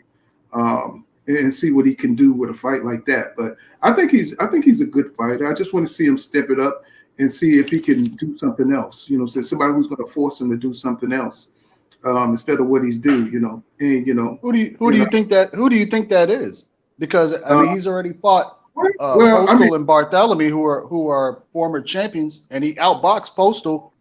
and see what he can do with a fight like that. But I think he's a good fighter. I just want to see him step it up and see if he can do something else. So somebody who's going to force him to do something else instead of what he's doing. And who do you think that is? Because I mean, he's already fought Postal and Bartholomew, who are former champions, and he outboxed Postal.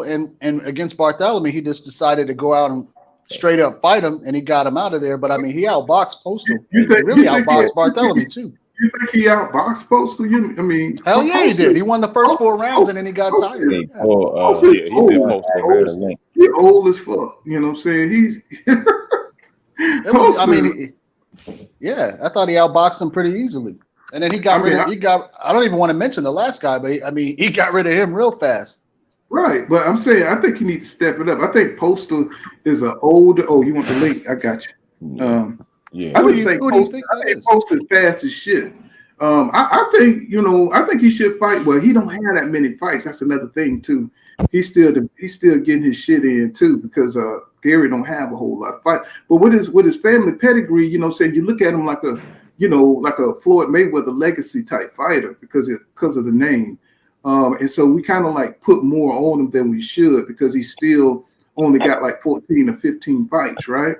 And against Bartholomew, he just decided to go out and straight up fight him, and he got him out of there. But I mean, he outboxed Postal. He really outboxed Bartholomew too. You think he outboxed Postal? Hell yeah, he did. He won the first 4 rounds, and then he got tired. He did Postal. He's old as fuck. You know what I'm saying? He's. I thought he outboxed him pretty easily, and then he got rid of. I don't even want to mention the last guy, but he got rid of him real fast. Right, but I'm saying I think he needs to step it up. I think Postal is an older. Oh, you want the link? I got you. I think Postal is fast as shit. I think he should fight. Well, he don't have that many fights. That's another thing too. He's still getting his shit in too because Gary don't have a whole lot of fight. But with his family pedigree, you look at him like a Floyd Mayweather legacy type fighter because of the name. And so we kind of like put more on him than we should because he's still only got like 14 or 15 fights, right?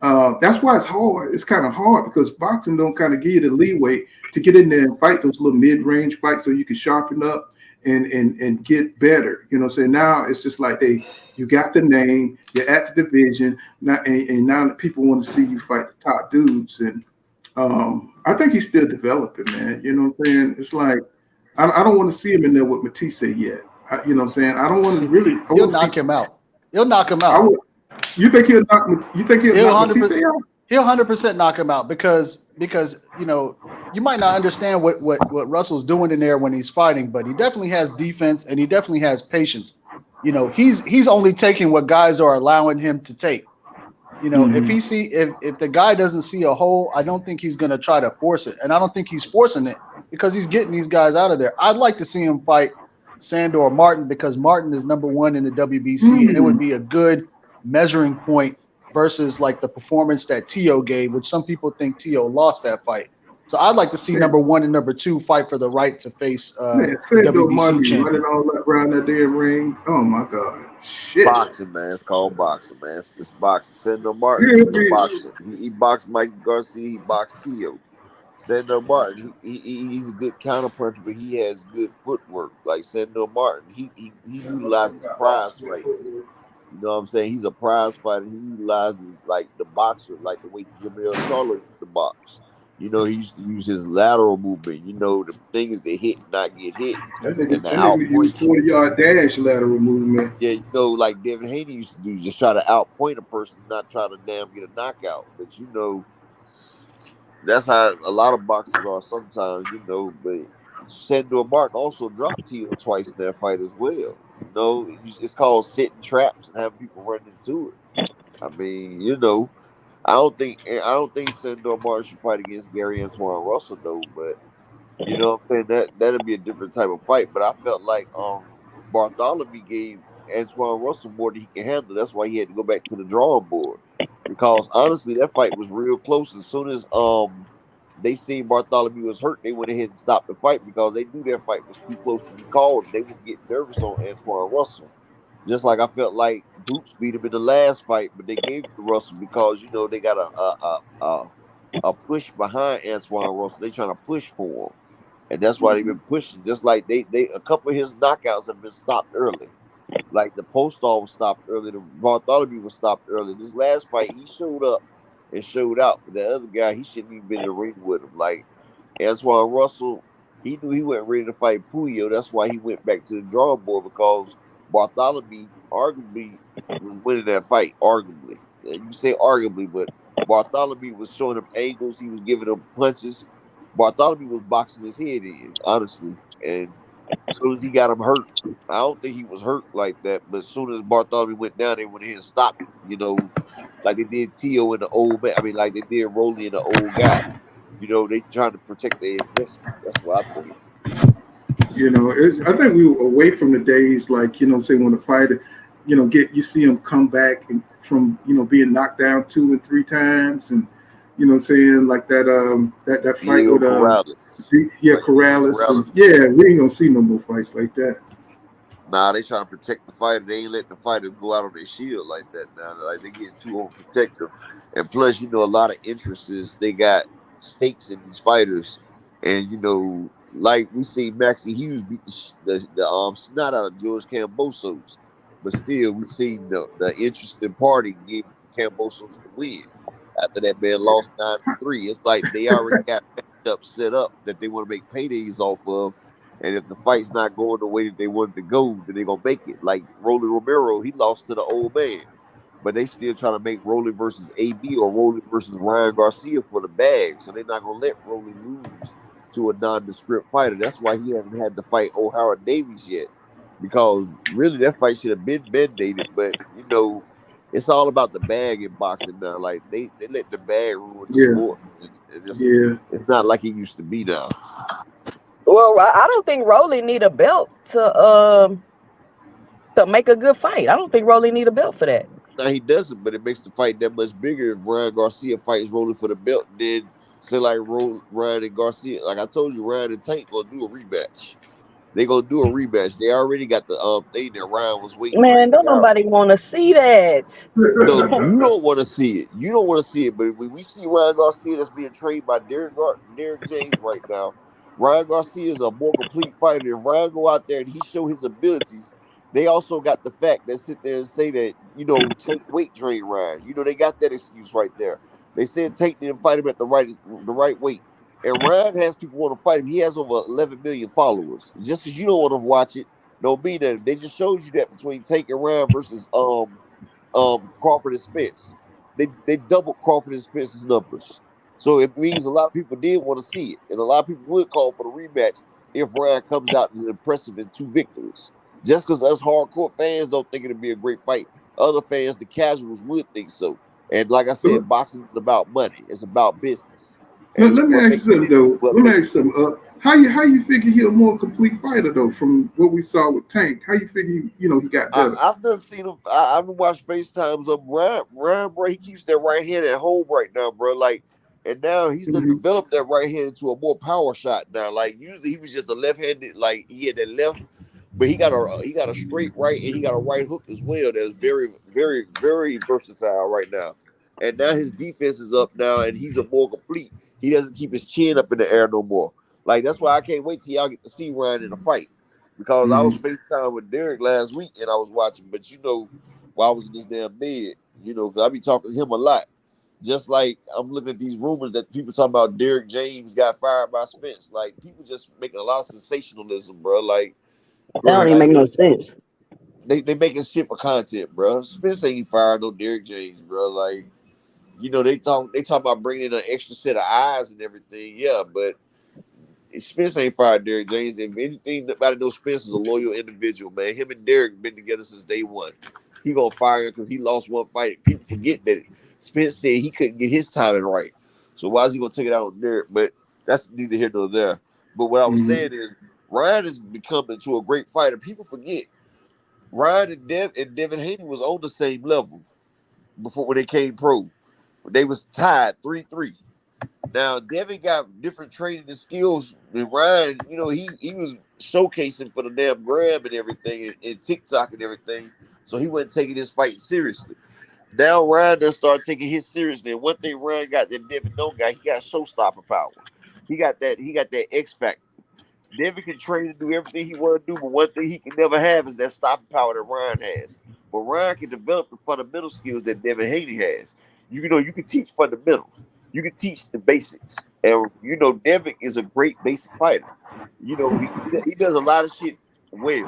That's why it's hard. It's kind of hard because boxing don't kind of give you the leeway to get in there and fight those little mid-range fights so you can sharpen up and get better. Now it's just like they You got the name. You're at the division. Now, and now that people want to see you fight the top dudes. And I think he's still developing, man. You know what I'm saying? It's like I don't want to see him in there with Matisse yet. You know what I'm saying? I don't want to really. He'll knock him out. He'll knock him I out. would, you think he'll knock? You think he'll knock Matisse out? He'll 100% knock him out because you know, you might not understand what Russell's doing in there when he's fighting, but he definitely has defense and he definitely has patience. You know, he's only taking what guys are allowing him to take. You know, if the guy doesn't see a hole, I don't think he's gonna try to force it, and I don't think he's forcing it because he's getting these guys out of there. I'd like to see him fight Sandor Martin because Martin is #1 in the WBC, and it would be a good measuring point versus like the performance that Tio gave, which some people think Tio lost that fight. So I'd like to see #1 and #2 fight for the right to face the WBC champion. Running all around that damn ring. Oh my God. Shit. Boxing, man. It's called boxing, man. It's boxing. Sandor Martin, he's a boxer. He boxed Mike Garcia. He boxed Tio. Sandor Martin, he's a good counterpuncher, but he has good footwork. Like Sandor Martin, he utilizes prize fighting. You know what I'm saying? He's a prize fighter. He utilizes like the boxer, like the way Jamel Charlo used to box. You know, he used to use his lateral movement. You know, the thing is to hit, not get hit. That nigga used 40-yard dash lateral movement. Yeah, you know, like Devin Haney used to do, just try to outpoint a person, not try to damn get a knockout. But you know, that's how a lot of boxers are sometimes, you know. But Sandor Martin also dropped Tio twice in that fight as well. You know, it's called setting traps and having people run into it. I mean, you know, I don't think Sandor Martin should fight against Gary Antoine Russell though, but you know what I'm saying, that'd be a different type of fight. But I felt like Bartholomew gave Antoine Russell more than he can handle. That's why he had to go back to the drawing board. Because honestly, that fight was real close. As soon as they seen Bartholomew was hurt, they went ahead and stopped the fight because they knew that fight was too close to be called. They was getting nervous on Antoine Russell. Just like I felt like Boots beat him in the last fight, but they gave it to Russell because you know they got a push behind Antoine Russell. They trying to push for him, and that's why they've been pushing. Just like they a couple of his knockouts have been stopped early. Like the Postall was stopped early, the Bartholomew was stopped early. This last fight, he showed up and showed out. But the other guy, he shouldn't even been in the ring with him. Like Antoine Russell, he knew he wasn't ready to fight Puyo. That's why he went back to the drawing board because Bartholomew arguably was winning that fight. Arguably, you say arguably, but Bartholomew was showing him angles. He was giving him punches. Bartholomew was boxing his head in, honestly. And as soon as he got him hurt, I don't think he was hurt like that. But as soon as Bartholomew went down, they went ahead and stopped him. You know, like they did Tio in the old man. I mean, like they did Rolly in the old guy. You know, they trying to protect their investment. That's what I think. You know, I think we were away from the days like, you know, say when the fighter, you know, you see him come back and from, you know, being knocked down 2 and 3 times and, you know, saying like that that fight with Corrales. Corrales. Yeah, we ain't gonna see no more fights like that. Nah, they trying to protect the fighter. They ain't letting the fighters go out on their shield like that now. Like they getting too overprotective. And plus, you know, a lot of interests. They got stakes in these fighters, and you know, like we see Maxie Hughes beat the snot out of George Kambosos, but still we seen the interested party give Kambosos the win after that man lost 9-3. It's like they already got set up that they want to make paydays off of. And if the fight's not going the way that they wanted to go, then they're going to make it. Like Rolly Romero, he lost to the old man. But they still trying to make Rolly versus AB or Rolly versus Ryan Garcia for the bag. So they're not going to let Rolly lose to a nondescript fighter. That's why he hasn't had to fight O'Hara Davies yet. Because really that fight should have been mandated. But, you know, it's all about the bag in boxing now. Like they let the bag ruin the sport. It's not like it used to be now. Well, I don't think Rolly need a belt to make a good fight. I don't think Rolly need a belt for that. No, he doesn't, but it makes the fight that much bigger if Ryan Garcia fights Rolly for the belt. Then say like Ryan and Garcia, like I told you, Ryan and Tank gonna do a rematch. They gonna do a rematch. They already got the thing that Ryan was waiting. Man, don't nobody want to see that. No, you don't want to see it. You don't want to see it. But when we see Ryan Garcia that's being trained by Derek James right now, Ryan Garcia is a more complete fighter. If Ryan go out there and he show his abilities, They also got the fact that sit there and say that, Tank weight drain Ryan. They got that excuse right there. They said Tank didn't fight him at the right weight. And Ryan has people want to fight him. He has over 11 million followers. Just because you don't want to watch it, don't mean that. They just showed you that between Tank and Ryan versus Crawford and Spence. They doubled Crawford and Spence's numbers. So it means a lot of people did want to see it. And a lot of people would call for the rematch if Ryan comes out as impressive in 2 victories. Just because us hardcore fans don't think it'd be a great fight, other fans, the casuals, would think so. And like I said, boxing is about money. It's about business. Let me ask you something though. Let me ask you something. How you figure he a more complete fighter though? From what we saw with Tank, how you figure he got better? I've never seen him. I've been watching FaceTimes of Ryan, bro. He keeps that right hand at home right now, bro. Like, and now he's gonna develop that right hand into a more power shot now. Like, usually he was just a left-handed, like he had that left, but he got a straight right and he got a right hook as well. That's very, very, very versatile right now. And now his defense is up now, and he's a more complete. He doesn't keep his chin up in the air no more. Like, that's why I can't wait till y'all get to see Ryan in a fight. Because I was FaceTime with Derek last week and I was watching, but while I was in this damn bed, because I be talking to him a lot. Just like I'm looking at these rumors that people talking about Derek James got fired by Spence. Like, people just making a lot of sensationalism, bro. Like, that don't even make no sense. They making shit for content, bro. Spence ain't fired no Derek James, bro. Like, they talk about bringing in an extra set of eyes and everything. Yeah, but Spence ain't fired Derek James. If anything, nobody knows Spence is a loyal individual, man. Him and Derek been together since day one. He gonna fire him because he lost one fight. People forget that Spence said he couldn't get his timing right. So why is he gonna take it out on Derek? But that's neither here nor there. But what I was saying is Ryan is becoming to a great fighter. People forget Ryan and Devin Haney was on the same level before when they came pro. They was tied 3-3. Now, Devin got different training and skills than Ryan. He was showcasing for the damn Graham and everything and TikTok and everything. So he wasn't taking his fight seriously. Now Ryan does start taking his seriously. And one thing Ryan got that Devin don't got, he got showstopper power. He got that X factor. Devin can train and do everything he want to do, but one thing he can never have is that stopping power that Ryan has. But Ryan can develop the fundamental skills that Devin Haney has. You can teach fundamentals. You can teach the basics. And, Devin is a great basic fighter. He does a lot of shit well.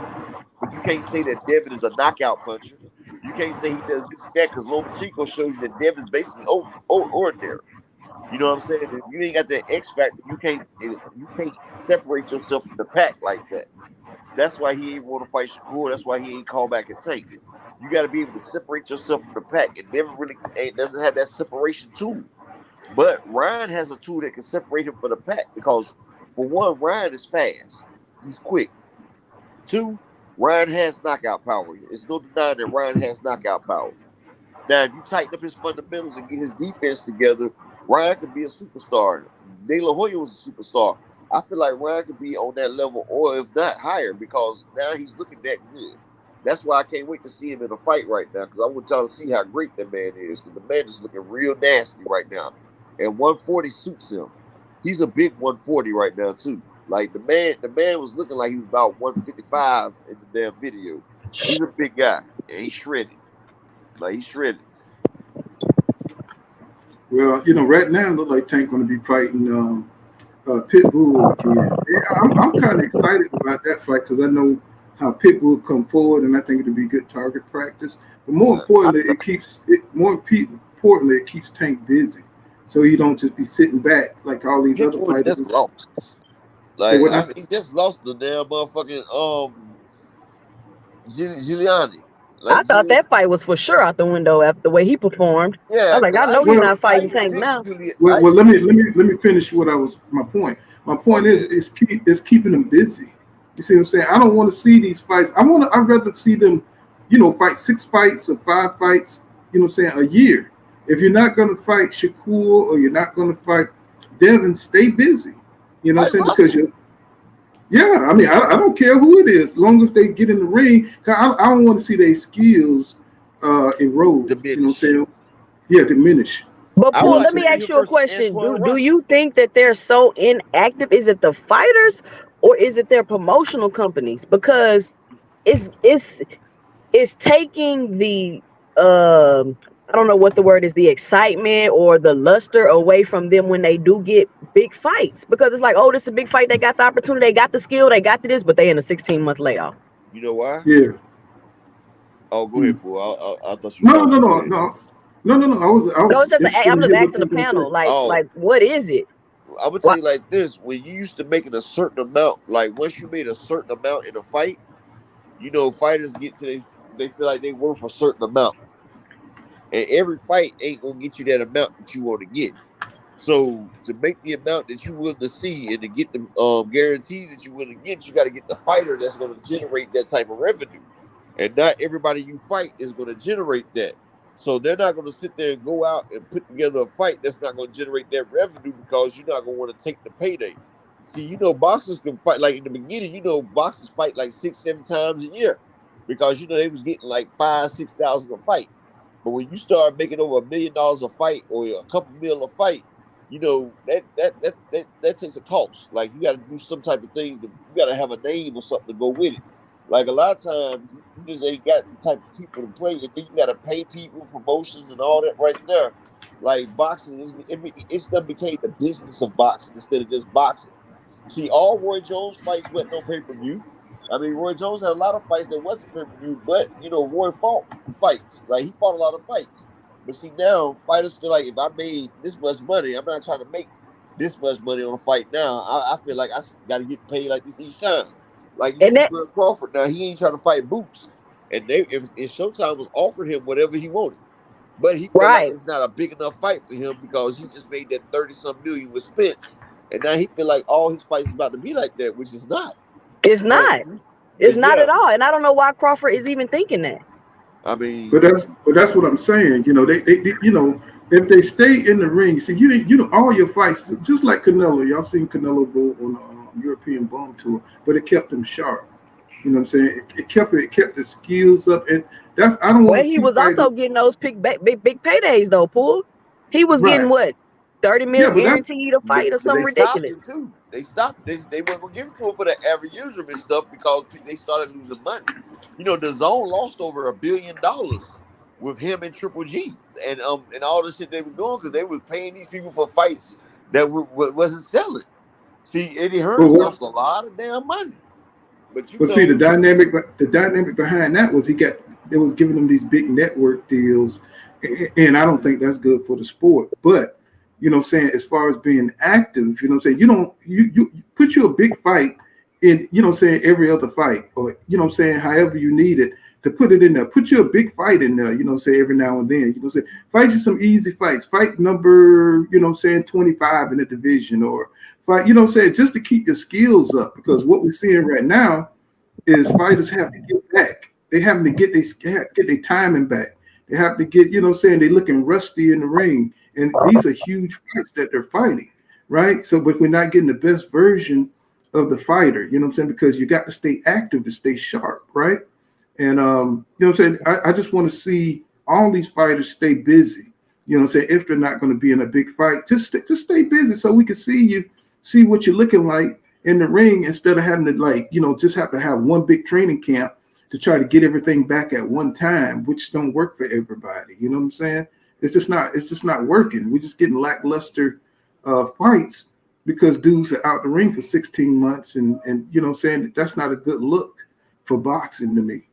But you can't say that Devin is a knockout puncher. You can't say he does this and that because Lomachenko shows you that Devin's basically ordinary. You know what I'm saying? If you ain't got that X factor, you can't separate yourself from the pack like that. That's why he ain't want to fight Shakur. That's why he ain't called back and Tank. You got to be able to separate yourself from the pack. And Devin really doesn't have that separation tool. But Ryan has a tool that can separate him from the pack because, for one, Ryan is fast. He's quick. 2, Ryan has knockout power. It's no denying that Ryan has knockout power. Now, if you tighten up his fundamentals and get his defense together, Ryan could be a superstar. De La Hoya was a superstar. I feel like Ryan could be on that level, or if not higher, because now he's looking that good. That's why I can't wait to see him in a fight right now, because I want y'all to see how great that man is. Because the man is looking real nasty right now, and 140 suits him. He's a big 140 right now too. Like the man was looking like he was about 155 in the damn video. He's a big guy, and he's shredded. Like he's shredded. Well, right now it looks like Tank going to be fighting Pitbull again. Yeah, I'm kind of excited about that fight because I know how Pitbull come forward, and I think it'll be good target practice. But more importantly, it keeps Tank busy, so you don't just be sitting back like all these other fighters. Just lost. Like he just lost the damn motherfucking Giuliani. Like, I thought that fight was for sure out the window after the way he performed. Yeah, I was like, I know he's not fighting Tank now. Well, let me finish my point. My point is keeping them busy. You see what I'm saying? I don't want to see these fights. I'd rather see them, fight 6 fights or 5 fights, a year. If you're not going to fight Shakur or you're not going to fight Devin, stay busy. You know what I'm saying? Because I don't care who it is, as long as they get in the ring. Cause I don't want to see their skills erode. Diminish. You know what I'm saying? Yeah, diminish. But Paul, let me ask you a question. Do you think that they're so inactive? Is it the fighters or is it their promotional companies? Because it's taking the I don't know what the word is, the excitement or the luster away from them when they do get big fights, because it's like, oh, this is a big fight. They got the opportunity, they got the skill, they got to this, but they in a 16-month layoff. You know why? Yeah. Oh, go ahead, Paul. I thought you No, were no, talking. no, no, no, no, no. I No, was it's just interested I'm to just hear what asking you the were gonna panel, say. like what is it? I'm gonna tell you like this: when you used to making a certain amount, like once you made a certain amount in a fight, you know, fighters get to they feel like they worth a certain amount, and every fight ain't gonna get you that amount that you want to get. So to make the amount that you willing to see and to get the guarantees that you willing to get, you got to get the fighter that's going to generate that type of revenue. And not everybody you fight is going to generate that. So they're not going to sit there and go out and put together a fight that's not going to generate that revenue because you're not going to want to take the payday. See, you know, boxers can fight like in the beginning. You know, boxers fight like 6-7 times a year because you know they was getting like 5,000-6,000 a fight. But when you start making over $1 million a fight or a couple mil a fight, you know that takes a cost. Like you got to do some type of things. You got to have a name or something to go with it. Like a lot of times, you just ain't got the type of people to play, and then you got to pay people promotions and all that right there. Like boxing, it's done became the business of boxing instead of just boxing. See, all Roy Jones fights went on pay per view. I mean, Roy Jones had a lot of fights that wasn't pay per view, but you know, Roy fought fights. Like he fought a lot of fights. But see, now fighters feel like if I made this much money, I'm not trying to make this much money on a fight now. I feel like I got to get paid like this each time. Like you And see, that Bud Crawford now he ain't trying to fight Boots, and if Showtime was offering him whatever he wanted, but he felt like right, it's not a big enough fight for him because he just made that 30-some million with Spence, and now he feel like all his fights is about to be like that, which is not. it's So, not. but It's not yeah, at all. And I don't know why Crawford is even thinking that. I mean, But that's what I'm saying. You know, they you know, if they stay in the ring, see, you know, all your fights, just like Canelo. Y'all seen Canelo go on a European bomb tour, but it kept him sharp. You know what I'm saying? It kept the skills up, and I don't want Well, to he see was fighters. also getting those big paydays though, Pool. He was getting Right. what, 30 Yeah, mil but that's guaranteed a fight or but they something stopped ridiculous. it too. They stopped. They weren't gonna give it to him for the average user and stuff because they started losing money. You know, the Zone lost over $1 billion with him and Triple G and all the shit they were doing because they was paying these people for fights that wasn't selling. See, Eddie but Hearns what. lost a lot of damn money, but you But see, know, the dynamic behind that was it was giving them these big network deals, and I don't think that's good for the sport. But you know, what I'm saying as far as being active, you know, what I'm saying you put you a big fight in, you know, what I'm saying every other fight, or you know, what I'm saying however you need it to put it in there. Put you a big fight in there, you know, say every now and then, you know, what I'm saying fight you some easy fights. Fight number, you know, what I'm saying 25 in the division, or fight, you know, what I'm saying just to keep your skills up, because what we're seeing right now is fighters have to get back. They having to get their timing back. They have to get, you know what I'm saying, they looking rusty in the ring. And these are huge fights that they're fighting, right? So, but we're not getting the best version of the fighter, you know what I'm saying? Because you got to stay active to stay sharp, right? And you know what I'm saying? I just want to see all these fighters stay busy. You know what I'm saying? If they're not going to be in a big fight, just stay busy so we can see what you're looking like in the ring, instead of having to, like, you know, just have to have one big training camp to try to get everything back at one time, which don't work for everybody. You know what I'm saying? It's just not working. We're just getting lackluster fights because dudes are out the ring for 16 months, and you know what I'm saying, that's not a good look for boxing to me.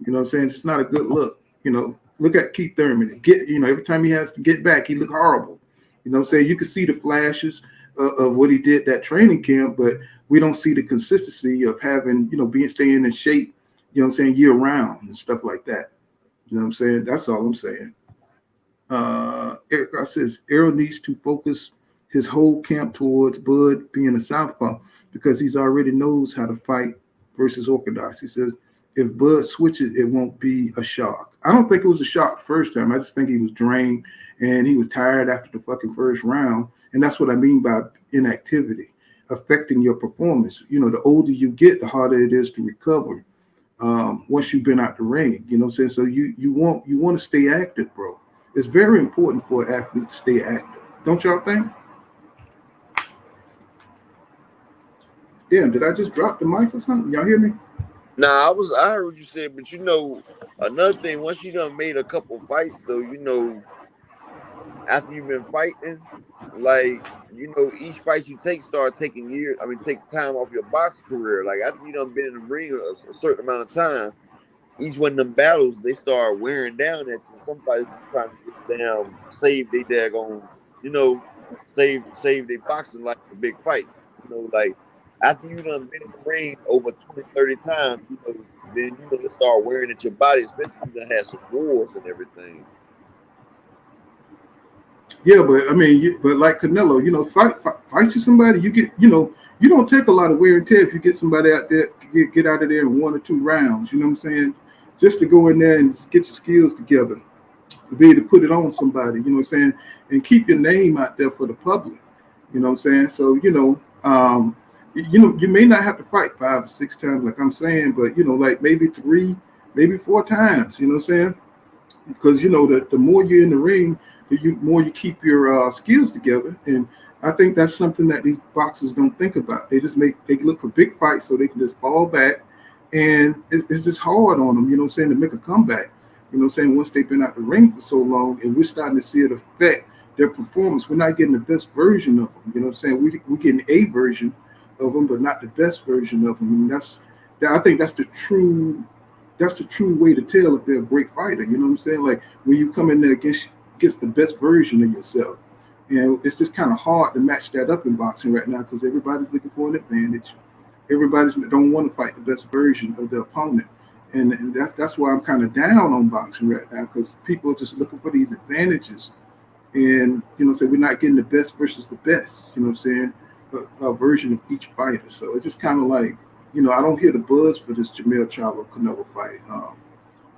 You know what I'm saying? It's not a good look. You know, look at Keith Thurman. You know, every time he has to get back, he look horrible. You know what I'm saying? You can see the flashes of what he did that training camp, but we don't see the consistency of having, you know, staying in shape, you know what I'm saying, year round and stuff like that. You know what I'm saying? That's all I'm saying. Eric says Errol needs to focus his whole camp towards Bud being a southpaw because he's already knows how to fight versus orthodox. He says if Bud switches, it won't be a shock. I don't think it was a shock the first time. I just think he was drained and he was tired after the fucking first round. And that's what I mean by inactivity affecting your performance. You know, the older you get, the harder it is to recover once you've been out the ring. You know what I'm saying? So you want to stay active, bro. It's very important for an athlete to stay active. Don't y'all think? Damn, did I just drop the mic or something? Y'all hear me? Nah, I heard what you said, but you know, another thing, once you done made a couple fights though, you know, after you've been fighting, like, you know, each fight you take start taking years. I mean, take time off your boxing career. Like after you done been in the ring a certain amount of time, each one of them battles they start wearing down at you. Somebody be trying to just damn save they daggone, you know, save their boxing like the big fights. You know, like after you done been in the ring over 20, 30 times, you know, then you know they start wearing at your body, especially if you done had some wars and everything. Yeah, but I mean, but like Canelo, you know, fight you somebody, you get, you know, you don't take a lot of wear and tear if you get somebody out there, get out of there in 1 or 2 rounds. You know what I'm saying? Just to go in there and just get your skills together, to be able to put it on somebody. You know what I'm saying? And keep your name out there for the public. You know what I'm saying? So you may not have to fight 5 or 6 times, like I'm saying, but you know, like maybe 3, maybe 4 times. You know what I'm saying? Because you know the more you're in the ring, the more you keep your skills together, and I think that's something that these boxers don't think about. They look for big fights so they can just fall back, and it's just hard on them. You know what I'm saying, to make a comeback. You know what I'm saying, once they've been out the ring for so long, and we're starting to see it affect their performance. We're not getting the best version of them. You know what I'm saying, we're getting a version of them, but not the best version of them. And I think that's the true way to tell if they're a great fighter. You know what I'm saying? Like when you come in there against the best version of yourself. And it's just kind of hard to match that up in boxing right now because everybody's looking for an advantage. Everybody's don't want to fight the best version of their opponent. And that's why I'm kind of down on boxing right now, because people are just looking for these advantages. And, you know, so we're not getting the best versus the best, you know what I'm saying, a version of each fighter. So it's just kind of like, you know, I don't hear the buzz for this Jamel Charlo Canelo fight.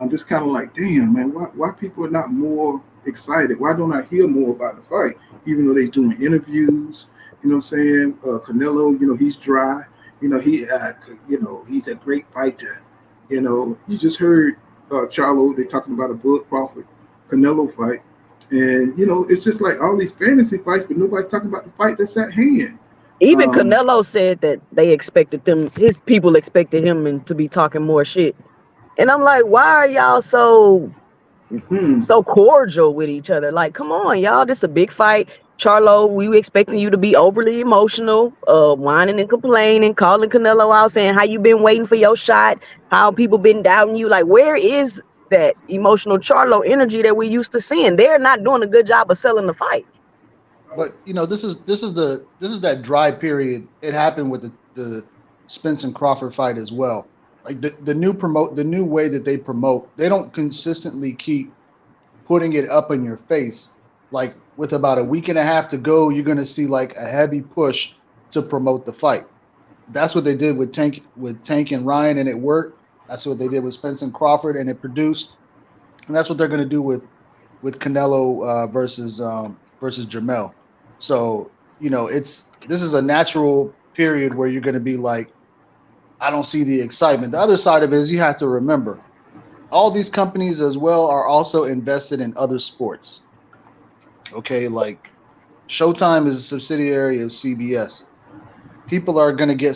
I'm just kind of like, damn, man, why people are not more excited? Why don't I hear more about the fight, even though they're doing interviews? You know what I'm saying? Canelo, you know, he's dry. You know, he's a great fighter. You know, you just heard Charlo, they're talking about a Bud Crawford Canelo fight. And, you know, it's just like all these fantasy fights, but nobody's talking about the fight that's at hand. Even Canelo said that his people expected him to be talking more shit. And I'm like, why are y'all so cordial with each other? Like, come on, y'all, this is a big fight. Charlo, we were expecting you to be overly emotional, whining and complaining, calling Canelo out, saying how you been waiting for your shot, how people been doubting you. Like, where is that emotional Charlo energy that we used to seeing? They're not doing a good job of selling the fight. But you know, this is that dry period. It happened with the Spence and Crawford fight as well. Like the new way that they promote, they don't consistently keep putting it up in your face. Like with about a week and a half to go, you're gonna see like a heavy push to promote the fight. That's what they did with Tank and Ryan, and it worked. That's what they did with Spence and Crawford, and it produced. And that's what they're gonna do with Canelo versus Jamel. So, you know, this is a natural period where you're gonna be like, I don't see the excitement. The other side of it is you have to remember, all these companies as well are also invested in other sports. Okay, like Showtime is a subsidiary of CBS. People are going to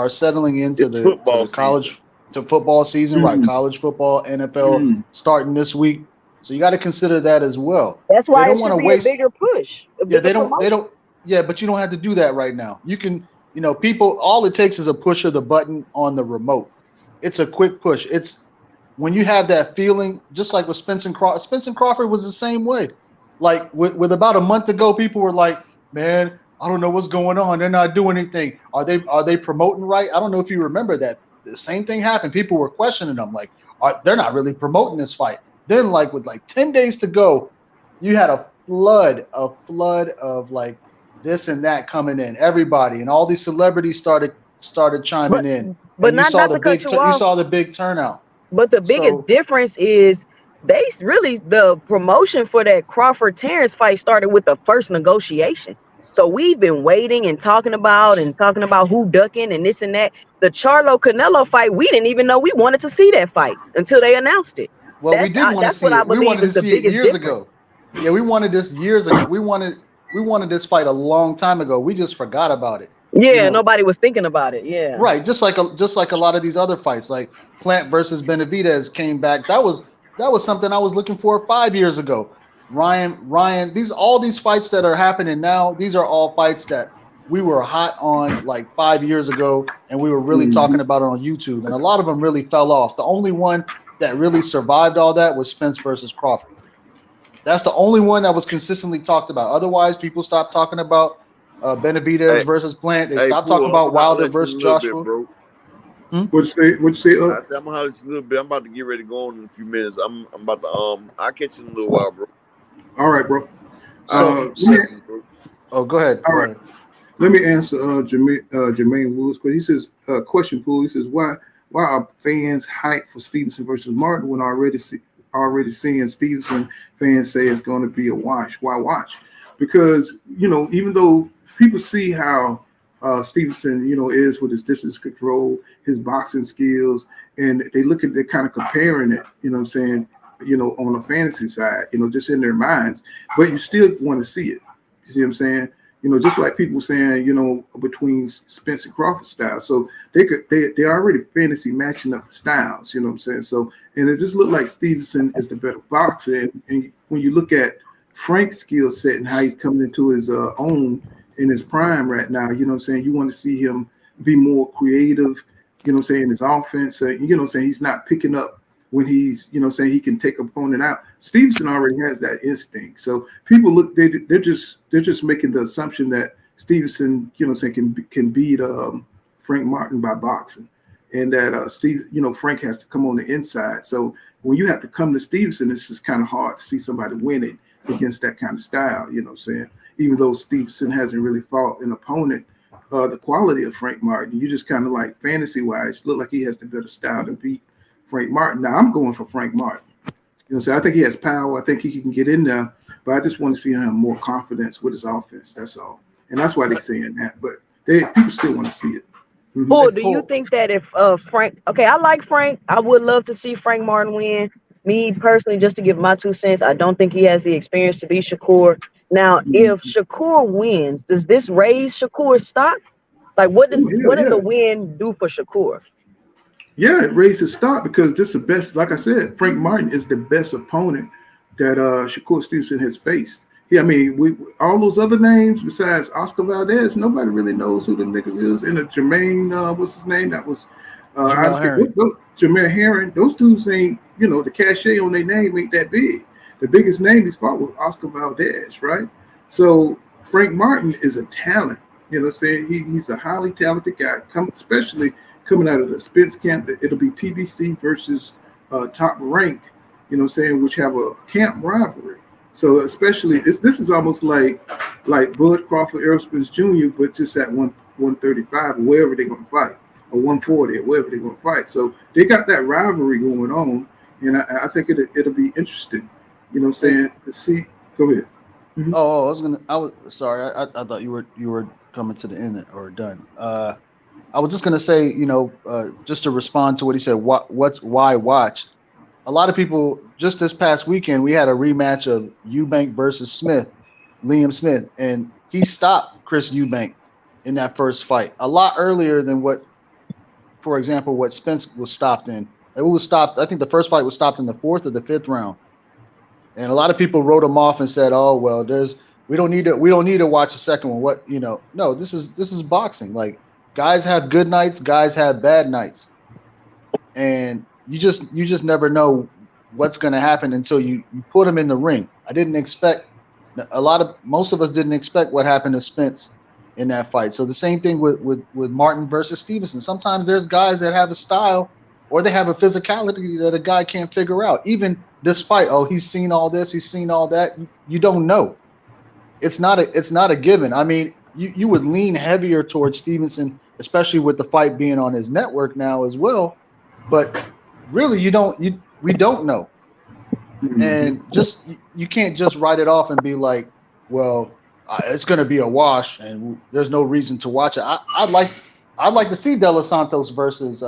settling into the football season, right? College football, NFL starting this week. So you got to consider that as well. That's why it should be a bigger push. They don't. Yeah, but you don't have to do that right now. You can, you know, people. All it takes is a push of the button on the remote. It's a quick push. It's when you have that feeling, just like with Spence and Crawford. Spence and Crawford was the same way. Like with about a month ago, people were like, "Man, I don't know what's going on. They're not doing anything. Are they promoting right?" I don't know if you remember that. The same thing happened. People were questioning them, like, they're not really promoting this fight. Then, like with like 10 days to go, you had a flood of like this and that coming in. Everybody and all these celebrities started chiming in. But not to cut you off. You saw the big turnout. But the biggest difference is the promotion for that Crawford Terrence fight started with the first negotiation. So we've been waiting and talking about who ducking and this and that. The Charlo Canelo fight, we didn't even know we wanted to see that fight until they announced it. Well, we did want to see it. We wanted to see it years ago. Yeah, we wanted this years ago. We wanted this fight a long time ago. We just forgot about it. Yeah, nobody was thinking about it. Yeah. Right, just like a lot of these other fights, like Plant versus Benavidez came back. That was something I was looking for 5 years ago. Ryan, all these fights that are happening now, these are all fights that we were hot on like 5 years ago, and we were really talking about it on YouTube. And a lot of them really fell off. The only one that really survived all that was Spence versus Crawford. That's the only one that was consistently talked about. Otherwise, people stopped talking about Benavidez versus Plant. They stopped talking about Wilder versus Joshua. What'd you say? I said I'm gonna holler at you a little bit. I'm about to get ready to go on in a few minutes. I'm about to I'll catch you in a little while, bro. All right, bro. Go ahead. All right. Let me answer Jermaine Woods, because he says question pool. He says why are fans hyped for Stevenson versus Martin when already seeing Stevenson fans say it's going to be a wash? Why watch? Because even though people see how Stevenson is with his distance control, his boxing skills, and they're kind of comparing it, what I'm saying, on the fantasy side, just in their minds, but you still want to see it. You see what I'm saying? Just like people saying, between Spence and Crawford styles. So they're already fantasy matching up the styles, you know what I'm saying? So, and it just looked like Stevenson is the better boxer. And when you look at Frank's skill set and how he's coming into his own in his prime right now, you know what I'm saying? You want to see him be more creative, you know what I'm saying, his offense. You know what I'm saying? He's not picking up when he's, saying he can take opponent out. Stevenson already has that instinct. So people look, they're just making the assumption that Stevenson, can beat Frank Martin by boxing, and that Frank has to come on the inside. So when you have to come to Stevenson, it's just kind of hard to see somebody winning against that kind of style. You know what I'm saying? Even though Stevenson hasn't really fought an opponent the quality of Frank Martin, you just kind of like fantasy wise look like he has the better style to beat Frank Martin. Now I'm going for Frank Martin. So I think he has power. I think he can get in there, but I just want to see him have more confidence with his offense. That's all, and that's why they're saying that. But people still want to see it. Paul, do you think that if Frank? Okay, I like Frank. I would love to see Frank Martin win. Me personally, just to give my 2 cents, I don't think he has the experience to beat Shakur. Now, if Shakur wins, does this raise Shakur's stock? Like, what does a win do for Shakur? Yeah, it raised his stock because this is the best. Like I said, Frank Martin is the best opponent that Shakur Stevenson has faced. Yeah, I mean, all those other names besides Oscar Valdez, nobody really knows who the niggas is. And Jermaine, what's his name? That was Jameer Herring. Those dudes ain't, the cachet on their name ain't that big. The biggest name he's fought was Oscar Valdez, right? So Frank Martin is a talent. You know what I'm saying? He's a highly talented guy, especially coming out of the Spence camp. It'll be PBC versus Top Rank, you know what I'm saying, which have a camp rivalry. So especially this is almost like Bud Crawford, Errol Spence Jr., but just at 135 or wherever they're gonna fight, or 140 or wherever they're gonna fight. So they got that rivalry going on, and I think it'll be interesting, you know what I'm saying, to see. Go ahead. Oh, sorry, I thought you were coming to the end or done. I was just gonna say, just to respond to what he said, why watch? A lot of people, just this past weekend, we had a rematch of Eubank versus Liam Smith, and he stopped Chris Eubank in that first fight a lot earlier than what Spence was stopped in. It was stopped. I think the first fight was stopped in the 4th or the 5th round, and a lot of people wrote him off and said, "Oh well, we don't need to watch the second one." No, this is boxing. Like, guys have good nights, guys have bad nights, and you just never know what's going to happen until you put them in the ring. Most of us didn't expect what happened to Spence in that fight. So the same thing with Martin versus Stevenson. Sometimes there's guys that have a style or they have a physicality that a guy can't figure out. Even this fight, he's seen all this, he's seen all that. You don't know. It's not a given. I mean, you would lean heavier towards Stevenson, especially with the fight being on his network now as well. But really, we don't know. And you can't just write it off and be like, well, it's going to be a wash and there's no reason to watch it. I'd like to see De Los Santos versus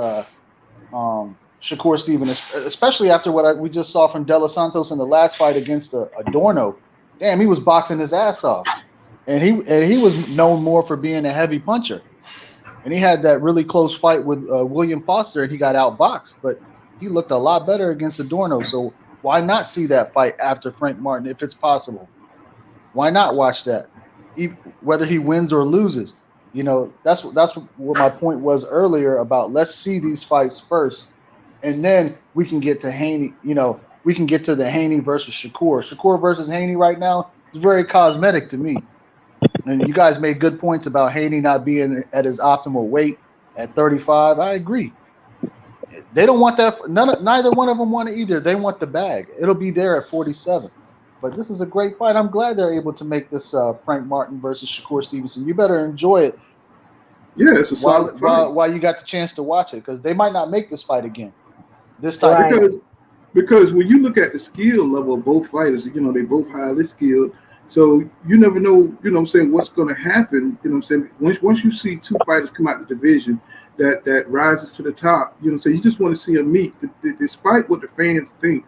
Shakur Stevenson, especially after what we just saw from De Los Santos in the last fight against Adorno. Damn, he was boxing his ass off, and he was known more for being a heavy puncher. And he had that really close fight with William Foster, and he got outboxed. But he looked a lot better against Adorno. So why not see that fight after Frank Martin if it's possible? Why not watch that, whether he wins or loses? You know, that's what my point was earlier about let's see these fights first, and then we can get to Haney. You know, we can get to the Haney versus Shakur. Shakur versus Haney right now is very cosmetic to me. And you guys made good points about Haney not being at his optimal weight at 35. I agree. They don't want that. Neither one of them want it either. They want the bag. It'll be there at 47. But this is a great fight. I'm glad they're able to make this Frank Martin versus Shakur Stevenson. You better enjoy it. Yeah, it's a solid fight. While you got the chance to watch it, because they might not make this fight again. This time. Because when you look at the skill level of both fighters, you know, they both highly skilled. So you never know, you know what I'm saying, what's going to happen. You know what I'm saying? Once you see two fighters come out of the division that rises to the top, you know what I'm saying, you just want to see them meet. Despite what the fans think,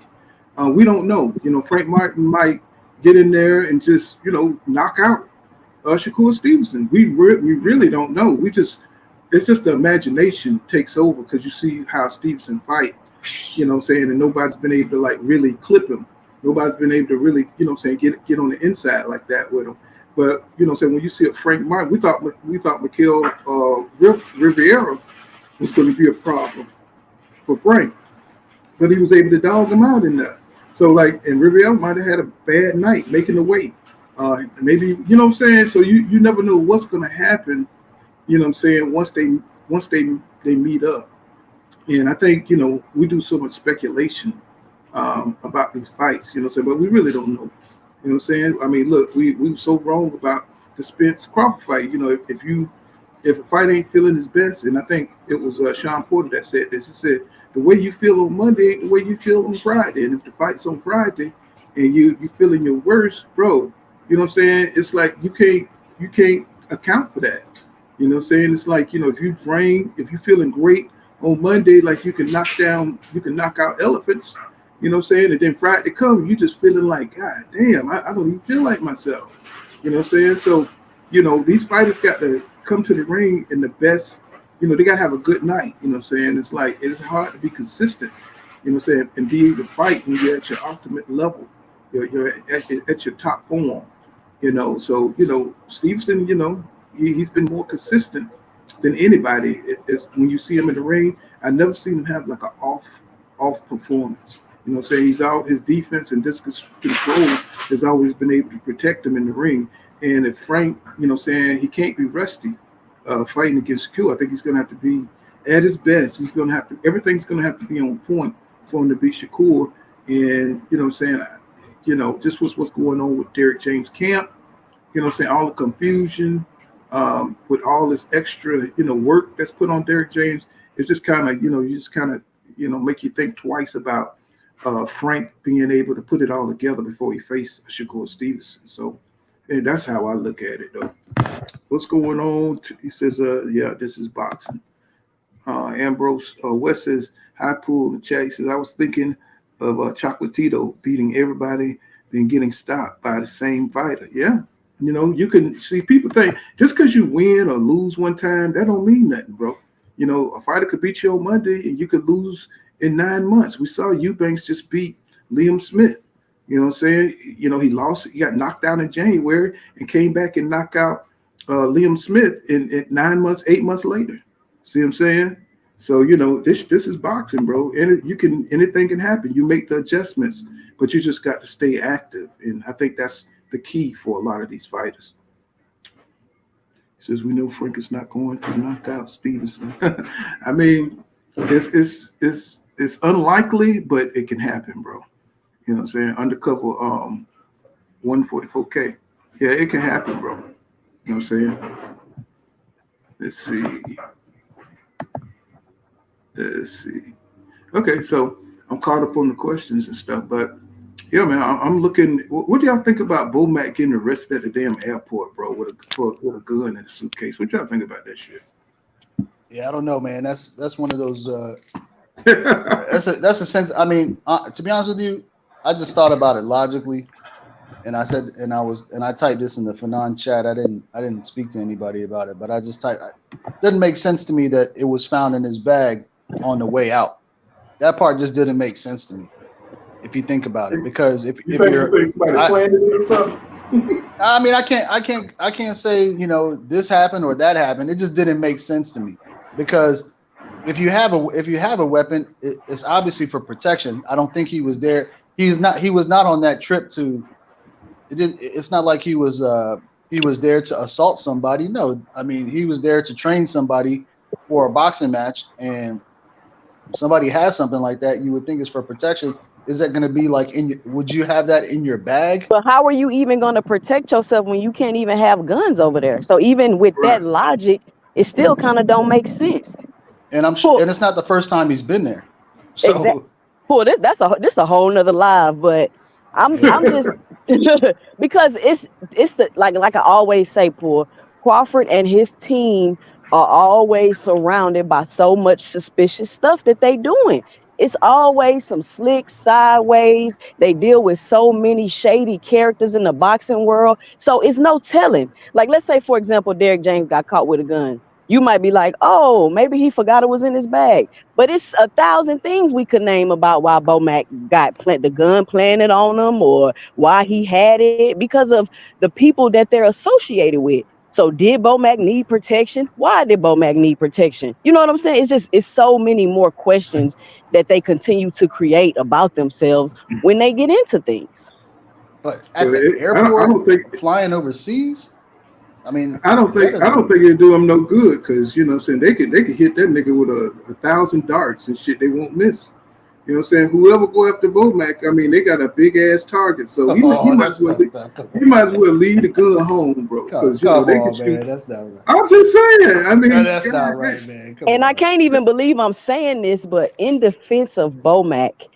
we don't know. You know, Frank Martin might get in there and just, you know, knock out Shakur Stevenson. We really don't know. It's just the imagination takes over because you see how Stevenson fight, you know what I'm saying, and nobody's been able to like really clip him. Nobody's been able to really, you know what I'm saying, get on the inside like that with him. But, you know what I'm saying, when you see a Frank Martin, we thought Mikael Rivera was going to be a problem for Frank. But he was able to dog him out in there. So, like, and Rivera might have had a bad night making the weight. Maybe, you know what I'm saying? So you never know what's going to happen, you know what I'm saying, once they meet up. And I think, you know, we do so much speculation about these fights, you know what I'm saying, but we really don't know. You know what I'm saying? I mean, look, we were so wrong about the Spence Crawford fight. You know, if a fight ain't feeling his best, and I think it was Sean Porter that said this. He said, the way you feel on Monday ain't the way you feel on Friday. And if the fight's on Friday and you feeling your worst, bro, you know what I'm saying? It's like you can't account for that. You know what I'm saying? It's like, you know, if you're feeling great on Monday, like you can knock out elephants. You know what I'm saying? And then Friday comes, you just feeling like, God damn, I don't even feel like myself. You know what I'm saying? So, you know, these fighters got to come to the ring in the best, you know, they got to have a good night. You know what I'm saying? It's like, it's hard to be consistent, you know what I'm saying, and be able to fight when you're at your ultimate level. You're at your top form, you know. So, you know, Stevenson, you know, he's been more consistent than anybody. It's when you see him in the ring, I've never seen him have like an off performance. You know what I'm saying? He's out, his defense and distance control has always been able to protect him in the ring. And if Frank, you know what I'm saying, he can't be rusty fighting against Shakur. I think he's going to have to be at his best. Everything's going to have to be on point for him to beat Shakur. And, you know what I'm saying, you know, just what's going on with Derek James' camp, you know what I'm saying, all the confusion with all this extra, you know, work that's put on Derek James. It's just kind of, you know, make you think twice about Frank being able to put it all together before he faced Shakur Stevenson. So, and that's how I look at it, though. What's going on? He says, yeah, this is boxing. Ambrose West says, hi, Pool. The chat, he says, I was thinking of Chocolatito beating everybody, then getting stopped by the same fighter. Yeah. You know, you can see people think just because you win or lose one time, that don't mean nothing, bro. You know, a fighter could beat you on Monday and you could lose in 9 months. We saw Eubanks just beat Liam Smith. You know what I'm saying? You know, he got knocked out in January and came back and knocked out Liam Smith in 9 months, 8 months later. See what I'm saying? So, you know, this is boxing, bro. And anything can happen. You make the adjustments, but you just got to stay active. And I think that's the key for a lot of these fighters. He says, we know Frank is not going to knock out Stevenson. I mean, it's unlikely, but it can happen, bro. You know what I'm saying? Undercover 144K. Yeah, it can happen, bro. You know what I'm saying? Let's see. Okay, so I'm caught up on the questions and stuff, but yeah, man, I'm looking. What do y'all think about Bomac getting arrested at the damn airport, bro, with a gun in a suitcase? What y'all think about that shit? Yeah, I don't know, man. That's one of those. That's a sense. I mean, to be honest with you, I just thought about it logically. and I said, and I typed this in the Fanon chat. I didn't speak to anybody about it, but I just typed. It doesn't make sense to me that it was found in his bag on the way out. That part just didn't make sense to me, if you think about it. Because if you're, planted it or something. I mean, I can't say, you know, this happened or that happened. It just didn't make sense to me, because if you have a weapon, it's obviously for protection. I don't think he was there. He was not on that trip to. It's not like he was there to assault somebody. No, I mean, he was there to train somebody for a boxing match, and if somebody has something like that, you would think it's for protection. Is that going to be like would you have that in your bag? But how are you even going to protect yourself when you can't even have guns over there? So even with that logic, it still kind of don't make sense. And I'm sure, and it's not the first time he's been there. So exactly. Well, this a whole nother live, but I'm just because it's the like I always say, Paul, Crawford and his team are always surrounded by so much suspicious stuff that they doing. It's always some slick sideways. They deal with so many shady characters in the boxing world. So it's no telling. Like, let's say, for example, Derrick James got caught with a gun. You might be like, oh, maybe he forgot it was in his bag. But it's 1,000 things we could name about why Bomac got the gun planted on him, or why he had it, because of the people that they're associated with. So did Bomac need protection? Why did Bomac need protection? You know what I'm saying? It's so many more questions that they continue to create about themselves when they get into things. But at the airport, I don't think, flying overseas, I mean, I don't think it'd do them no good, because, you know what I'm saying, they could hit that nigga with 1,000 darts and shit, they won't miss. You know what I'm saying? Whoever go after Bomac, I mean, they got a big ass target, so he might as well leave the gun home, bro. Because you know they can shoot. That's not right. I'm just saying. I mean, no, that's not right, man. And I can't even believe I'm saying this, but in defense of Bomac,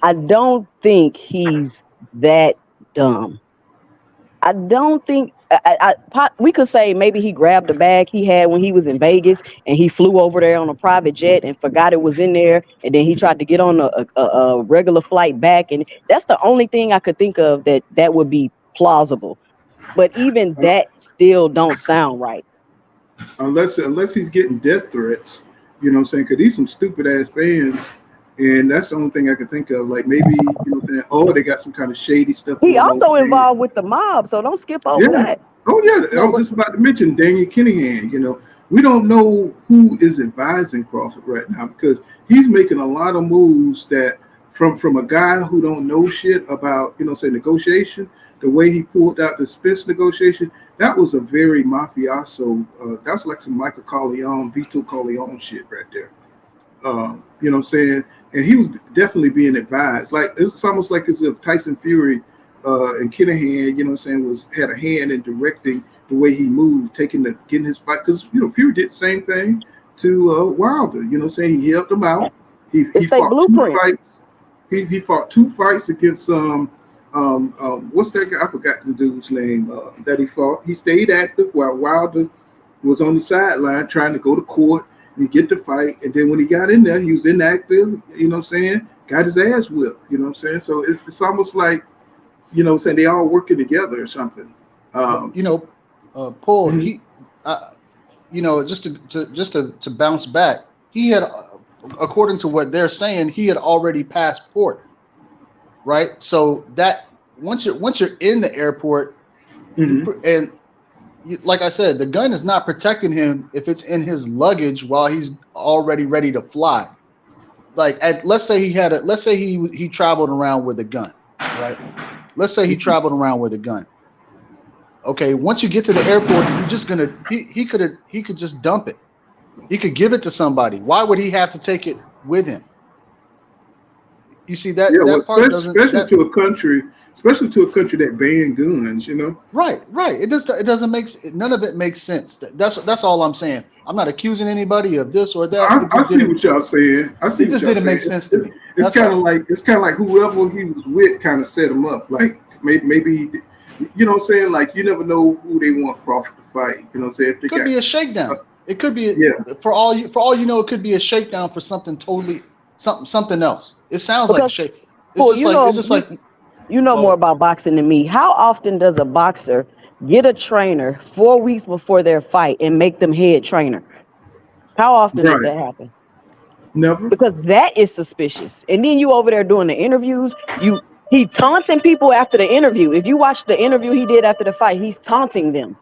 I don't think he's that dumb. I don't think we could say maybe he grabbed a bag he had when he was in Vegas and he flew over there on a private jet and forgot it was in there, and then he tried to get on a regular flight back, and that's the only thing I could think of that would be plausible. But even that still don't sound right. Unless he's getting death threats, you know what I'm saying? Because these some stupid ass fans. And that's the only thing I can think of. Like, maybe, you know what I'm saying? Oh, they got some kind of shady stuff. He also involved with the mob, so don't skip over that. Oh, yeah. I was just about to mention Daniel Kinahan. You know, we don't know who is advising Crawford right now, because he's making a lot of moves that from a guy who don't know shit about, you know, say negotiation. The way he pulled out the Spence negotiation, that was a very mafioso. That was like some Michael Corleone, Vito Corleone shit right there. You know what I'm saying? And he was definitely being advised. Like, it's almost like as if Tyson Fury and Kinahan, you know what I'm saying, had a hand in directing the way he moved, getting his fight. Because, you know, Fury did the same thing to Wilder. You know what I'm saying? He helped him out. He fought two fights. He fought 2 fights against what's that guy? I forgot the dude's name that he fought. He stayed active while Wilder was on the sideline trying to go to court and get the fight. And then when he got in there, he was inactive, you know what I'm saying? Got his ass whipped, you know what I'm saying? So it's almost like, you know what I'm saying, they all working together or something. You know, Paul, he, you know, just to bounce back, he had, according to what they're saying, he had already passed port, right? So that once you're in the airport, and like I said, the gun is not protecting him if it's in his luggage while he's already ready to fly. Like, let's say he traveled around with a gun, right? Let's say he traveled around with a gun. Okay, once you get to the airport, you're just gonna he could just dump it. He could give it to somebody. Why would he have to take it with him? You see that? Yeah, that part especially to a country that banned guns, you know. Right. It doesn't make none of it makes sense. That's all I'm saying. I'm not accusing anybody of this or that. I see what y'all saying. I see. It just didn't make sense to me. It's kind of like whoever he was with kind of set him up. Like maybe you know what I'm saying. Like, you never know who they want Crawford to fight. You know what I'm saying? If they could be a shakedown. It could be for all you know. It could be a shakedown for something totally something else. It sounds like a shake. It's just like You know more about boxing than me. How often does a boxer get a trainer 4 weeks before their fight and make them head trainer? How often does Right. that happen? Never. Because that is suspicious. And then you over there doing the interviews. He taunting people after the interview. If you watch the interview he did after the fight, he's taunting them,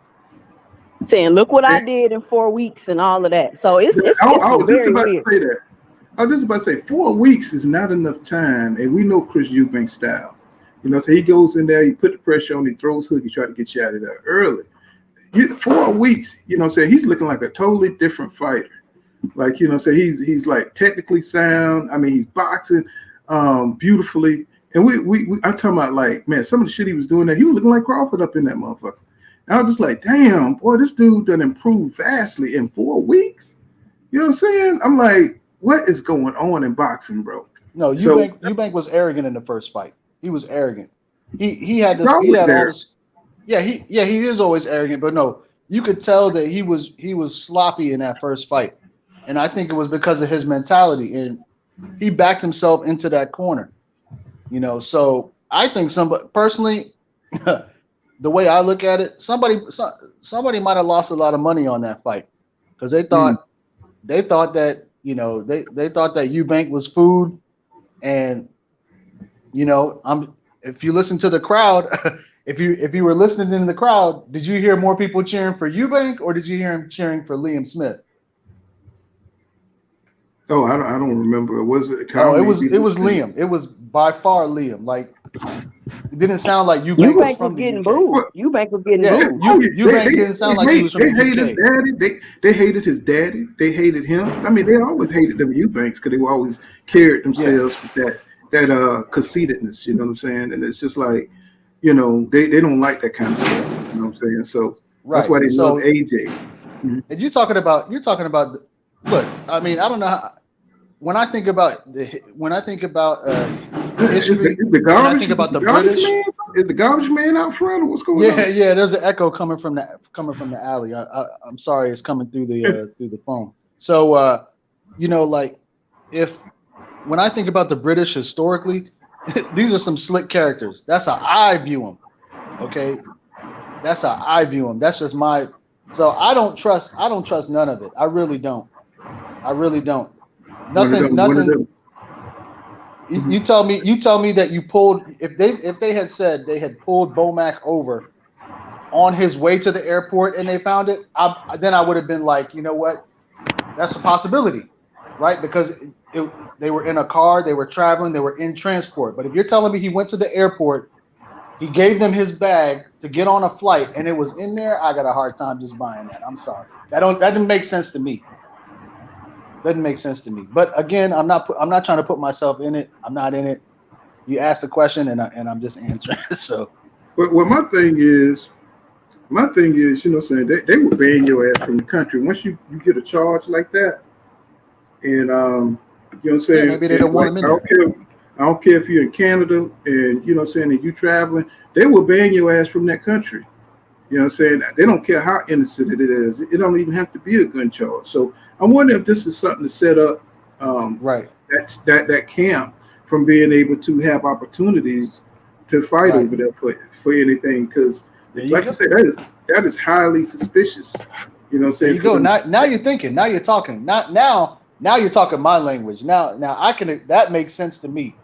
saying, "Look what I did in 4 weeks" and all of that. So it's I was just very about weird. to say that. I was just about to say 4 weeks is not enough time, and we know Chris Eubank style. You know, so he goes in there, he put the pressure on, he throws hook, he try to get you out of there early. 4 weeks, you know what I'm saying? He's looking like a totally different fighter. Like, you know, so he's like technically sound. I mean, he's boxing beautifully. And I'm talking about, like, man, some of the shit he was doing there, he was looking like Crawford up in that motherfucker. And I was just like, damn, boy, this dude done improved vastly in 4 weeks. You know what I'm saying? I'm like, what is going on in boxing, bro? No, Eubank was arrogant in the first fight. He was arrogant. He had this. He had all this. Yeah, he is always arrogant, but no, you could tell that he was sloppy in that first fight, and I think it was because of his mentality, and he backed himself into that corner. You know, so I think personally, the way I look at it, somebody might have lost a lot of money on that fight because they thought that, you know, they thought that Eubank was food, and you know, if you listen to the crowd, if you were listening in the crowd, did you hear more people cheering for Eubank or did you hear him cheering for Liam Smith? Oh, I don't remember. Was it? Oh, it was Liam. It was by far Liam. Like, it didn't sound like Eubank was getting booed. Eubank was getting booed. Eubank didn't sound like he was from the UK. They hated his daddy. They hated his daddy. They hated him. I mean, they always hated them Eubanks because they were always carried themselves with that conceitedness. You know what I'm saying? And it's just like, you know, they don't like that kind of stuff. You know what I'm saying? So that's why they love AJ. Mm-hmm. And you're talking about. Look, I mean, I don't know how. When I think about history, when I think about the British, is the garbage man out front, or what's going on? Yeah. There's an echo coming from the alley. I'm sorry, it's coming through the phone. So, you know, like when I think about the British historically, these are some slick characters. That's how I view them. Okay, that's how I view them. That's just my. So I don't trust none of it. I really don't. Nothing. You tell me that you pulled. If they had said they had pulled Bomac over on his way to the airport and they found it, then I would have been like, you know what, that's a possibility, right? Because they were in a car, they were traveling, they were in transport. But if you're telling me he went to the airport, he gave them his bag to get on a flight, and it was in there, I got a hard time just buying that. I'm sorry, that didn't make sense to me. Doesn't make sense to me. But again, I'm not trying to put myself in it. I'm not in it. You asked the question, and I'm just answering. So, but my thing is, you know, what I'm saying, they will ban your ass from the country once you get a charge like that. And you know what I'm saying? Maybe they don't want them in there. I don't care if you're in Canada and, you know what I'm saying, and you traveling, they will ban your ass from that country. You know what I'm saying? They don't care how innocent it is. It don't even have to be a gun charge. So I wonder if this is something to set up that camp from being able to have opportunities to fight over there for anything. Because like you said, that is highly suspicious. You know what I'm saying? There you go. Now you're thinking. Now you're talking. Now you're talking my language. Now that makes sense to me.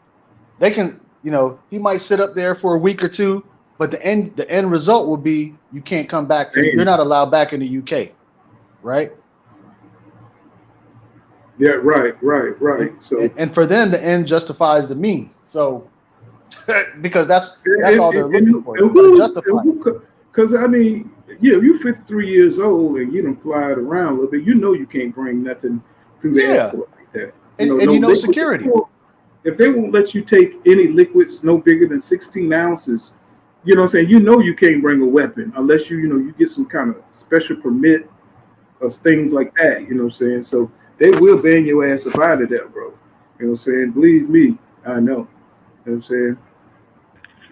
They can, you know, he might sit up there for a week or two, but the end result will be you can't come back you're not allowed back in the UK, right? Yeah, right. So and for them, the end justifies the means. So because that's all they're looking for. Because I mean, yeah, if you're 53 years old and you done fly it around a little bit, you know you can't bring nothing through the airport like that. And security. If they won't let you take any liquids no bigger than 16 ounces, you know what I'm saying? You know you can't bring a weapon unless you get some kind of special permit or things like that. You know what I'm saying? So they will ban your ass up out of there, bro. You know what I'm saying? Believe me, I know. You know what I'm saying?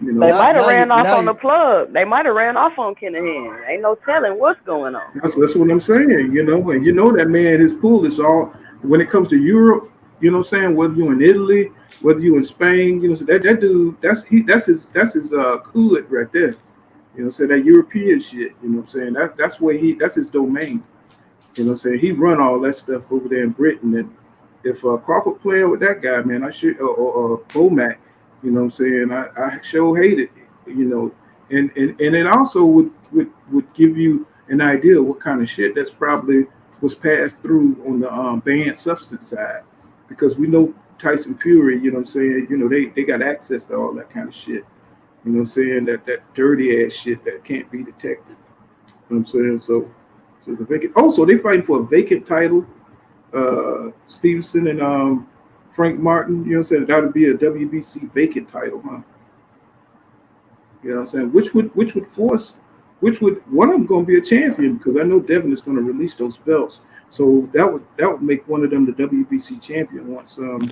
You know, they might have ran off on the plug. They might have ran off on Kinahan. Ain't no telling what's going on. That's what I'm saying, you know. And you know that man, his pool is all, when it comes to Europe, you know what I'm saying, whether you're in Italy, whether you in Spain, so that dude, that's his hood right there. So that European shit, what I'm saying? That's where that's his domain. What I'm saying? He run all that stuff over there in Britain. And if Crawford playing with that guy, man, I should or Bomac, what I'm saying? I sure hate it, and it also would give you an idea of what kind of shit that's probably was passed through on the banned substance side, because we know Tyson Fury, what I'm saying? They got access to all that kind of shit. What I'm saying? That dirty ass shit that can't be detected. What I'm saying? So the vacant. Also, they fighting for a vacant title. Stevenson and Frank Martin. What I'm saying? That would be a WBC vacant title, huh? What I'm saying? Which would one of them going to be a champion, because I know Devin is going to release those belts. So that would make one of them the WBC champion once Devin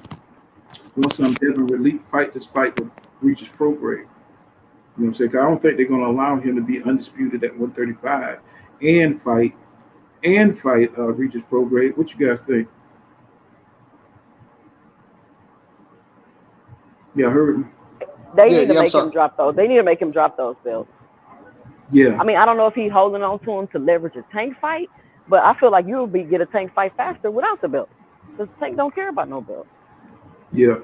fight with Regis Prograde. What I'm saying? 'Cause I don't think they're going to allow him to be undisputed at 135 and fight Regis Prograde. What you guys think? Yeah, I heard him. They need to make him drop those. They need to make him drop those belts. Yeah. I mean, I don't know if he's holding on to him to leverage a Tank fight, but I feel like you'll get a Tank fight faster without the belt. Because Tank don't care about no belt. Yeah.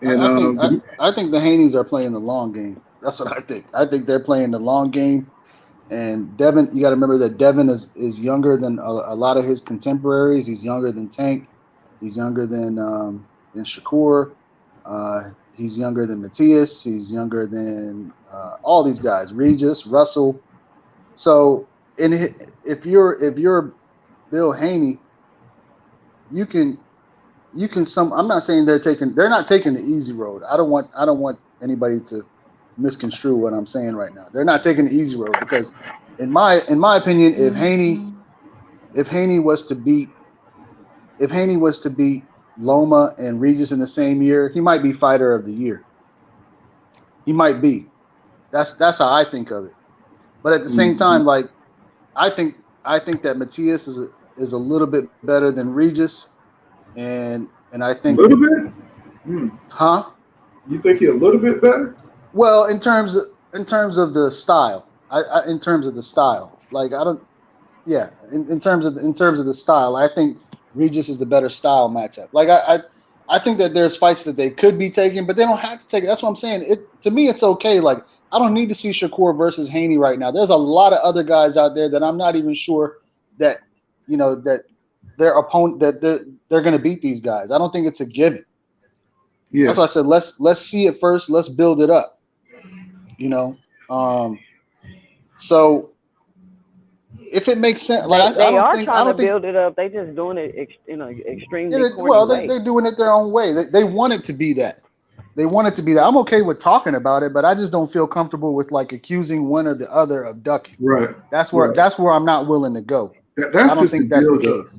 And I think the Haneys are playing the long game. That's what I think. I think they're playing the long game. And Devin, you got to remember that Devin is younger than a lot of his contemporaries. He's younger than Tank. He's younger than Shakur. He's younger than Matthias. He's younger than all these guys, Regis, Russell. So, if you're Bill Haney, you can. I'm not saying they're not taking the easy road. I don't want anybody to misconstrue what I'm saying right now. They're not taking the easy road, because in my opinion, if Haney was to beat Loma and Regis in the same year, he might be fighter of the year. He might be. That's how I think of it. But at the same time, like I think that Matthias is a little bit better than Regis, and I think a little bit. Huh? You think he's a little bit better? Well, in terms of the style, in terms of the style, like I don't. Yeah, in terms of the style, I think Regis is the better style matchup. Like I think that there's fights that they could be taking, but they don't have to take it. That's what I'm saying. To me, it's okay. Like I don't need to see Shakur versus Haney right now. There's a lot of other guys out there that I'm not even sure that that their opponent that they're going to beat these guys. I don't think it's a given. Yeah, that's why I said let's see it first. Let's build it up. So. If it makes sense, like they are trying to build it up. They just doing it, extremely. They're doing it their own way. They want it to be that. They want it to be that. I'm okay with talking about it, but I just don't feel comfortable with like accusing one or the other of ducking. Right. That's where I'm not willing to go. I don't think that's the case.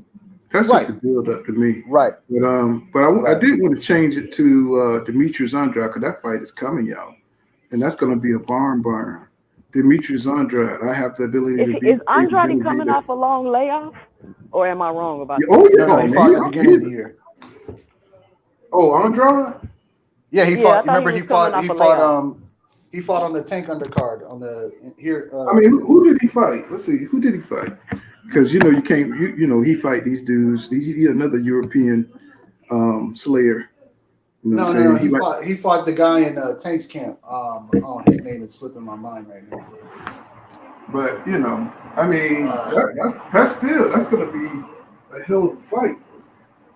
That's just the build up to me. Right. But I did want to change it to Demetrius Andrade, because that fight is coming, y'all, and that's going to be a barn burner. Demetrius Andrade, I have the ability to be. Is Andrade coming off a long layoff, or am I wrong about that? Oh yeah, he fought at the beginning of the year. Oh, Andrade? Yeah, he fought. Remember, he fought on the Tank undercard on the here. I mean, who did he fight? Let's see, who did he fight? Because you can't, he fight these dudes. He's another European slayer. No, he fought the guy in Tank's camp. His name is slipping my mind right now. But I mean, that's going to be a hell of a fight.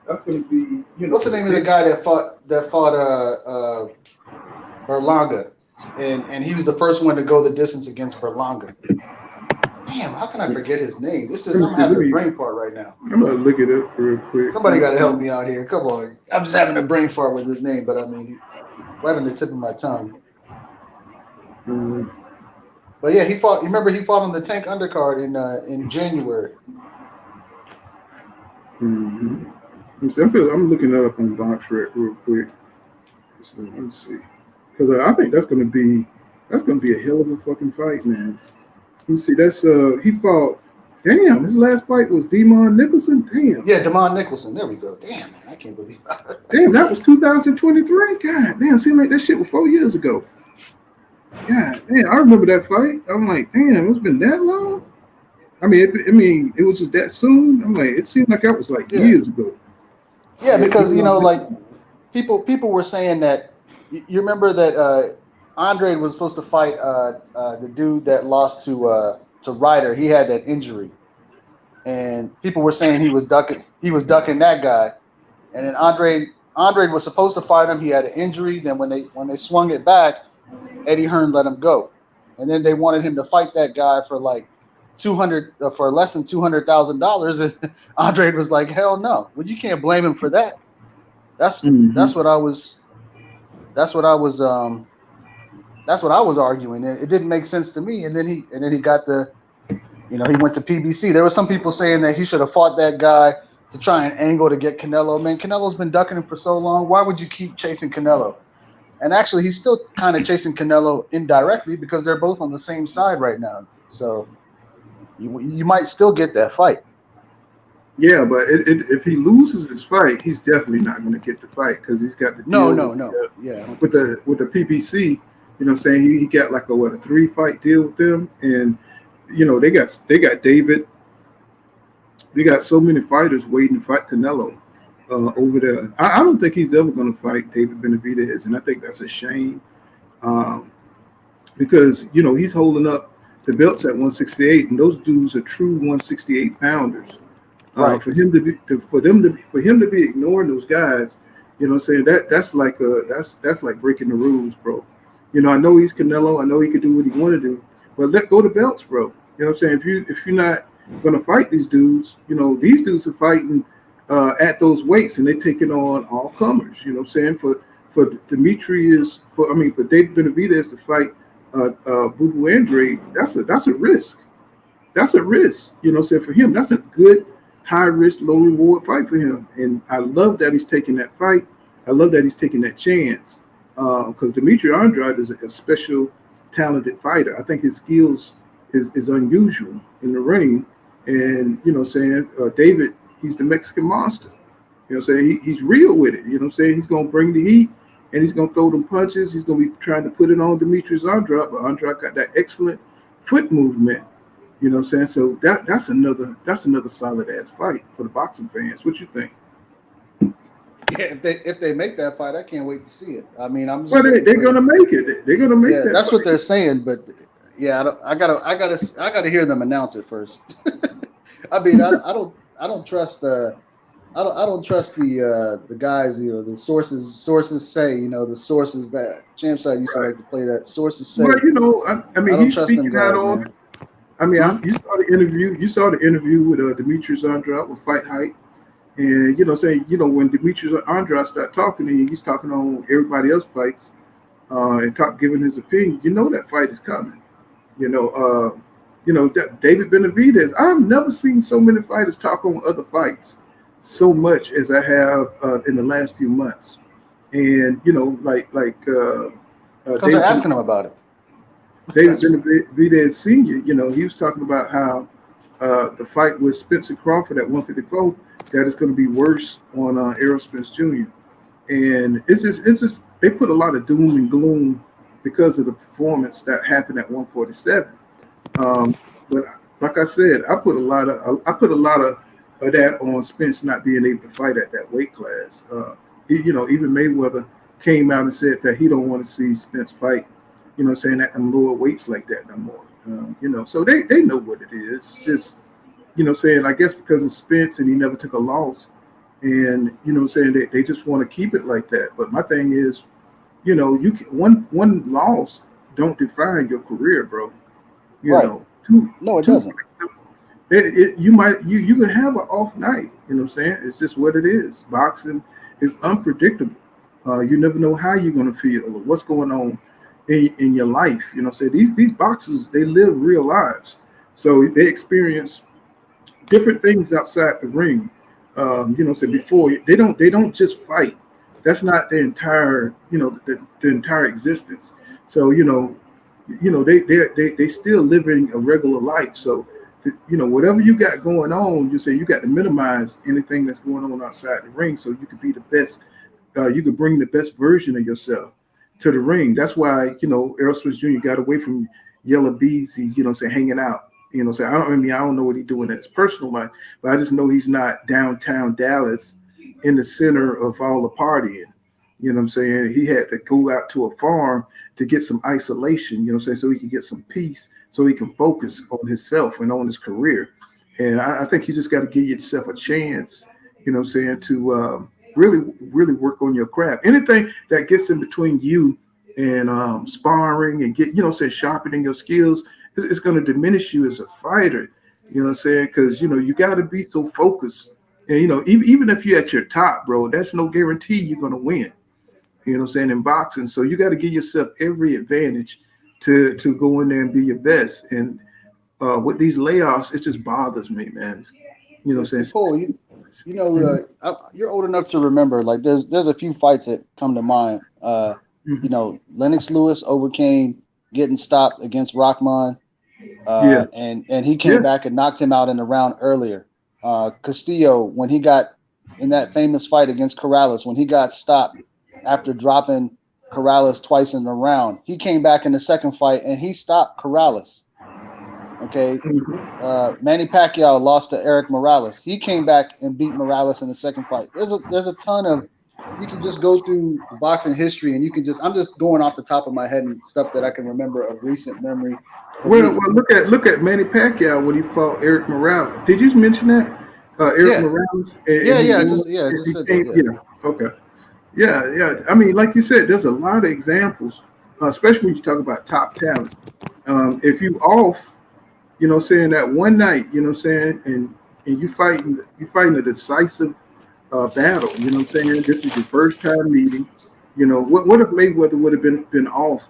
That's going to be, What's the name of the guy that fought Berlanga, and he was the first one to go the distance against Berlanga. Damn, how can I forget his name? This does not have a brain fart right now. I'm gonna look it up real quick. Somebody got to help me out here. Come on, I'm just having a brain fart with his name, but I mean, right on the tip of my tongue. But yeah, he fought. You remember he fought on the Tank undercard in January. I'm looking that up on BoxRec real quick. So let me see, because I think that's gonna be a hell of a fucking fight, man. Let me see. That's he fought Damn, his last fight was Demond Nicholson. Damn. Yeah, Demond Nicholson. There we go. Damn, man, I can't believe that. Damn, that was 2023. God damn, seemed like that shit was 4 years ago. God damn, I remember that fight. I'm like, damn, it's been that long. I mean, it was just that soon. I'm like, it seemed like that was like years ago. Yeah, because like people were saying that. You remember that Andre was supposed to fight the dude that lost to Ryder. He had that injury, and people were saying he was ducking that guy. And then Andre was supposed to fight him. He had an injury. Then when they swung it back, Eddie Hearn let him go. And then they wanted him to fight that guy for like for less than $200,000. And Andre was like, hell no. Well, you can't blame him for that. That's what I was arguing. It didn't make sense to me. And then he got he went to PBC. There were some people saying that he should have fought that guy to try and angle to get Canelo. Man, Canelo's been ducking him for so long. Why would you keep chasing Canelo? And actually, he's still kind of chasing Canelo indirectly because they're both on the same side right now. So you might still get that fight. Yeah, but if he loses his fight, he's definitely not going to get the fight because he's got the deal with the PBC. You know what I'm saying? He got like a 3-fight deal with them, and they got David. They got so many fighters waiting to fight Canelo over there. I don't think he's ever going to fight David Benavidez, and I think that's a shame because he's holding up the belts at 168, and those dudes are true 168 pounders. Right. For him to be ignoring those guys, saying that's like breaking the rules, bro. I know he's Canelo. I know he could do what he want to do, but let go the belts, bro. You know what I'm saying? If you're not gonna fight these dudes, these dudes are fighting at those weights and they're taking on all comers. You know what I'm saying? For David Benavidez to fight Boo Andre, that's a risk. That's a risk. You know what I'm saying? For him, that's a good high risk, low reward fight for him. And I love that he's taking that fight. I love that he's taking that chance. Because Demetri Andrade is a special, talented fighter. I think his skills is unusual in the ring. And, David, he's the Mexican monster. You know what I'm saying? He's real with it. You know what I'm saying? He's going to bring the heat, and he's going to throw them punches. He's going to be trying to put it on Demetrius Andrade, but Andrade got that excellent foot movement. You know what I'm saying? So that's another solid-ass fight for the boxing fans. What you think? Yeah, if they make that fight, I can't wait to see it. I mean, I'm just they're gonna make it. They're gonna make that. That's fight. What they're saying, but yeah, I gotta hear them announce it first. I mean, I don't trust the guys. The sources say. The sources that Champ side used to like to play that. Sources say. Well, I mean, he's speaking out on. Man. I mean, you saw the interview. You saw the interview with Demetrius Andrade with Fight Hype. And when Demetrius Andrade start talking to you, he's talking on everybody else's fights and giving his opinion. That fight is coming. That David Benavidez. I've never seen so many fighters talk on other fights so much as I have in the last few months. And because they're asking him about it. David Benavidez Sr. He was talking about how the fight with Spencer Crawford at 154. That is going to be worse on Errol Spence Jr. And it's just they put a lot of doom and gloom because of the performance that happened at 147. But like I said, I put a lot of that on Spence not being able to fight at that weight class. Even Mayweather came out and said that he don't want to see Spence fight. Saying at them lower weights like that no more. So they know what it is. It's just. Saying I guess because of Spence and he never took a loss, and saying they just want to keep it like that. But my thing is, you can, one loss don't define your career, bro. It doesn't. You can have an off night. You know what I'm saying? It's just what it is. Boxing is unpredictable. You never know how you're gonna feel or what's going on in your life. These boxers, they live real lives, so they experience different things outside the ring. Before they don't just fight. That's not their entire, the entire existence. So, they still living a regular life. So whatever you got going on, you say you got to minimize anything that's going on outside the ring so you could be the best. You could bring the best version of yourself to the ring. That's why, Errol Spence Jr. got away from Yellow Beezy, hanging out. I don't know what he's doing in his personal life, but I just know he's not downtown Dallas in the center of all the partying. You know what I'm saying? He had to go out to a farm to get some isolation, so he can get some peace, so he can focus on himself and on his career. And I think you just got to give yourself a chance, to really, really work on your craft. Anything that gets in between you and sparring and sharpening your skills, it's going to diminish you as a fighter. Because you got to be so focused. And even if you're at your top, bro, that's no guarantee you're going to win. In boxing. So you got to give yourself every advantage to go in there and be your best. And with these layoffs, it just bothers me, man. Paul, you're old enough to remember. Like there's a few fights that come to mind. Lennox Lewis overcame getting stopped against Rahman. And he came back and knocked him out in the round earlier. Castillo, when he got in that famous fight against Corrales, when he got stopped after dropping Corrales twice in the round, he came back in the second fight and he stopped Corrales. Okay. Manny Pacquiao lost to Eric Morales. He came back and beat Morales in the second fight. There's a ton of, you can just go through boxing history and I'm just going off the top of my head and stuff that I can remember of recent memory. Well, look at Manny Pacquiao when he fought Eric Morales. Did you mention that? Morales. Okay. Yeah. I mean, like you said, there's a lot of examples, especially when you talk about top talent. If you off, that one night, and you fighting a decisive battle, this is your first time meeting. What if Mayweather would have been off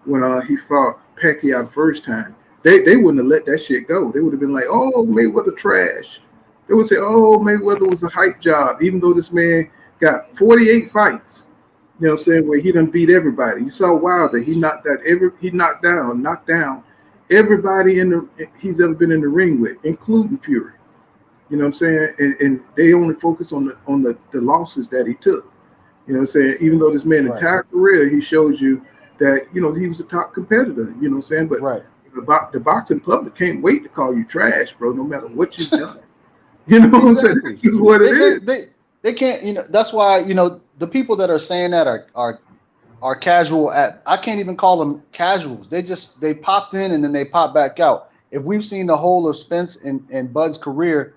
when he fought Pacquiao the first time? They wouldn't have let that shit go. They would have been like, oh, Mayweather trash. They would say, oh, Mayweather was a hype job, even though this man got 48 fights, where he done beat everybody. You saw Wilder, he knocked down everybody he's ever been in the ring with, including Fury. And they only focus on the losses that he took. Even though this man entire career, he shows you that, he was a top competitor, But the boxing public can't wait to call you trash, bro, no matter what you've done. What I'm saying? This is what it is. They can't, that's why, the people that are saying that are casual I can't even call them casuals. They popped in and then they pop back out. If we've seen the whole of Spence and Bud's career,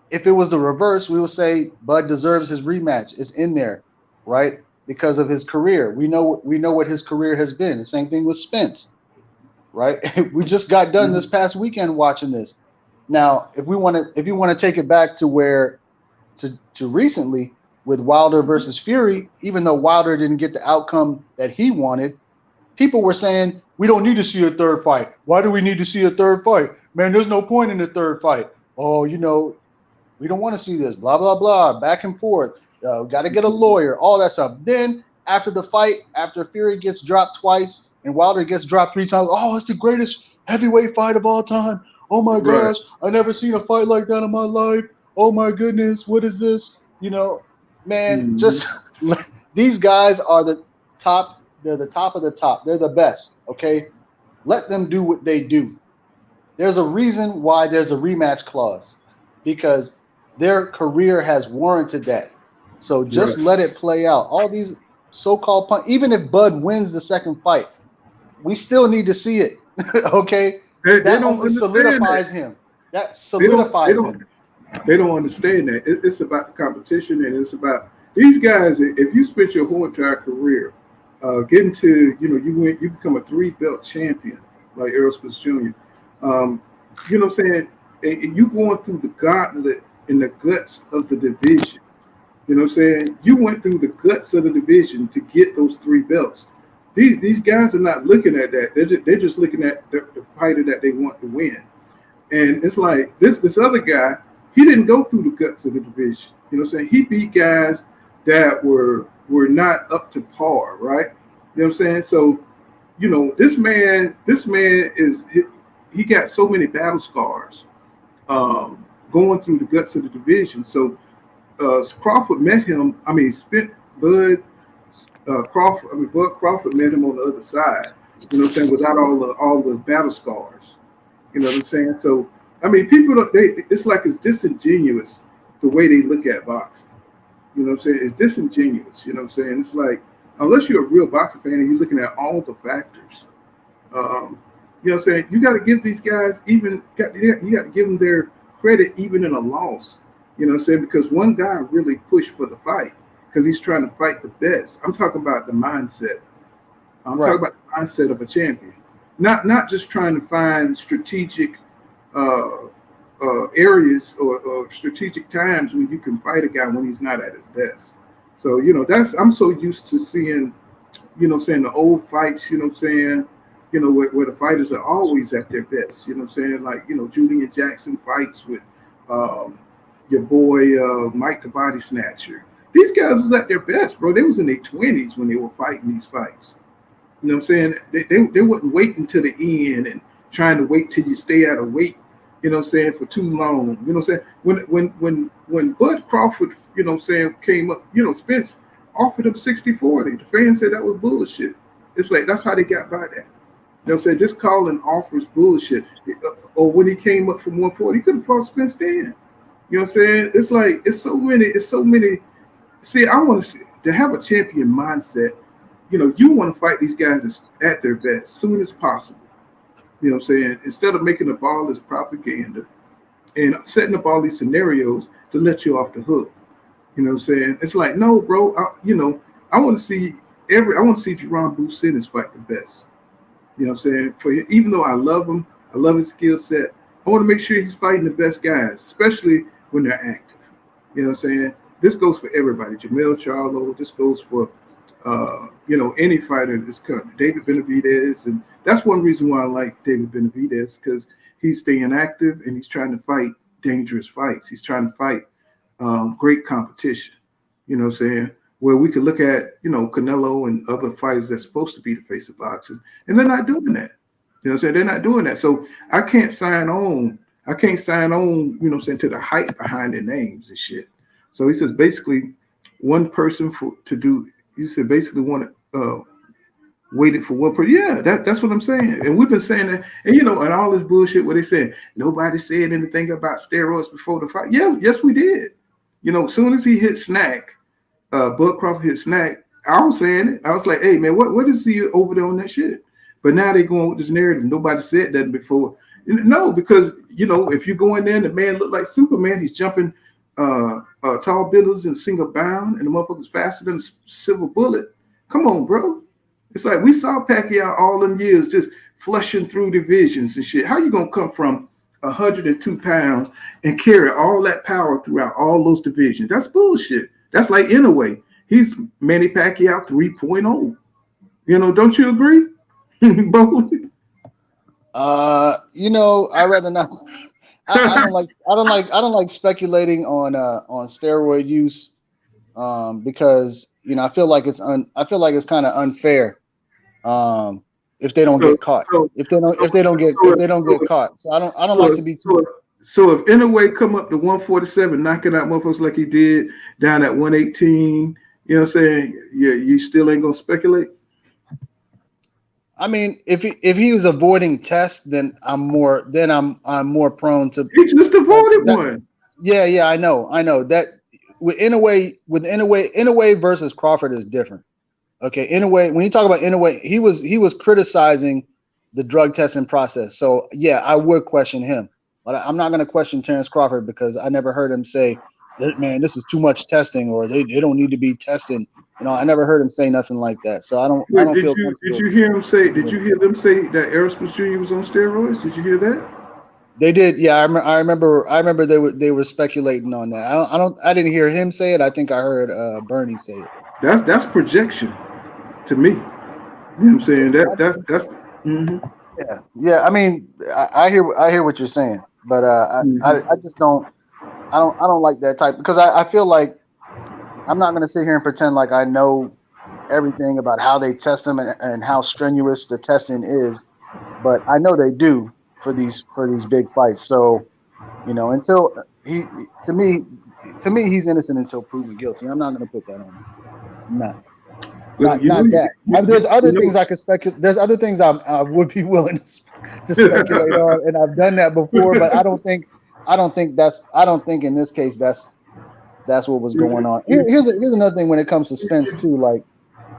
if it was the reverse, we would say Bud deserves his rematch. It's in there, right? Because of his career. We know what his career has been. The same thing with Spence, right? We just got done this past weekend watching this. Now, if you want to take it back to where to recently with Wilder versus Fury, even though Wilder didn't get the outcome that he wanted, people were saying, we don't need to see a third fight. Why do we need to see a third fight? Man, there's no point in the third fight. Oh, we don't want to see this, blah, blah, blah, back and forth. Got to get a lawyer, all that stuff. Then after the fight, after Fury gets dropped twice and Wilder gets dropped 3 times, oh, it's the greatest heavyweight fight of all time. Oh, my gosh, I never seen a fight like that in my life. Oh, my goodness, what is this? Man, just these guys are the top. They're the top of the top. They're the best, okay? Let them do what they do. There's a reason why there's a rematch clause, because their career has warranted that. So just let it play out. All these so-called even if Bud wins the second fight, we still need to see it, okay? That only solidifies him. That solidifies him. They don't understand that. It's about the competition, and it's about these guys. If you spent your whole entire career getting to, you become a 3-belt champion like Errol Spence Jr. You know what I'm saying? And you going through the gauntlet in the guts of the division. You know what I'm saying? You went through the guts of the division to get those 3 belts. These guys are not looking at that. They're just looking at the fighter that they want to win. And it's like this other guy. He didn't go through the guts of the division. You know what I'm saying? He beat guys that were not up to par, right? You know what I'm saying? So, this man he got so many battle scars. going through the guts of the division. So Crawford met him. I mean, Bud Crawford met him on the other side. You know what I'm saying? Without all the battle scars. You know what I'm saying? So I mean, people don't. It's like it's disingenuous the way they look at boxing. You know what I'm saying? It's disingenuous. You know what I'm saying? It's like unless you're a real boxing fan and you're looking at all the factors. You know what I'm saying? You got to give these guys you got to give them their credit even in a loss. You know what I'm saying? Because one guy really pushed for the fight because he's trying to fight the best. I'm talking about the mindset. I'm talking about the mindset of a champion. Not just trying to find strategic areas or strategic times when you can fight a guy when he's not at his best. So, you know, I'm so used to seeing, you know what I'm saying, the old fights, you know what I'm saying, you know, where the fighters are always at their best, you know what I'm saying, like, you know, Julian Jackson fights with your boy Mike the Body Snatcher. These guys was at their best, bro. They was in their 20s when they were fighting these fights. You know what I'm saying? They wouldn't wait until the end and trying to wait till you stay at a weight, you know what I'm saying, for too long. You know what I'm saying? When Bud Crawford, you know what I'm saying, came up, you know, Spence offered him 60-40. The fans said that was bullshit. It's like that's how they got by that. You know what I'm saying? Just calling offers bullshit. Or when he came up from 140, he could have fought Spence then. You know what I'm saying? It's like it's so many. See, I want to have a champion mindset. You know, you want to fight these guys at their best as soon as possible. You know what I'm saying? Instead of making the ball as propaganda and setting up all these scenarios to let you off the hook. You know what I'm saying? It's like, no, bro, I want to see Jerron Boussinis fight the best. You know what I'm saying? Even though I love him, I love his skill set, I want to make sure he's fighting the best guys, especially when they're active. You know what I'm saying? This goes for everybody. Jamel Charlo, this goes for you know, any fighter in this country, David Benavidez, and that's one reason why I like David Benavidez, because he's staying active and he's trying to fight dangerous fights. He's trying to fight great competition. You know what I'm saying? Where we could look at, you know, Canelo and other fighters that's supposed to be the face of boxing, and they're not doing that. You know what I'm saying? They're not doing that. So I can't sign on, you know what I'm saying, to the hype behind their names and shit. So he says basically one person you said basically waited for one person. Yeah, that's what I'm saying. And we've been saying that, and you know, and all this bullshit where they said nobody said anything about steroids before the fight. Yeah, yes, we did. You know, as soon as he hit Snack, Bud Crawford hit Snack, I was saying it. I was like, hey man, what is he over there on that shit? But now they going with this narrative. Nobody said that before. No, because you know, if you go in there and the man look like Superman, he's jumping tall buildings in single bound, and the motherfucker's faster than a silver bullet. Come on, bro. It's like we saw Pacquiao all them years just flushing through divisions and shit. How you gonna come from 102 pounds and carry all that power throughout all those divisions? That's bullshit. That's like Inoue. He's Manny Pacquiao 3.0. You know, don't you agree? Bo? You know, I rather not. I don't like speculating on steroid use, because you know I feel like it's kind of unfair, if they don't get caught. If they don't get caught. So I don't like to be too. So if Inoue come up to 147, knocking out motherfuckers like he did down at 118, you know what I'm saying? Yeah, you still ain't gonna speculate. I mean, if he was avoiding tests, then I'm more prone to. He just avoided one. Yeah, I know that with Inoue versus Crawford is different. Okay, Inoue, when you talk about Inoue, he was criticizing the drug testing process. So yeah, I would question him, but I'm not going to question Terrence Crawford because I never heard him say, "Man, this is too much testing," or they don't need to be testing. You know, I never heard him say nothing like that. So I don't feel. Did you hear them say that Aerosmith Jr. was on steroids? Did you hear that? They did. Yeah, I remember they were speculating on that. I didn't hear him say it. I think I heard Bernie say it. That's projection to me. You know what I'm saying? That's mm-hmm. Yeah. I mean, I hear what you're saying, but I just don't like that type, because I feel like I'm not going to sit here and pretend like I know everything about how they test them and how strenuous the testing is, but I know they do for these big fights. So You know, until he to me he's innocent until proven guilty. I'm not going to put that on him. I'm not. Well, Not that. There's other things know, I could speculate. There's other things I would be willing to speculate on, and I've done that before. But I don't think in this case that's what was going on. Here's another thing when it comes to Spence too. Like,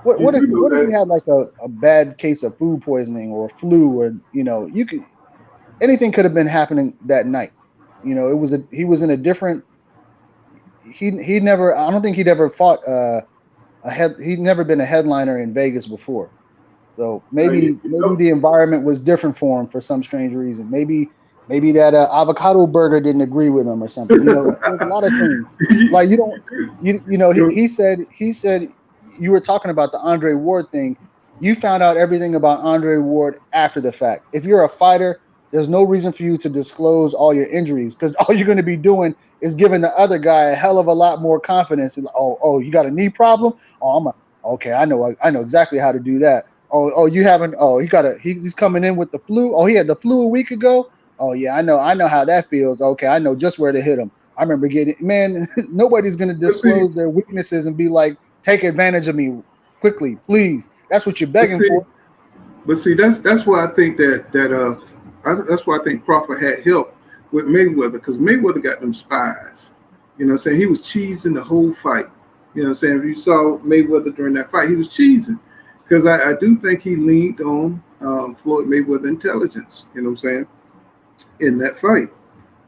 what if he had like a bad case of food poisoning or flu, or anything could have been happening that night. You know, he was in a different. He never. I don't think he'd ever fought. He'd never been a headliner in Vegas before, so maybe the environment was different for him for some strange reason. Maybe that avocado burger didn't agree with him or something. You know, there's a lot of things. Like he said you were talking about the Andre Ward thing. You found out everything about Andre Ward after the fact. If you're a fighter, there's no reason for you to disclose all your injuries because all you're going to be doing is giving the other guy a hell of a lot more confidence. And, oh, you got a knee problem? Oh, okay. I know exactly how to do that. Oh, you haven't. Oh, he's coming in with the flu. Oh, he had the flu a week ago. Oh yeah, I know how that feels. Okay, I know just where to hit him. I remember nobody's going to disclose their weaknesses and be like, take advantage of me quickly, please. That's what you're begging for. But see, that's why I think that's why I think Crawford had help with Mayweather, because Mayweather got them spies. You know what I'm saying? He was cheesing the whole fight. You know what I'm saying? If you saw Mayweather during that fight, he was cheesing. Because I do think he leaned on Floyd Mayweather intelligence, you know what I'm saying, in that fight.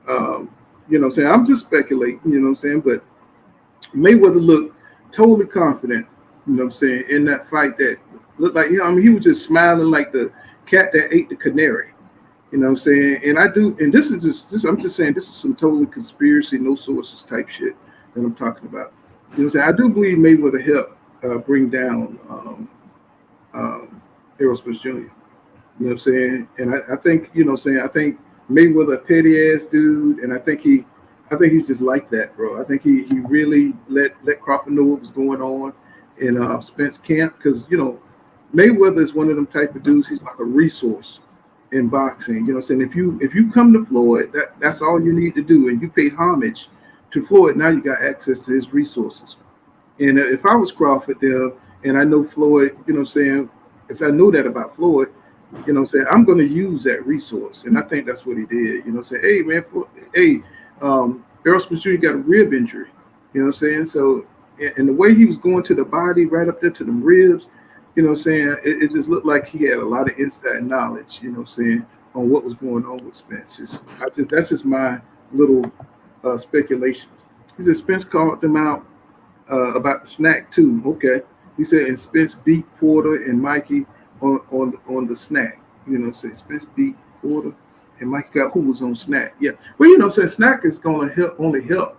You know what I'm saying? I'm just speculating, you know what I'm saying? But Mayweather looked totally confident, you know what I'm saying, in that fight that looked like, he was just smiling like the cat that ate the canary. You know what I'm saying? And I'm just saying this is some totally conspiracy, no sources type shit that I'm talking about. You know what I'm saying? I do believe Mayweather helped bring down Errol Spence Jr. You know what I'm saying? And I think, you know what I'm saying, I think Mayweather a petty ass dude, and I think he's just like that, bro. I think he really let Crawford know what was going on in Spence camp, because, you know, Mayweather is one of them type of dudes. He's like a resource in boxing. You know what I'm saying? If you come to Floyd, that's all you need to do, and you pay homage to Floyd, now you got access to his resources. And if I was Crawford there, and I know Floyd, you know what I'm saying, if I know that about Floyd, you know what I'm saying, I'm going to use that resource. And I think that's what he did. You know what I'm saying? Hey, man, Errol Spence Jr. got a rib injury. You know what I'm saying? So, and the way he was going to the body, right up there to them ribs, you know what I'm saying, it just looked like he had a lot of inside knowledge, you know what I'm saying, on what was going on with Spence. That's just my little speculation. He said Spence called them out about the snack too. Okay. He said, and Spence beat Porter and Mikey on the snack. You know, say Spence beat Porter and Mikey got who was on snack. Yeah. Well, you know, so snack is gonna only help,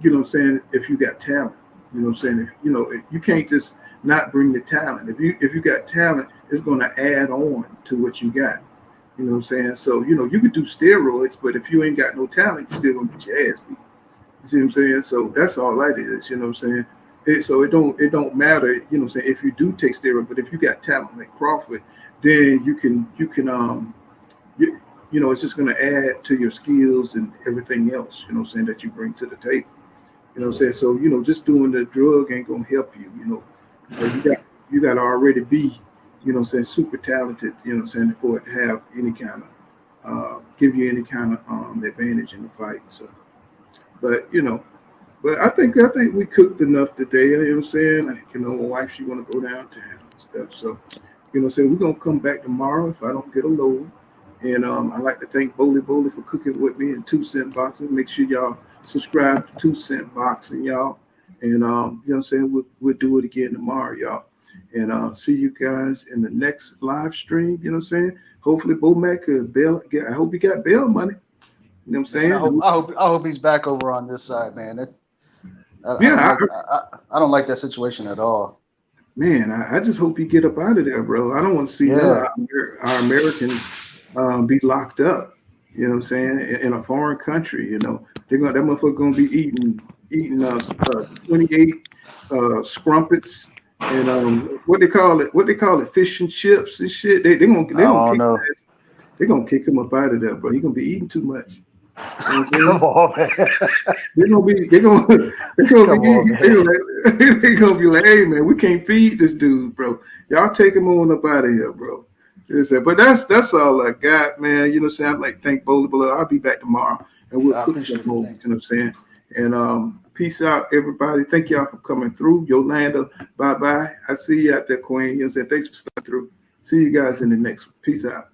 you know what I'm saying, if you got talent. You know what I'm saying? If you can't just not bring the talent. If you got talent, it's gonna add on to what you got. You know what I'm saying? So, you know, you could do steroids, but if you ain't got no talent, you still gonna get your ass beat. You see what I'm saying? So that's all that is, you know what I'm saying? So it don't matter, you know what I'm saying, if you do take steroids, but if you got talent like Crawford, then you can you know, it's just gonna add to your skills and everything else, you know what I'm saying, that you bring to the table. You know what I'm saying? So, you know, just doing the drug ain't gonna help you, you know. You got to already be, you know what I'm saying, super talented, you know what I'm saying, for it to have any kind of give you any kind of advantage in the fight. So, but you know, I think we cooked enough today. You know what I'm saying? Like, you know, my wife, she want to go downtown and stuff. So, you know what I'm saying, we're gonna come back tomorrow if I don't get a load. And I'd like to thank Bowley for cooking with me in 2 Cent Boxing. Make sure y'all subscribe to 2 Cent Boxing, y'all. And you know what I'm saying, we'll do it again tomorrow, y'all. And see you guys in the next live stream. You know what I'm saying? Hopefully Bomac bail. I hope he got bail money. You know what I'm saying? I hope he's back over on this side, man. I don't like that situation at all. Man, I just hope he get up out of there, bro. I don't want to see our Americans be locked up. You know what I'm saying? In a foreign country, you know, that motherfucker gonna be eating 28 scrumpets and what they call it, fish and chips and shit. They're gonna kick him up out of there, bro. He gonna be eating too much. Come on, man. They're gonna be like, hey man, we can't feed this dude, bro. Y'all take him on up out of here, bro. But that's all I got, man. You know what I'm saying? I'd like to thank Bowler. I'll be back tomorrow and we'll cook some more. You know what I'm saying? And peace out, everybody. Thank y'all for coming through. Yolanda, bye-bye. I see you out there, Queen. You know what I'm saying? Thanks for stopping through. See you guys in the next one. Peace out.